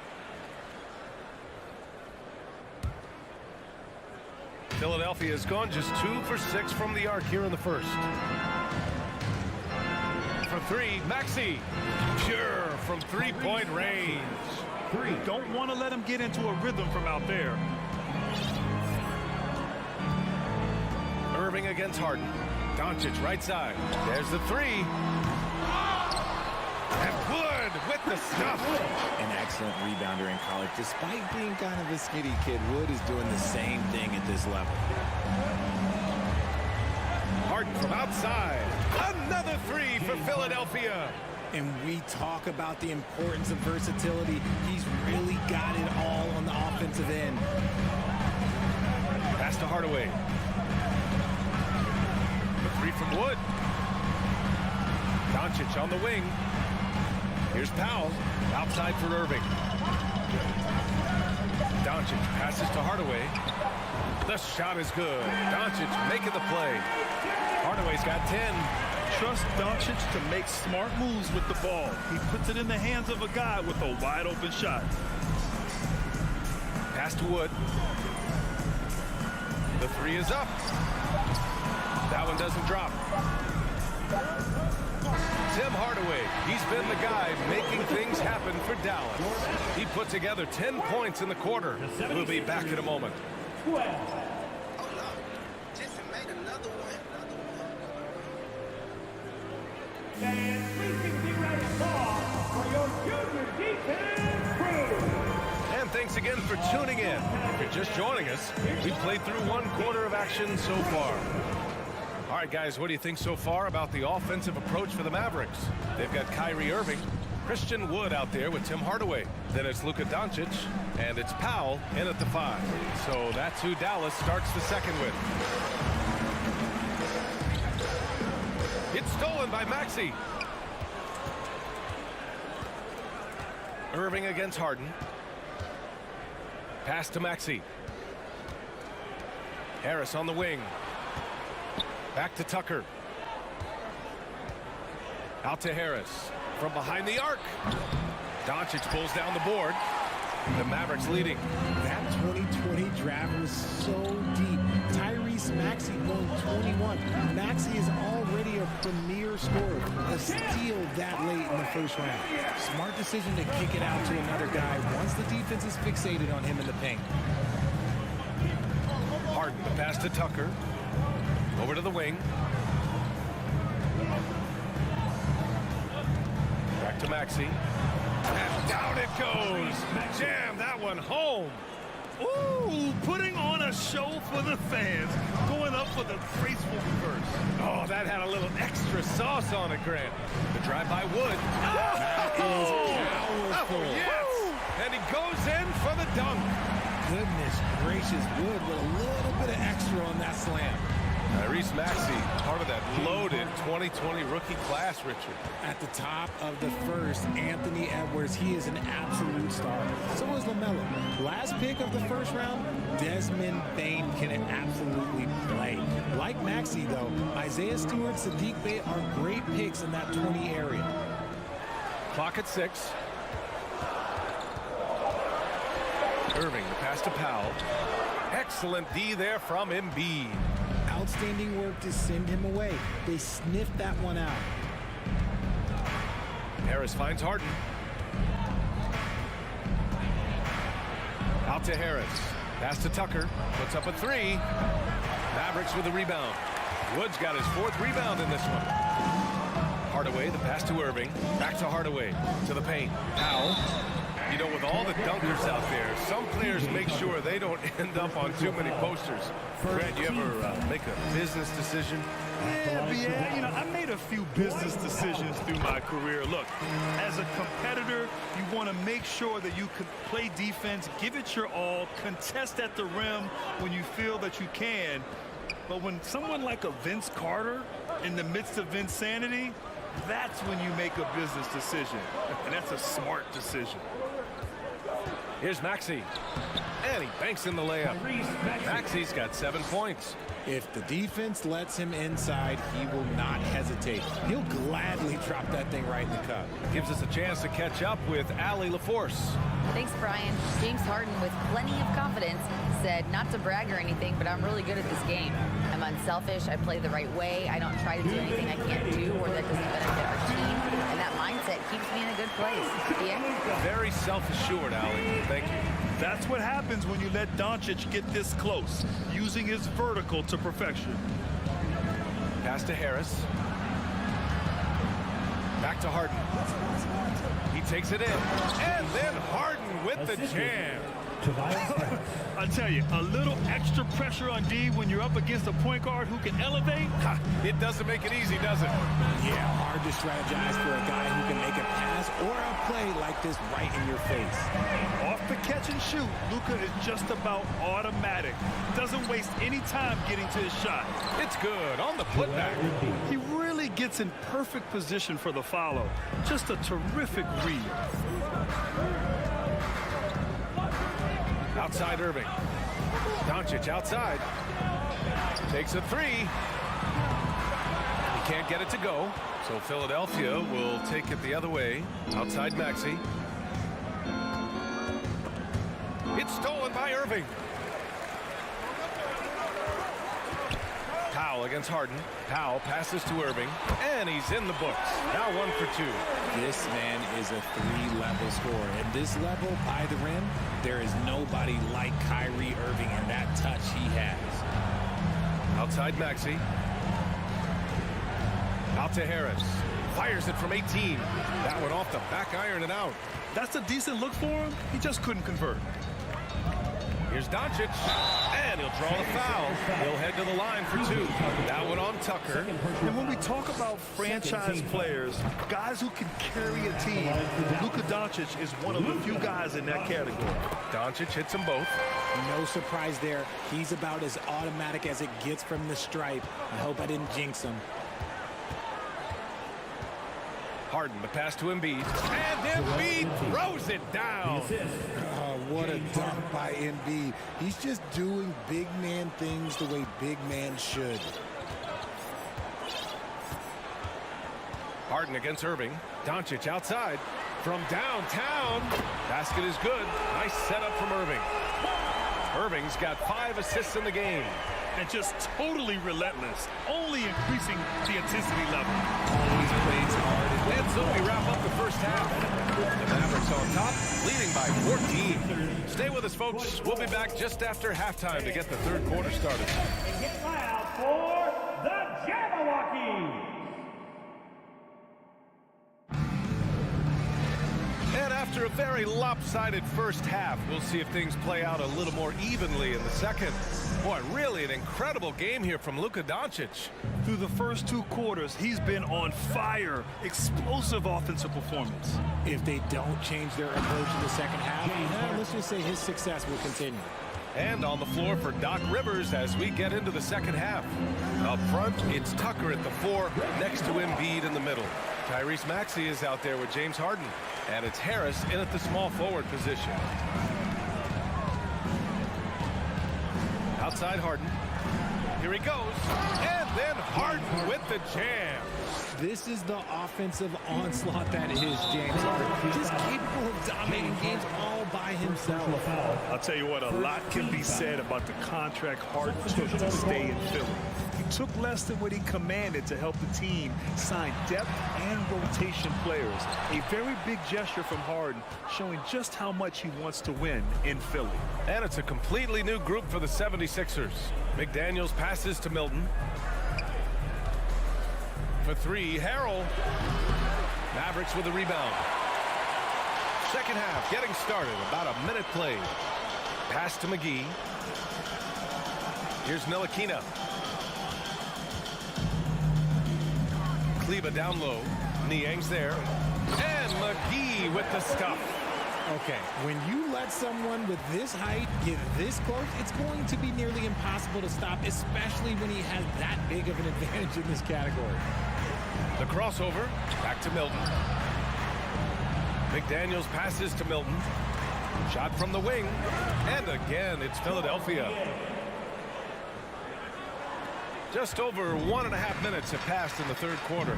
Philadelphia has gone just 2 for 6 from the arc here in the first. For 3, Maxey. Pure from 3-point range. Don't want to let him get into a rhythm from out there. Irving against Harden. Doncic right side. There's the 3. And Wood with the stuff. An excellent rebounder in college. Despite being kind of a skinny kid, Wood is doing the same thing at this level. Harden from outside. Another three for Philadelphia. And we talk about the importance of versatility. He's really got it all on the offensive end. Pass to Hardaway. The three from Wood. Doncic on the wing. Here's Powell. Outside for Irving. Doncic passes to Hardaway. The shot is good. Doncic making the play. Hardaway's got 10. Trust Doncic to make smart moves with the ball. He puts it in the hands of a guy with a wide open shot. Pass to Wood. The three is up. That one doesn't drop. Tim Hardaway, he's been the guy making things happen for Dallas. He put together 10 points in the quarter. We'll be back in a moment. 12. And 360 right ball for your junior defense crew. And thanks again for tuning in. If you're just joining us, we've played through one quarter of action so far. All right, guys, what do you think so far about the offensive approach for the Mavericks? They've got Kyrie Irving, Christian Wood out there with Tim Hardaway. Then it's Luka Doncic, and it's Powell in at the 5. So that's who Dallas starts the second with. It's stolen by Maxey. Irving against Harden. Pass to Maxey. Harris on the wing. Back to Tucker. Out to Harris. From behind the arc. Doncic pulls down the board. The Mavericks leading. That 2020 draft was so deep. Tyrese Maxey going 21. Maxey is already a premier scorer. A steal that late in the first round. Smart decision to kick it out to another guy once the defense is fixated on him in the paint. Harden, the pass to Tucker. Over to the wing. Back to Maxey. And down it goes. Jam that one home. Ooh, putting on a show for the fans. Going up for the graceful reverse. Oh, that had a little extra sauce on it, Grant. The drive by Wood. That is powerful. Oh, yes. And he goes in for the dunk. Goodness gracious, Wood with a little bit of extra on that slam. Tyrese Maxey, part of that loaded 2020 rookie class, Richard. At the top of the first, Anthony Edwards, he is an absolute star. So is LaMelo. Last pick of the first round, Desmond Bane can absolutely play. Like Maxey, though, Isaiah Stewart, Sadiq Bey are great picks in that 20 area. Clock at 6. Irving, the pass to Powell. Excellent D there from Embiid. Outstanding work to send him away. They sniffed that one out. Harris finds Harden. Out to Harris. Pass to Tucker. Puts up a 3. Mavericks with a rebound. Wood's got his 4th rebound in this one. Hardaway, the pass to Irving. Back to Hardaway. To the paint. Powell. You know, with all the dunkers out there, some players make sure they don't end up on too many posters. Grant, you ever make a business decision? Yeah, you know, I made a few business decisions through my career. Look, as a competitor, you want to make sure that you can play defense, give it your all, contest at the rim when you feel that you can. But when someone like a Vince Carter in the midst of insanity, that's when you make a business decision. And that's a smart decision. Here's Maxey. And he banks in the layup. Maxey's got 7 points. If the defense lets him inside, he will not hesitate. He'll gladly drop that thing right in the cup. Gives us a chance to catch up with Allie LaForce. Thanks, Brian. James Harden, with plenty of confidence, said not to brag or anything, but I'm really good at this game. I'm unselfish. I play the right way. I don't try to do anything I can't do or that doesn't benefit our team. And that mindset keeps me in a good place. Yeah? Very self-assured, Allie. Thank you. That's what happens when you let Doncic get this close, using his vertical to perfection. Pass to Harris. Back to Harden. He takes it in. And then Harden with the jam. I tell you, a little extra pressure on D when you're up against a point guard who can elevate. It doesn't make it easy, does it? Yeah, hard to strategize for a guy who can make a pass or a play like this right in your face. Off the catch and shoot, Luka is just about automatic. Doesn't waste any time getting to his shot. It's good on the putback. He really gets in perfect position for the follow. Just a terrific read. Outside Irving. Doncic outside. Takes a three. He can't get it to go. So Philadelphia will take it the other way. Outside Maxey. It's stolen by Irving. Powell against Harden. Powell passes to Irving. And he's in the books. Now 1 for 2. This man is a 3-level scorer. At this level, by the rim, there is nobody like Kyrie Irving and that touch he has. Outside Maxey. Out to Harris. Fires it from 18. That one off the back iron and out. That's a decent look for him. He just couldn't convert. Here's Doncic, and he'll draw the foul. He'll head to the line for 2. That one on Tucker. And when we talk about franchise players, guys who can carry a team, Luka Doncic is one of the few guys in that category. Doncic hits them both. No surprise there. He's about as automatic as it gets from the stripe. I hope I didn't jinx him. Harden, the pass to Embiid. And Embiid throws it down. Oh, what a dunk by Embiid. He's just doing big man things the way big man should. Harden against Irving. Doncic outside. From downtown. Basket is good. Nice setup from Irving. Irving's got 5 assists in the game. And just totally relentless, only increasing the intensity level. Always plays hard. And so we wrap up the first half. The Mavericks on top, leading by 14. Stay with us, folks. We'll be back just after halftime to get the third quarter started. Get loud for the Jabberwockies. And after a very lopsided first half, we'll see if things play out a little more evenly in the second. Boy, really an incredible game here from Luka Doncic. Through the first 2 quarters, he's been on fire. Explosive offensive performance. If they don't change their approach in the second half, let's just say his success will continue. And on the floor for Doc Rivers as we get into the second half. Up front, it's Tucker at the 4, next to Embiid in the middle. Tyrese Maxey is out there with James Harden. And it's Harris in at the small forward position. Outside Harden. Here he goes. And then Harden with the jam. This is the offensive onslaught that is James Harden. Just capable of dominating games all by himself. I'll tell you what, a lot can be said about the contract Harden took to stay in Philly. He took less than what he commanded to help the team sign depth and rotation players. A very big gesture from Harden, showing just how much he wants to win in Philly. And it's a completely new group for the 76ers. McDaniels passes to Milton. For 3, Harrell. Mavericks with a rebound. Second half getting started. About a minute played. Pass to McGee. Here's Ntilikina. Kleba down low. Niang's there. And McGee with the stuff. Okay, when you let someone with this height get this close, it's going to be nearly impossible to stop, especially when he has that big of an advantage in this category. The crossover, back to Milton. McDaniels passes to Milton. Shot from the wing. And again, it's Philadelphia. Just over 1.5 minutes have passed in the third quarter.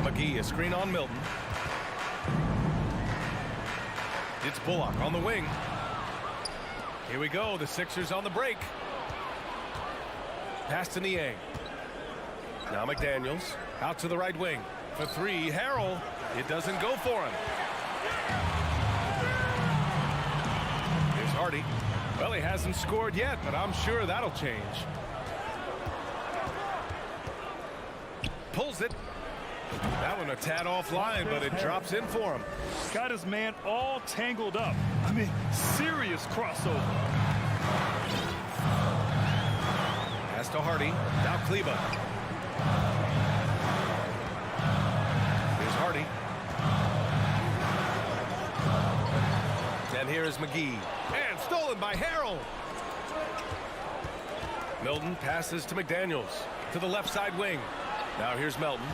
McGee, a screen on Milton. It's Bullock on the wing. Here we go, the Sixers on the break. Pass to Niang. Now McDaniels out to the right wing. For 3, Harrell. It doesn't go for him. Here's Hardy. Well, he hasn't scored yet, but I'm sure that'll change. Pulls it. That one a tad offline, but it drops in for him. Got his man all tangled up. I mean, serious crossover. Pass to Hardy. Now Kleba. Here's Hardy. And here is McGee. And stolen by Harrell. Milton passes to McDaniels. To the left side wing. Now here's Melton.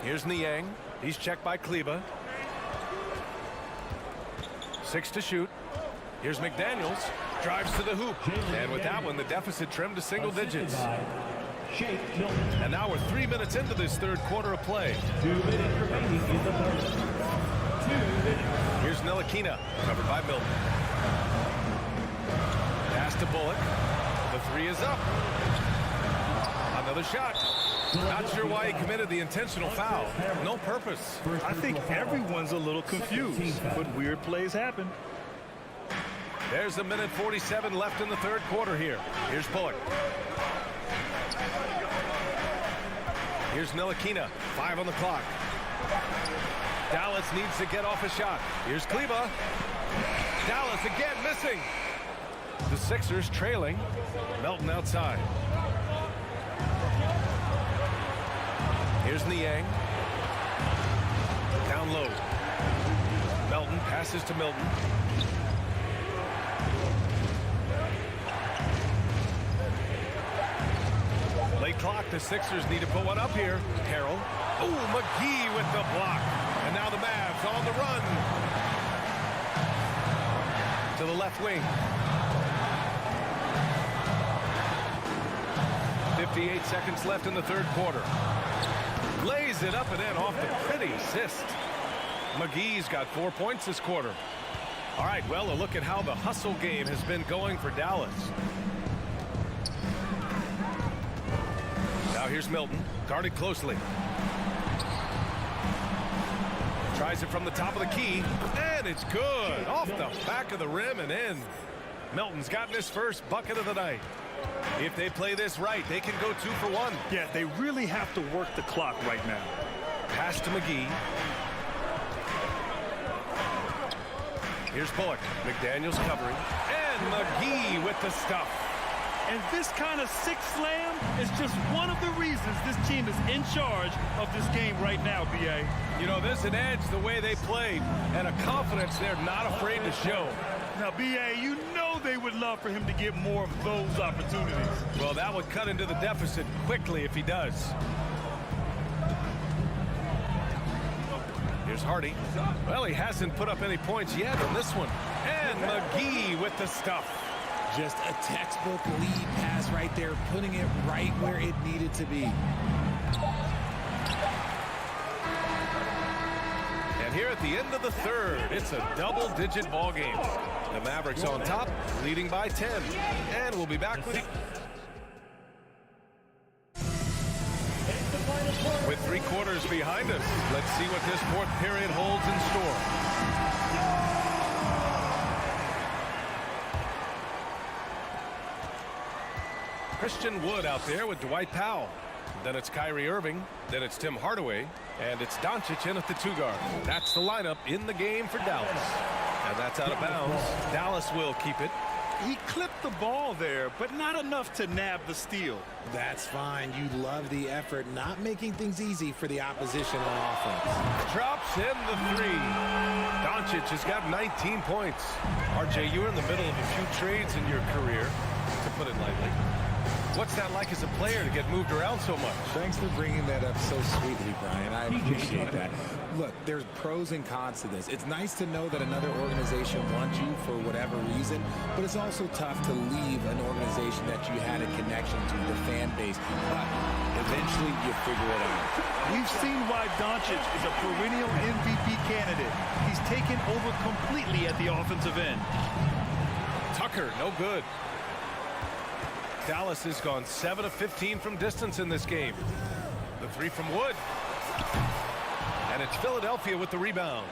Here's Niang. He's checked by Kleba. 6 to shoot. Here's McDaniels. Drives to the hoop. And with that one, the deficit trimmed to single digits. And now we're 3 minutes into this third quarter of play. 2 minutes remaining in the third. 2 minutes. Here's Ntilikina, covered by Milton. Pass to Bullock. The three is up. Another shot. Not sure why he committed the intentional foul. No purpose. I think everyone's a little confused, but weird plays happen. There's a minute 47 left in the third quarter here. Here's Bullock. Here's Ntilikina. 5 on the clock. Dallas needs to get off a shot. Here's Kleba. Dallas again missing. The Sixers trailing. Melton outside. Here's Niang. Down low. Melton passes to Milton. Late clock, the Sixers need to put one up here. Harrell. Oh, McGee with the block. And now the Mavs on the run. To the left wing. 58 seconds left in the third quarter. Lays it up and in off the pretty assist. McGee's got 4 points this quarter. All right, well, a look at how the hustle game has been going for Dallas. Now here's Milton, guarded closely. Tries it from the top of the key, and it's good. Off the back of the rim and in. Milton's gotten his first bucket of the night. If they play this right, they can go 2 for 1. Yeah, they really have to work the clock right now. Pass to McGee. Here's Bullock. McDaniels covering. And McGee with the stuff. And this kind of six slam is just one of the reasons this team is in charge of this game right now, B.A. You know, there's an edge the way they played and a confidence they're not afraid to show. Now, B.A., you know they would love for him to get more of those opportunities. Well, that would cut into the deficit quickly if he does. Here's Hardy. Well, he hasn't put up any points yet on this one. And McGee with the stuff. Just a textbook lead pass right there, putting it right where it needed to be. And here at the end of the third, it's a double-digit ball game. The Mavericks on top, leading by 10. And we'll be back with 3 quarters behind us. Let's see what this fourth period holds in store. Christian Wood out there with Dwight Powell. Then it's Kyrie Irving. Then it's Tim Hardaway. And it's Doncic in at the 2 guard. That's the lineup in the game for Dallas. And that's out of bounds. Dallas will keep it. He clipped the ball there, but not enough to nab the steal. That's fine. You love the effort, not making things easy for the opposition on offense. Drops in the 3. Doncic has got 19 points. RJ, you were in the middle of a few trades in your career, to put it lightly. What's that like as a player to get moved around so much? Thanks for bringing that up so sweetly, Brian. I appreciate that. Look, there's pros and cons to this. It's nice to know that another organization wants you for whatever reason, but it's also tough to leave an organization that you had a connection to, the fan base. But eventually you figure it out. We've seen why Doncic is a perennial MVP candidate. He's taken over completely at the offensive end. Tucker, no good. Dallas has gone 7 of 15 from distance in this game. The 3 from Wood. And it's Philadelphia with the rebound.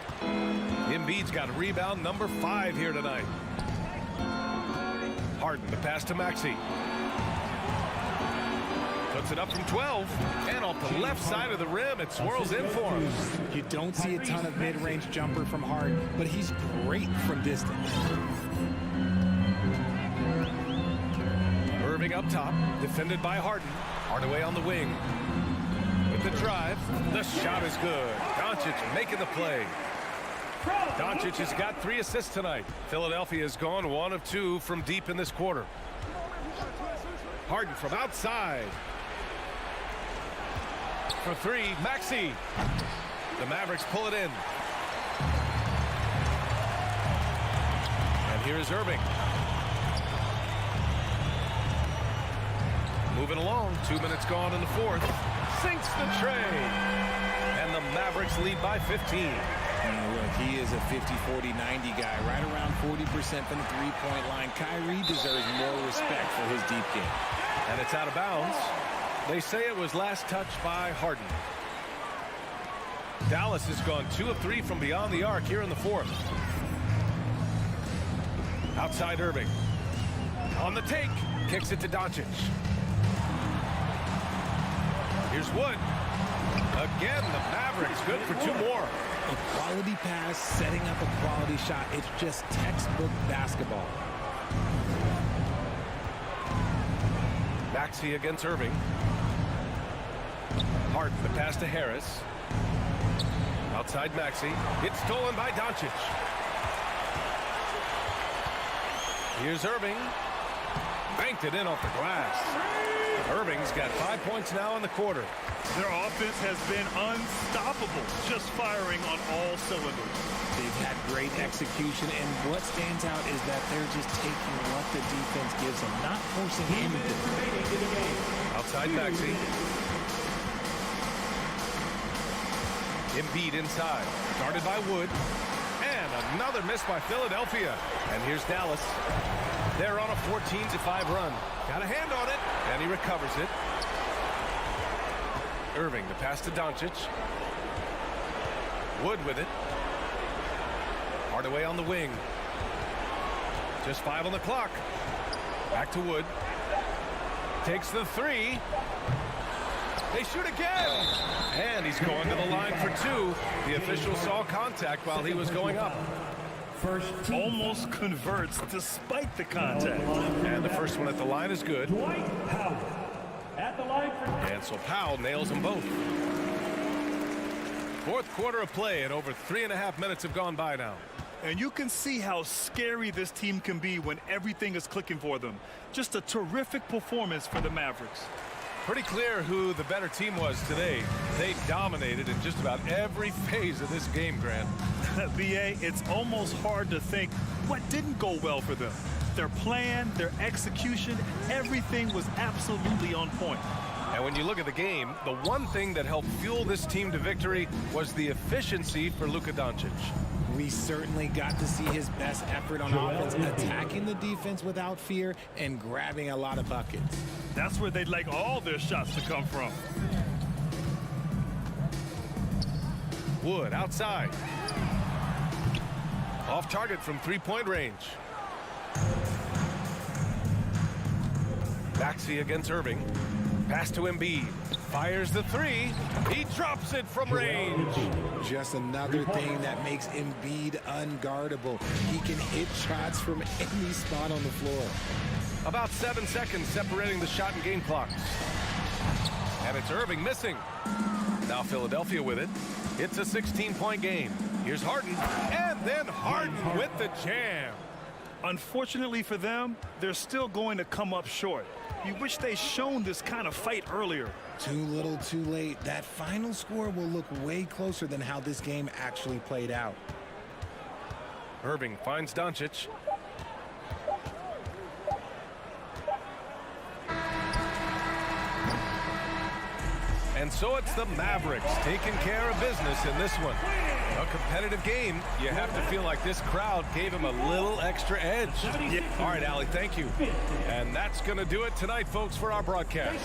Embiid's got rebound number 5 here tonight. Harden, the pass to Maxey. To Puts it up from 12. And off the left side of the rim, it swirls in for him. You don't see a ton of mid-range jumper from Harden, but he's great from distance. Irving up top, defended by Harden. Hardaway on the wing. With the drive, the shot is good. Doncic making the play. Doncic has got 3 assists tonight. Philadelphia has gone 1 of 2 from deep in this quarter. Harden from outside. For 3, Maxey. The Mavericks pull it in. And here's Irving. Moving along, 2 minutes gone in the fourth. Sinks the tray. And the Mavericks lead by 15. Look, he is a 50-40-90 guy, right around 40% from the three-point line. Kyrie deserves more respect for his deep game. And it's out of bounds. They say it was last touched by Harden. Dallas has gone 2 of 3 from beyond the arc here in the fourth. Outside Irving. On the take. Kicks it to Doncic. Here's Wood. Again, the Mavericks good for 2 more. A quality pass, setting up a quality shot. It's just textbook basketball. Maxey against Irving. Harden, the pass to Harris. Outside Maxey. It's stolen by Doncic. Here's Irving. Banked it in off the glass. Irving's got 5 points now in the quarter. Their offense has been unstoppable, just firing on all cylinders. They've had great execution, and what stands out is that they're just taking what the defense gives them, not forcing anything. Outside Maxey. Embiid inside. Guarded by Wood. And another miss by Philadelphia. And here's Dallas. They're on a 14-5 run. Got a hand on it, and he recovers it. Irving, the pass to Doncic. Wood with it. Hardaway on the wing. Just 5 on the clock. Back to Wood. Takes the 3. They shoot again. And he's going to the line for 2. The official saw contact while he was going up. Almost converts despite the contact. And the first one at the line is good. And so Powell nails them both. Fourth quarter of play, and over 3.5 minutes have gone by now. And you can see how scary this team can be when everything is clicking for them. Just a terrific performance for the Mavericks. Pretty clear who the better team was today. They dominated in just about every phase of this game, Grant. BA, it's almost hard to think what didn't go well for them. Their plan, their execution, everything was absolutely on point. And when you look at the game, the one thing that helped fuel this team to victory was the efficiency for Luka Doncic. We certainly got to see his best effort on offense, attacking the defense without fear and grabbing a lot of buckets. That's where they'd like all their shots to come from. Wood outside. Off target from 3-point range. Maxey against Irving. Pass to Embiid. Fires the 3. He drops it from range. Just another thing that makes Embiid unguardable. He can hit shots from any spot on the floor. About 7 seconds separating the shot and game clocks. And it's Irving missing. Now Philadelphia with it. It's a 16-point game. Here's Harden. And then Harden with the jam. Unfortunately for them, they're still going to come up short. You wish they'd shown this kind of fight earlier. Too little, too late. That final score will look way closer than how this game actually played out. Irving finds Doncic. And so it's the Mavericks taking care of business in this one. A competitive game. You have to feel like this crowd gave him a little extra edge. Yeah. All right, Allie, thank you. And that's going to do it tonight, folks, for our broadcast.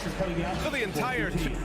For the entire team.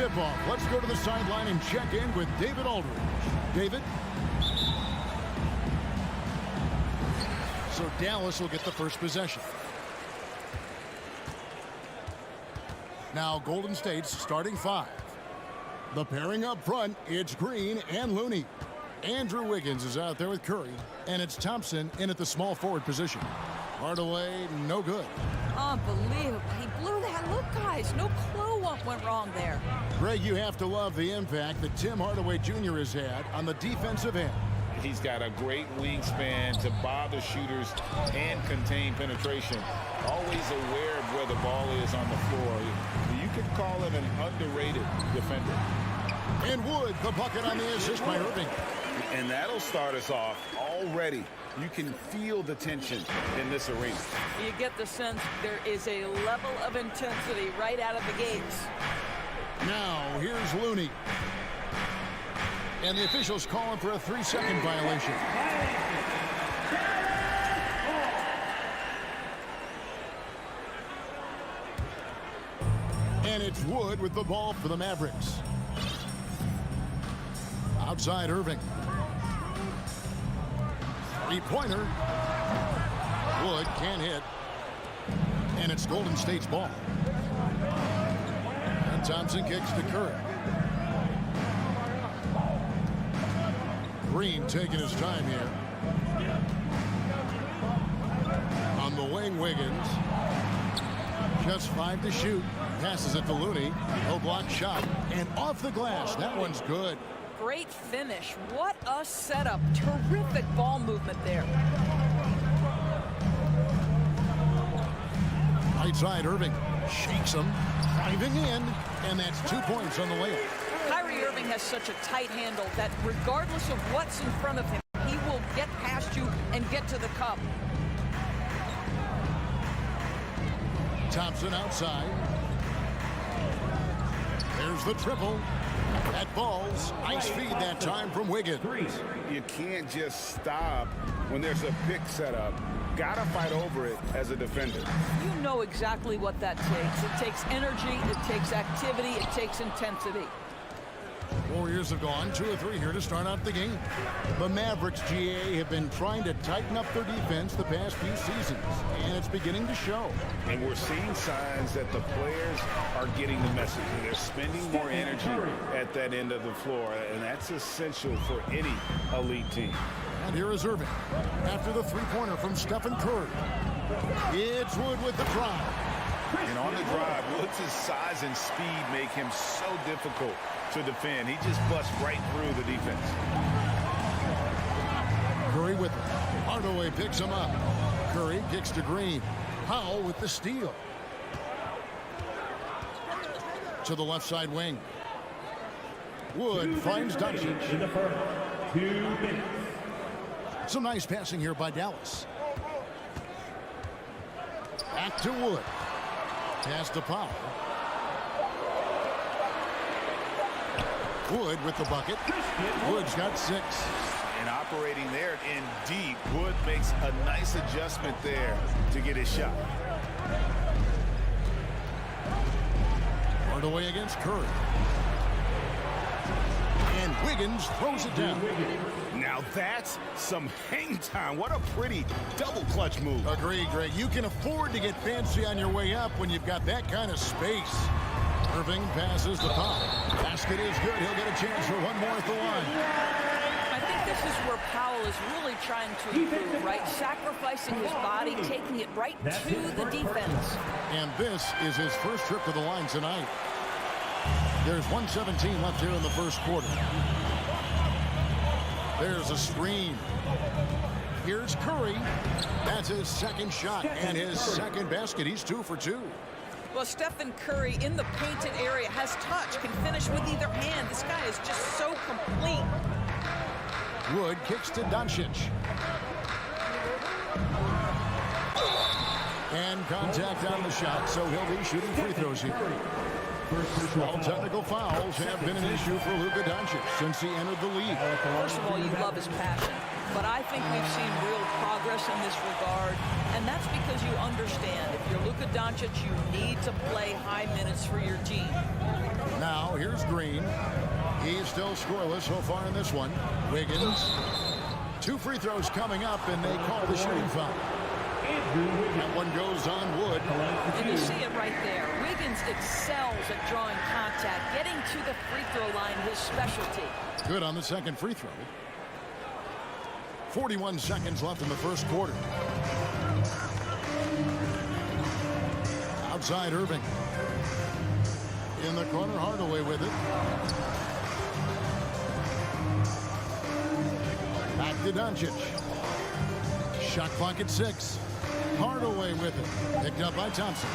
tip-off. Let's go to the sideline and check in with David Aldridge. David? So Dallas will get the first possession. Now Golden State's starting 5. The pairing up front, it's Green and Looney. Andrew Wiggins is out there with Curry, and it's Thompson in at the small forward position. Hardaway, no good. Unbelievable. He blew that look, guys. No clue what went wrong there. Greg, you have to love the impact that Tim Hardaway Jr. has had on the defensive end. He's got a great wingspan to bother shooters and contain penetration. Always aware of where the ball is on the floor. You could call him an underrated defender. And Wood, the bucket on the assist by Irving. And that'll start us off already. You can feel the tension in this arena. You get the sense there is a level of intensity right out of the gates. Now, here's Looney. And the officials calling for a 3-second violation. And it's Wood with the ball for the Mavericks. Outside Irving. Three-pointer. Wood can't hit. And it's Golden State's ball. And Thompson kicks to Curry. Green taking his time here. On the wing, Wiggins. Just 5 to shoot. Passes it to Looney. No block shot. And off the glass. That one's good. Great finish. What a setup. Terrific ball movement there. Right side, Irving shakes him, driving in, and that's 2 points on the layup. Kyrie Irving has such a tight handle that regardless of what's in front of him, he will get past you and get to the cup. Thompson outside. There's the triple. That falls. Nice feed that time from Wiggins. You can't just stop when there's a pick set up. Gotta fight over it as a defender. You know exactly what that takes. It takes energy, it takes activity, it takes intensity. Warriors have gone 2 of 3 here to start out the game. The Mavericks, GA, have been trying to tighten up their defense the past few seasons, and it's beginning to show. And we're seeing signs that the players are getting the message. They're spending more energy at that end of the floor, and that's essential for any elite team. And here is Irving after the three-pointer from Stephen Curry. It's Wood with the drive. And on the drive, Woods' size and speed make him so difficult to defend. He just busts right through the defense. Curry with it. Hardaway picks him up. Curry kicks to Green. Powell with the steal. To the left side wing. Wood finds Doncic. Some nice passing here by Dallas. Back to Wood. Pass to Powell. Wood with the bucket. Wood's got 6. And operating there in deep, Wood makes a nice adjustment there to get his shot. Hardaway against Curry. And Wiggins throws it down. Now that's some hang time. What a pretty double clutch move. Agreed, Greg. You can afford to get fancy on your way up when you've got that kind of space. Irving passes the Powell. Basket is good. He'll get a chance for one more at the line. I think this is where Powell is really trying to improve, right? Sacrificing his body, taking it right to the defense. And this is his first trip to the line tonight. There's 1:17 left here in the first quarter. There's a screen. Here's Curry. That's his second shot and his second basket. He's 2 for 2. Well, Stephen Curry in the painted area has touch, can finish with either hand. This guy is just so complete. Wood kicks to Doncic. And contact on the shot, so he'll be shooting free throws here. All technical fouls have been an issue for Luka Doncic since he entered the league. First of all, you love his passion. but I think we've seen real progress in this regard, and that's because you understand if you're Luka Doncic, you need to play high minutes for your team. Now, here's Green. He's still scoreless so far in this one. Wiggins. 2 free throws coming up, and they call the shooting foul. That one goes on Wood. And you see it right there. Wiggins excels at drawing contact, getting to the free throw line, his specialty. Good on the second free throw. 41 seconds left in the first quarter. Outside Irving. In the corner, Hardaway with it. Back to Doncic. Shot clock at 6. Hardaway with it. Picked up by Thompson.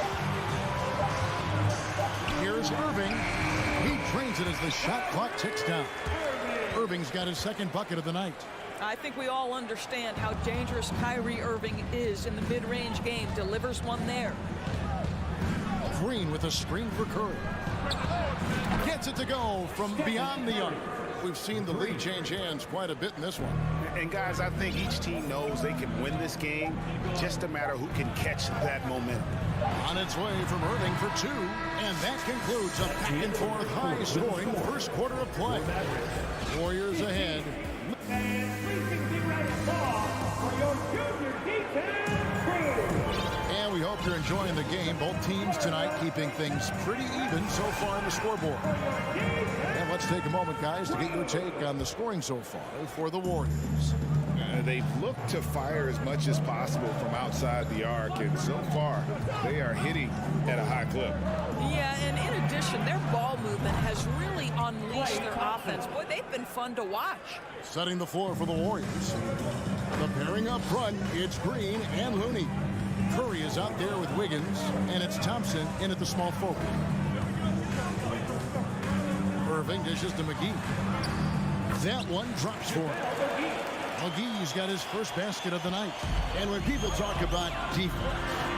Here's Irving. He drains it as the shot clock ticks down. Irving's got his second bucket of the night. I think we all understand how dangerous Kyrie Irving is in the mid-range game. Delivers one there. Green with a screen for Curry. Gets it to go from beyond the arc. We've seen the lead change hands quite a bit in this one. And guys, I think each team knows they can win this game. Just a matter who can catch that momentum. On its way from Irving for 2. And that concludes a back-and-forth high-scoring first quarter of play. Warriors ahead. And we hope you're enjoying the game. Both teams tonight keeping things pretty even so far on the scoreboard. And let's take a moment, guys, to get your take on the scoring so far for the Warriors. They've looked to fire as much as possible from outside the arc, and so far they are hitting at a high clip. Yeah, and in addition, their ball movement has really unleashed their offense. Boy, they've been fun to watch. Setting the floor for the Warriors. The pairing up front, it's Green and Looney. Curry is out there with Wiggins, and it's Thompson in at the small forward. Irving dishes to McGee. That one drops for him. McGee's got his first basket of the night. And when people talk about defense,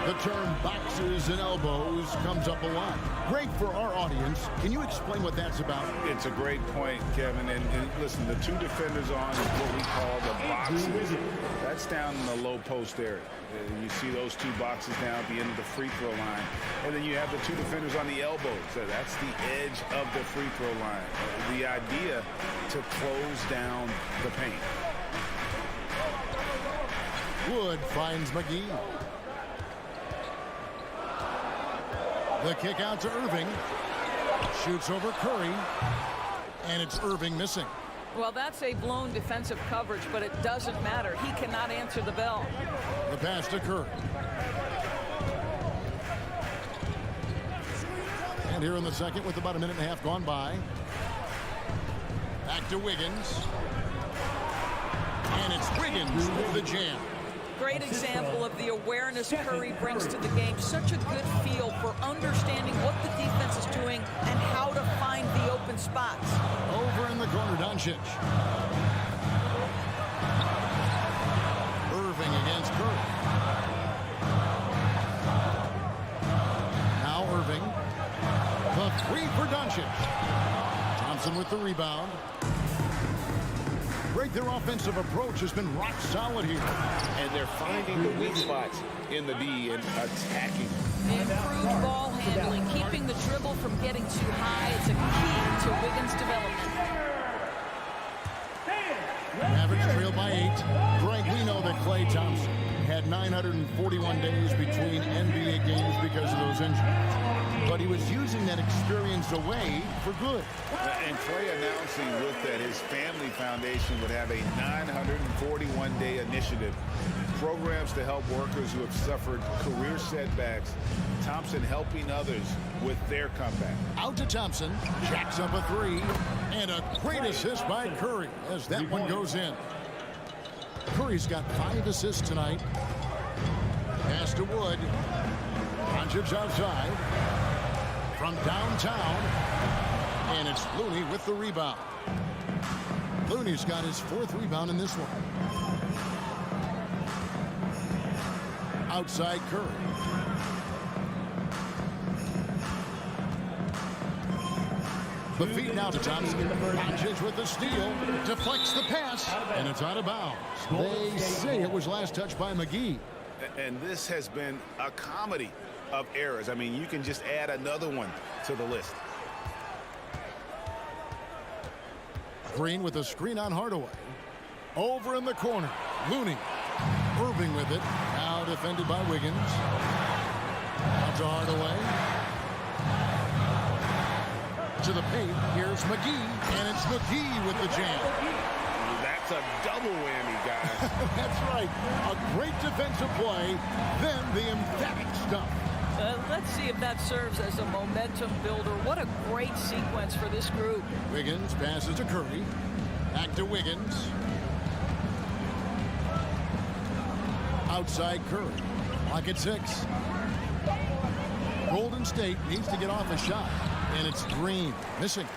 the term boxes and elbows comes up a lot. Great for our audience. Can you explain what that's about? It's a great point, Kevin. And listen, the 2 defenders on what we call the boxes. That's down in the low post area. You see those 2 boxes down at the end of the free throw line. And then you have the 2 defenders on the elbows. So that's the edge of the free throw line. The idea to close down the paint. Wood finds McGee. The kick out to Irving. Shoots over Curry. And it's Irving missing. Well, that's a blown defensive coverage, but it doesn't matter. He cannot answer the bell. The pass to Curry. And here in the second with about a minute and a half gone by. Back to Wiggins. And it's Wiggins with the jam. Great example of the awareness Curry brings to the game. Such a good feel for understanding what the defense is doing and how to find the open spots. Over in the corner, Doncic. Irving against Curry. Now Irving. The 3 for Doncic. Thompson with the rebound. Great, their offensive approach has been rock solid here. And they're finding the weak spots in the D and attacking. Improved ball handling, keeping the dribble from getting too high. It's a key to Wiggins' development. Mavericks trail by 8. Greg, we know that Klay Thompson had 941 days between NBA games because of those injuries. But he was using that experience away for good. And Klay announcing with that his family foundation would have a 941-day initiative. Programs to help workers who have suffered career setbacks. Thompson helping others with their comeback. Out to Thompson. Jacks up a 3. And a great assist by Curry as that one goes in. Curry's got 5 assists tonight. Pass to Wood. Doncic outside. From downtown. And it's Looney with the rebound. Looney's got his 4th rebound in this one. Outside Curry. The feed now to Thompson. Doncic with the steal. Deflects the pass. And it's out of bounds. They say it was last touched by McGee. And this has been a comedy of errors. I mean, you can just add another one to the list. Green with a screen on Hardaway. Over in the corner. Looney. Irving with it. Now defended by Wiggins. Out to Hardaway. To the paint. Here's McGee. And it's McGee with the jam. That's a double whammy, guys. That's right. A great defensive play. Then the emphatic stuff. Let's see if that serves as a momentum builder. What a great sequence for this group. Wiggins passes to Curry. Back to Wiggins. Outside Curry. Lock at 6. Golden State needs to get off a shot. And it's Green. Missing.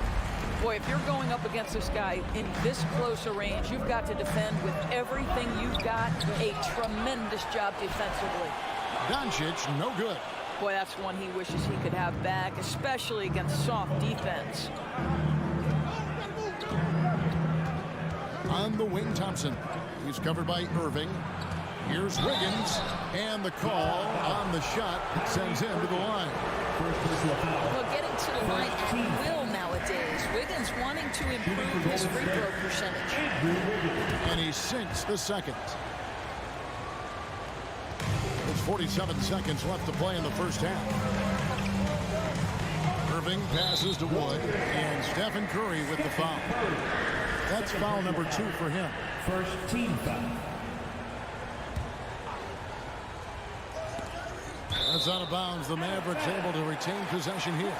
Boy, if you're going up against this guy in this close a range, you've got to defend with everything you've got. A tremendous job defensively. Doncic, no good. Boy, that's one he wishes he could have back, especially against soft defense. On the wing, Thompson. He's covered by Irving. Here's Wiggins. And the call on the shot sends him to the line. Well, getting to the line at will nowadays. Wiggins wanting to improve his free throw percentage. And he sinks the second. There's 47 seconds left to play in the first half. Irving passes to Wood. And Stephen Curry with the foul. That's foul number 2 for him. First team foul. That's out of bounds. The Mavericks able to retain possession here.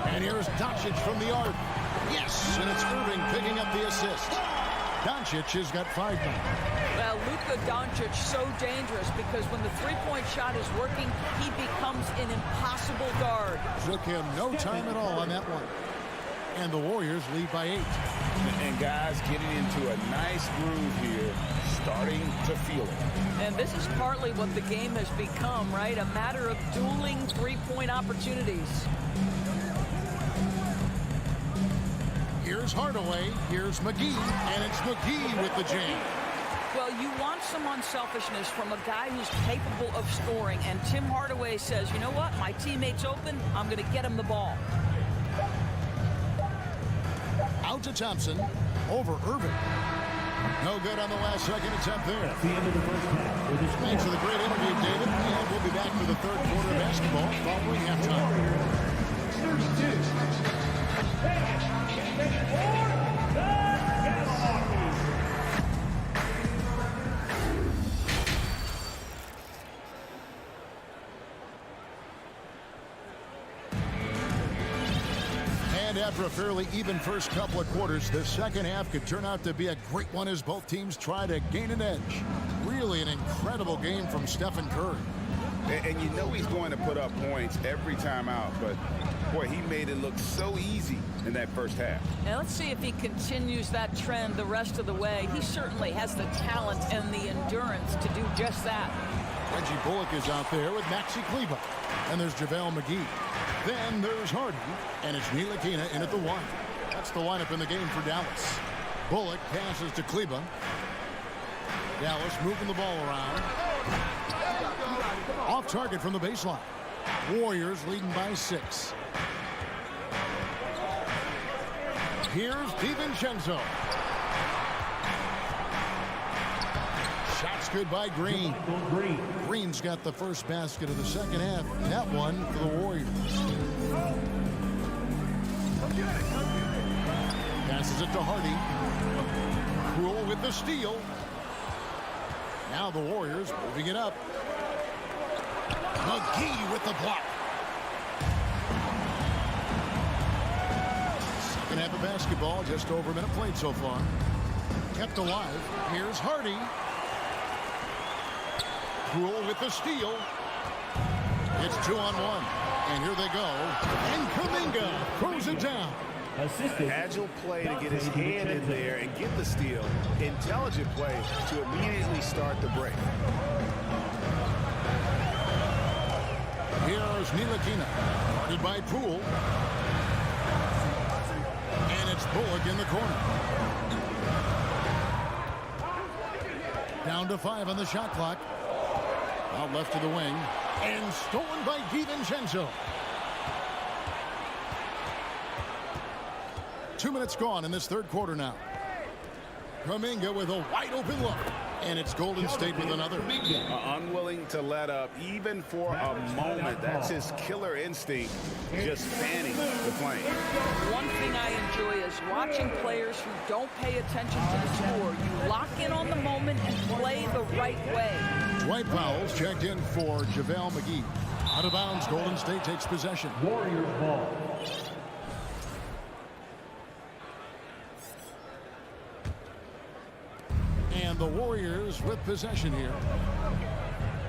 And here's Doncic from the arc. Yes, and it's Irving picking up the assist. Doncic has got 5 now. Well, Luka Doncic so dangerous because when the three-point shot is working, he becomes an impossible guard. Took him no time at all on that one. And the Warriors lead by 8. And guys getting into a nice groove here, starting to feel it. And this is partly what the game has become, right? A matter of dueling three-point opportunities. Here's Hardaway. Here's McGee. And it's McGee with the jam. Well, you want some unselfishness from a guy who's capable of scoring. And Tim Hardaway says, you know what? My teammate's open. I'm going to get him the ball. Out to Thompson. Over Irving. No good on the last second attempt there. That's the end of the first half. Thanks for the great interview, David. And we'll be back for the third quarter of basketball following halftime. 32. And after a fairly even first couple of quarters, the second half could turn out to be a great one as both teams try to gain an edge. Really an incredible game from Stephen Curry. And you know he's going to put up points every time out, but boy, he made it look so easy in that first half. Now let's see if he continues that trend the rest of the way. He certainly has the talent and the endurance to do just that. Reggie Bullock is out there with Maxi Kleber. And there's JaVale McGee. Then there's Harden. And it's Ntilikina in at the 1. That's the lineup in the game for Dallas. Bullock passes to Kleber. Dallas moving the ball around. Off target from the baseline. Warriors leading by 6. Here's DiVincenzo. Shots good by Green. Green's got the first basket of the second half. That one for the Warriors. Passes it to Hardy. Rule with the steal. Now the Warriors moving it up. McGee with the block. Second half of basketball, just over a minute played so far. Kept alive. Here's Hardy. Rule with the steal. It's 2-on-1. And here they go. And Kuminga throws it down. Agile play to get his hand in there and get the steal. Intelligent play to immediately start the break. Here's Ntilikina, guarded by Poole. And it's Bullock in the corner. Down to 5 on the shot clock. Out left to the wing. And stolen by DiVincenzo. 2 minutes gone in this third quarter now. Kuminga with a wide open look. And it's Golden State with another. Unwilling to let up even for a moment. That's his killer instinct, just fanning the flame. One thing I enjoy is watching players who don't pay attention to the score. You lock in on the moment and play the right way. Dwight Powell's checked in for JaVale McGee. Out of bounds, Golden State takes possession. Warriors ball. And the Warriors with possession here.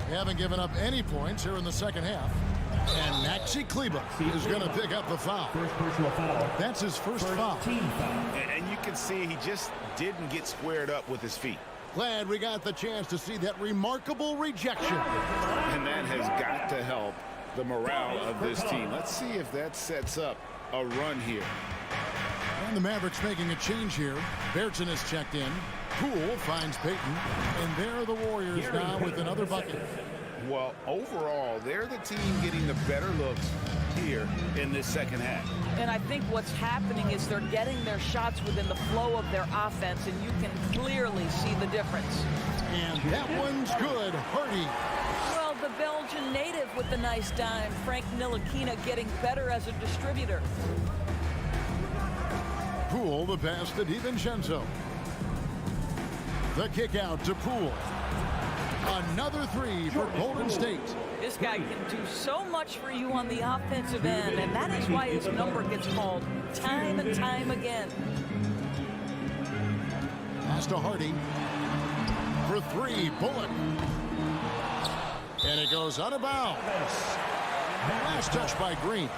They haven't given up any points here in the second half. And Maxi Kleber is going to pick up the foul. First personal foul. That's his first foul. Team foul. And you can see he just didn't get squared up with his feet. Glad we got the chance to see that remarkable rejection. And that has got to help the morale of this team. Let's see if that sets up a run here. And the Mavericks making a change here. Bertson is checked in. Poole finds Payton. And there are the Warriors now with another bucket. Well, overall, they're the team getting the better looks here in this second half. And I think what's happening is they're getting their shots within the flow of their offense, and you can clearly see the difference. And that one's good. Hardy. Well, the Belgian native with the nice dime. Frank Ntilikina getting better as a distributor. Poole, the pass to DiVincenzo. The kick out to Poole. Another three for Golden State. This guy can do so much for you on the offensive end, and that is why his number gets called time and time again. Pass to Hardy. For three, Bullock. And it goes out of bounds. Last touch by Green.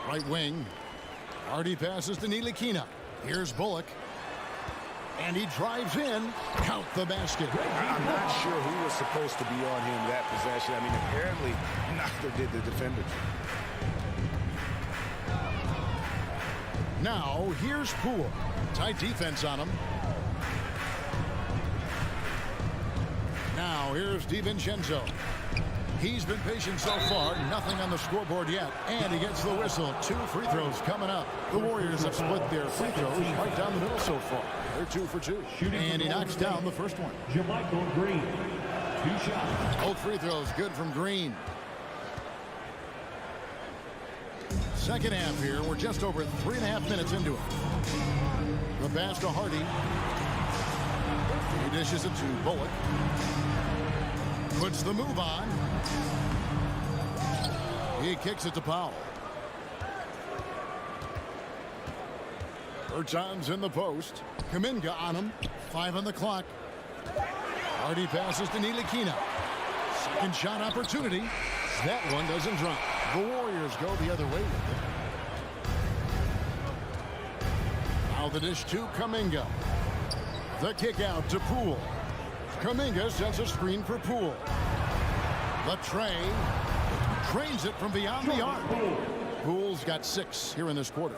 Right wing. Hardy passes to Ntilikina. Here's Bullock. And he drives in. Count the basket. I'm not sure who was supposed to be on him that possession. I mean, apparently neither did the defenders. Now, here's Poole. Tight defense on him. Now, here's DiVincenzo. He's been patient so far. Nothing on the scoreboard yet. And he gets the whistle. 2 free throws coming up. The Warriors have split their free throws right down the middle so far. They're 2 for 2. And he knocks down the first one. JaMychal Green. 2 shots. Both free throws good from Green. Second half here. We're just over 3.5 minutes into it. The pass to Hardy. He dishes it to Bullock. Puts the move on. He kicks it to Powell. Berton's in the post. Kuminga on him. 5 on the clock. Hardy passes to Ntilikina. Second shot opportunity. That one doesn't drop. The Warriors go the other way with it. Now the dish to Kuminga. The kick out to Poole. Kuminga sends a screen for Poole. The tray. Trains it from beyond the arc. Poole's got 6 here in this quarter.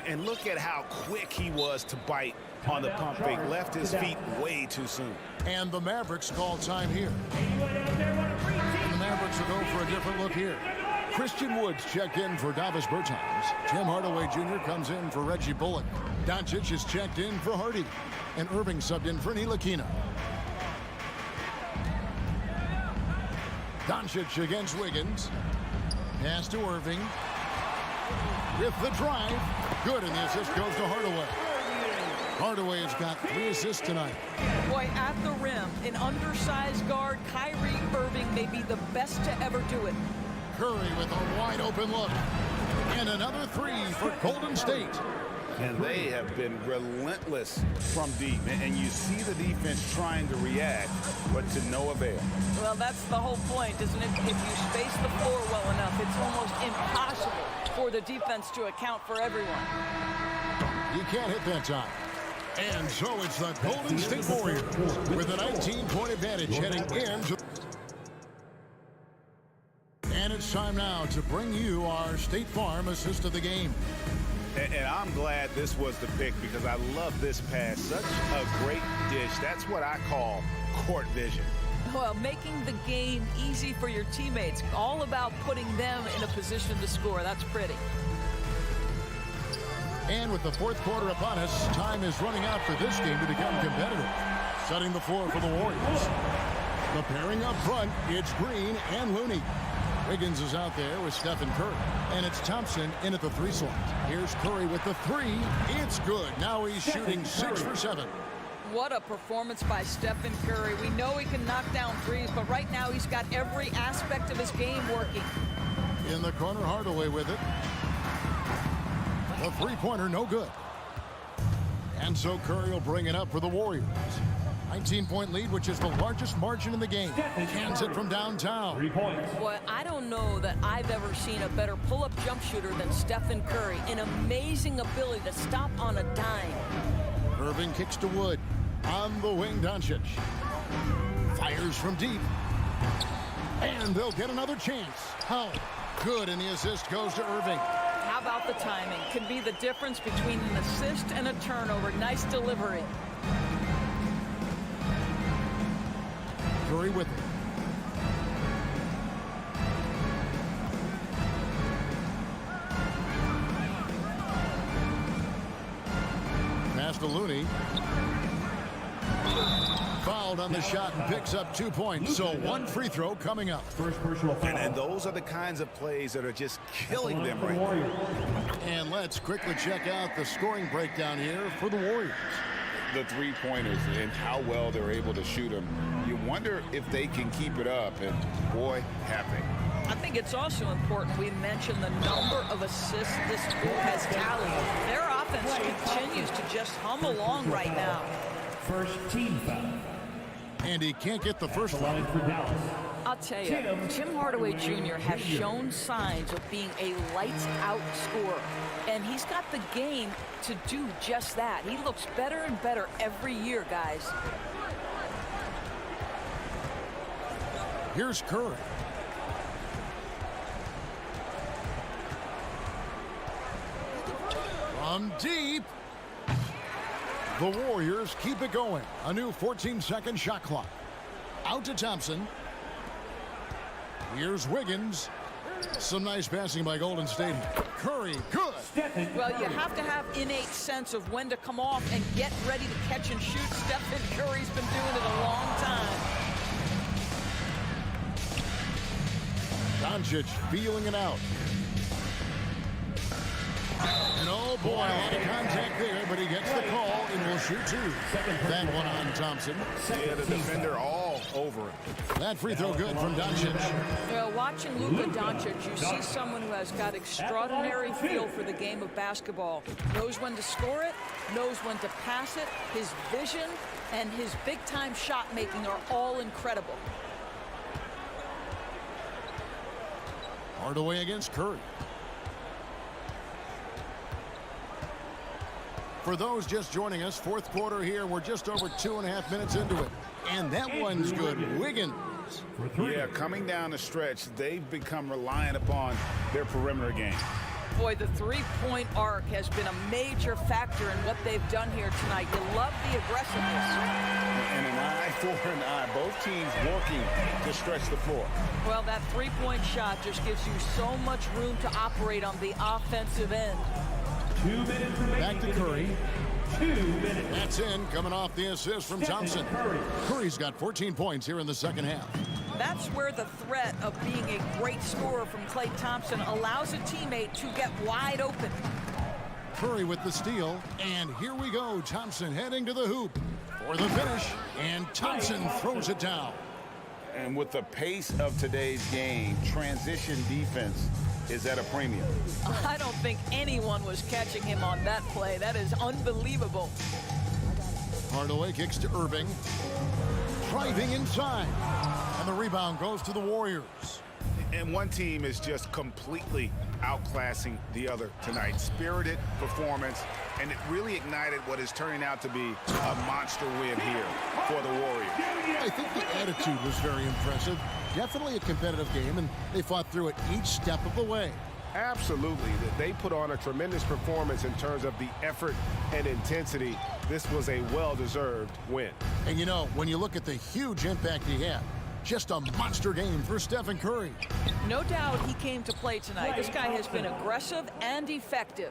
And look at how quick he was to bite on the pump fake. Left his feet way too soon. And the Mavericks call time here. And the Mavericks will go for a different look here. Christian Woods checked in for Davis Bertans. Tim Hardaway Jr. comes in for Reggie Bullock. Doncic is checked in for Hardy. And Irving subbed in for Ntilikina. Doncic against Wiggins. Pass to Irving. With the drive. Good, and the assist goes to Hardaway. Hardaway has got 3 assists tonight. Boy, at the rim, an undersized guard, Kyrie Irving, may be the best to ever do it. Curry with a wide open look. And another 3 for Golden State. and they have been relentless from deep. And you see the defense trying to react, but to no avail. Well, that's the whole point, isn't it? If you space the floor well enough, it's almost impossible for the defense to account for everyone. You can't hit that time. And so it's the Golden State Warriors with a 19-point advantage heading into. And it's time now to bring you our State Farm assist of the game. And I'm glad this was the pick because I love this pass. Such a great dish. That's what I call court vision. Well, making the game easy for your teammates. All about putting them in a position to score. That's pretty. And with the fourth quarter upon us, time is running out for this game to become competitive. Setting the floor for the Warriors. The pairing up front, it's Green and Looney. Wiggins is out there with Stephen Curry. And it's Thompson in at the 3 slot. Here's Curry with the 3. It's good. Now he's shooting 6 for 7. What a performance by Stephen Curry. We know he can knock down threes, but right now he's got every aspect of his game working. In the corner, Hardaway with it. The three-pointer, no good. And so Curry will bring it up for the Warriors. 19-point lead, which is the largest margin in the game. Cans it from downtown. 3 points. Boy, I don't know that I've ever seen a better pull-up jump shooter than Stephen Curry. An amazing ability to stop on a dime. Irving kicks to Wood. On the wing, Doncic. Fires from deep. And they'll get another chance. How good, and the assist goes to Irving. How about the timing? Can be the difference between an assist and a turnover. Nice delivery. Curry with it. Pass to Looney. Fouled on the shot and picks up 2 points. So 1 free throw coming up. First personal foul. And those are the kinds of plays that are just killing them right now. And let's quickly check out the scoring breakdown here for the Warriors. The three-pointers and how well they're able to shoot them. You wonder if they can keep it up, and boy, have they. I think it's also important we mention the number of assists this group has tallied. Their offense continues to just hum along right now. First team foul. And he can't get the first Line for Dallas. I'll tell you, Tim Hardaway Jr. has shown signs of being a lights-out scorer. And he's got the game to do just that. He looks better and better every year, guys. Here's Curry. From deep. The Warriors keep it going. A new 14-second shot clock. Out to Thompson. Here's Wiggins. Some nice passing by Golden State. Curry, good. Well, you have to have innate sense of when to come off and get ready to catch and shoot. Stephen Curry's been doing it a long time. Doncic feeling it out. And oh boy, a lot of contact there, but he gets the call and will shoot 2. That one on Thompson. Yeah, the defender all over it. That free throw good from Doncic. Well, watching Luka Doncic, you see someone who has got extraordinary feel for the game of basketball. Knows when to score it, knows when to pass it. His vision and his big-time shot making are all incredible. Hardaway against Curry. For those just joining us, fourth quarter here. We're just over 2.5 minutes into it. And that one's good. Wiggins. Yeah, coming down the stretch, they've become reliant upon their perimeter game. Boy, the three-point arc has been a major factor in what they've done here tonight. You love the aggressiveness. And an eye for an eye. Both teams working to stretch the floor. Well, that three-point shot just gives you so much room to operate on the offensive end. 2 minutes remaining. Back to Curry. 2 minutes. That's in, coming off the assist from Thompson. Curry's got 14 points here in the second half. That's where the threat of being a great scorer from Klay Thompson allows a teammate to get wide open. Curry with the steal, and here we go. Thompson heading to the hoop for the finish, and Thompson throws it down. And with the pace of today's game, transition defense is at a premium. I don't think anyone was catching him on that play. That is unbelievable. Hardaway kicks to Irving. Driving inside. And the rebound goes to the Warriors. And one team is just completely outclassing the other tonight. Spirited performance, and it really ignited what is turning out to be a monster win here for the Warriors. I think the attitude was very impressive. Definitely a competitive game, and they fought through it each step of the way. Absolutely. They put on a tremendous performance in terms of the effort and intensity. This was a well-deserved win. And you know, when you look at the huge impact he had, just a monster game for Stephen Curry. No doubt he came to play tonight. This guy has been aggressive and effective.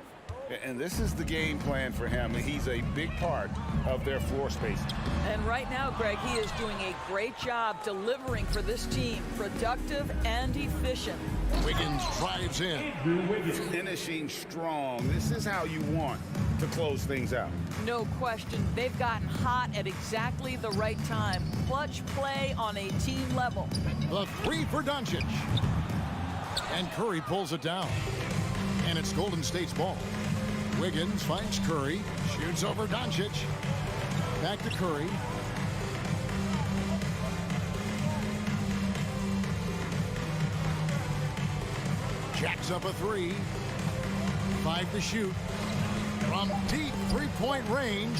And this is the game plan for him. He's a big part of their floor space. And right now, Greg, he is doing a great job delivering for this team. Productive and efficient. Wiggins drives in. Finishing strong. This is how you want to close things out. No question. They've gotten hot at exactly the right time. Clutch play on a team level. The three for Doncic. And Curry pulls it down. And it's Golden State's ball. Wiggins finds Curry. Shoots over Doncic. Back to Curry. Jacks up a three. 5 to shoot. From deep three-point range.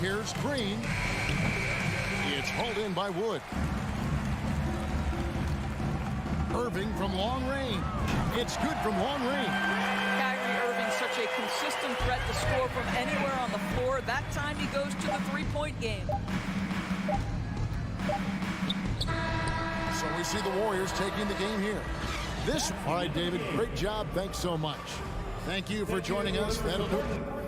Here's Green. It's hauled in by Wood. Irving from long range. It's good from long range. Kyrie Irving, such a consistent threat to score from anywhere on the floor. That time he goes to the three-point game. So we see the Warriors taking the game here. All right, David, great job. Thanks so much. Thank you for joining us. That'll do it.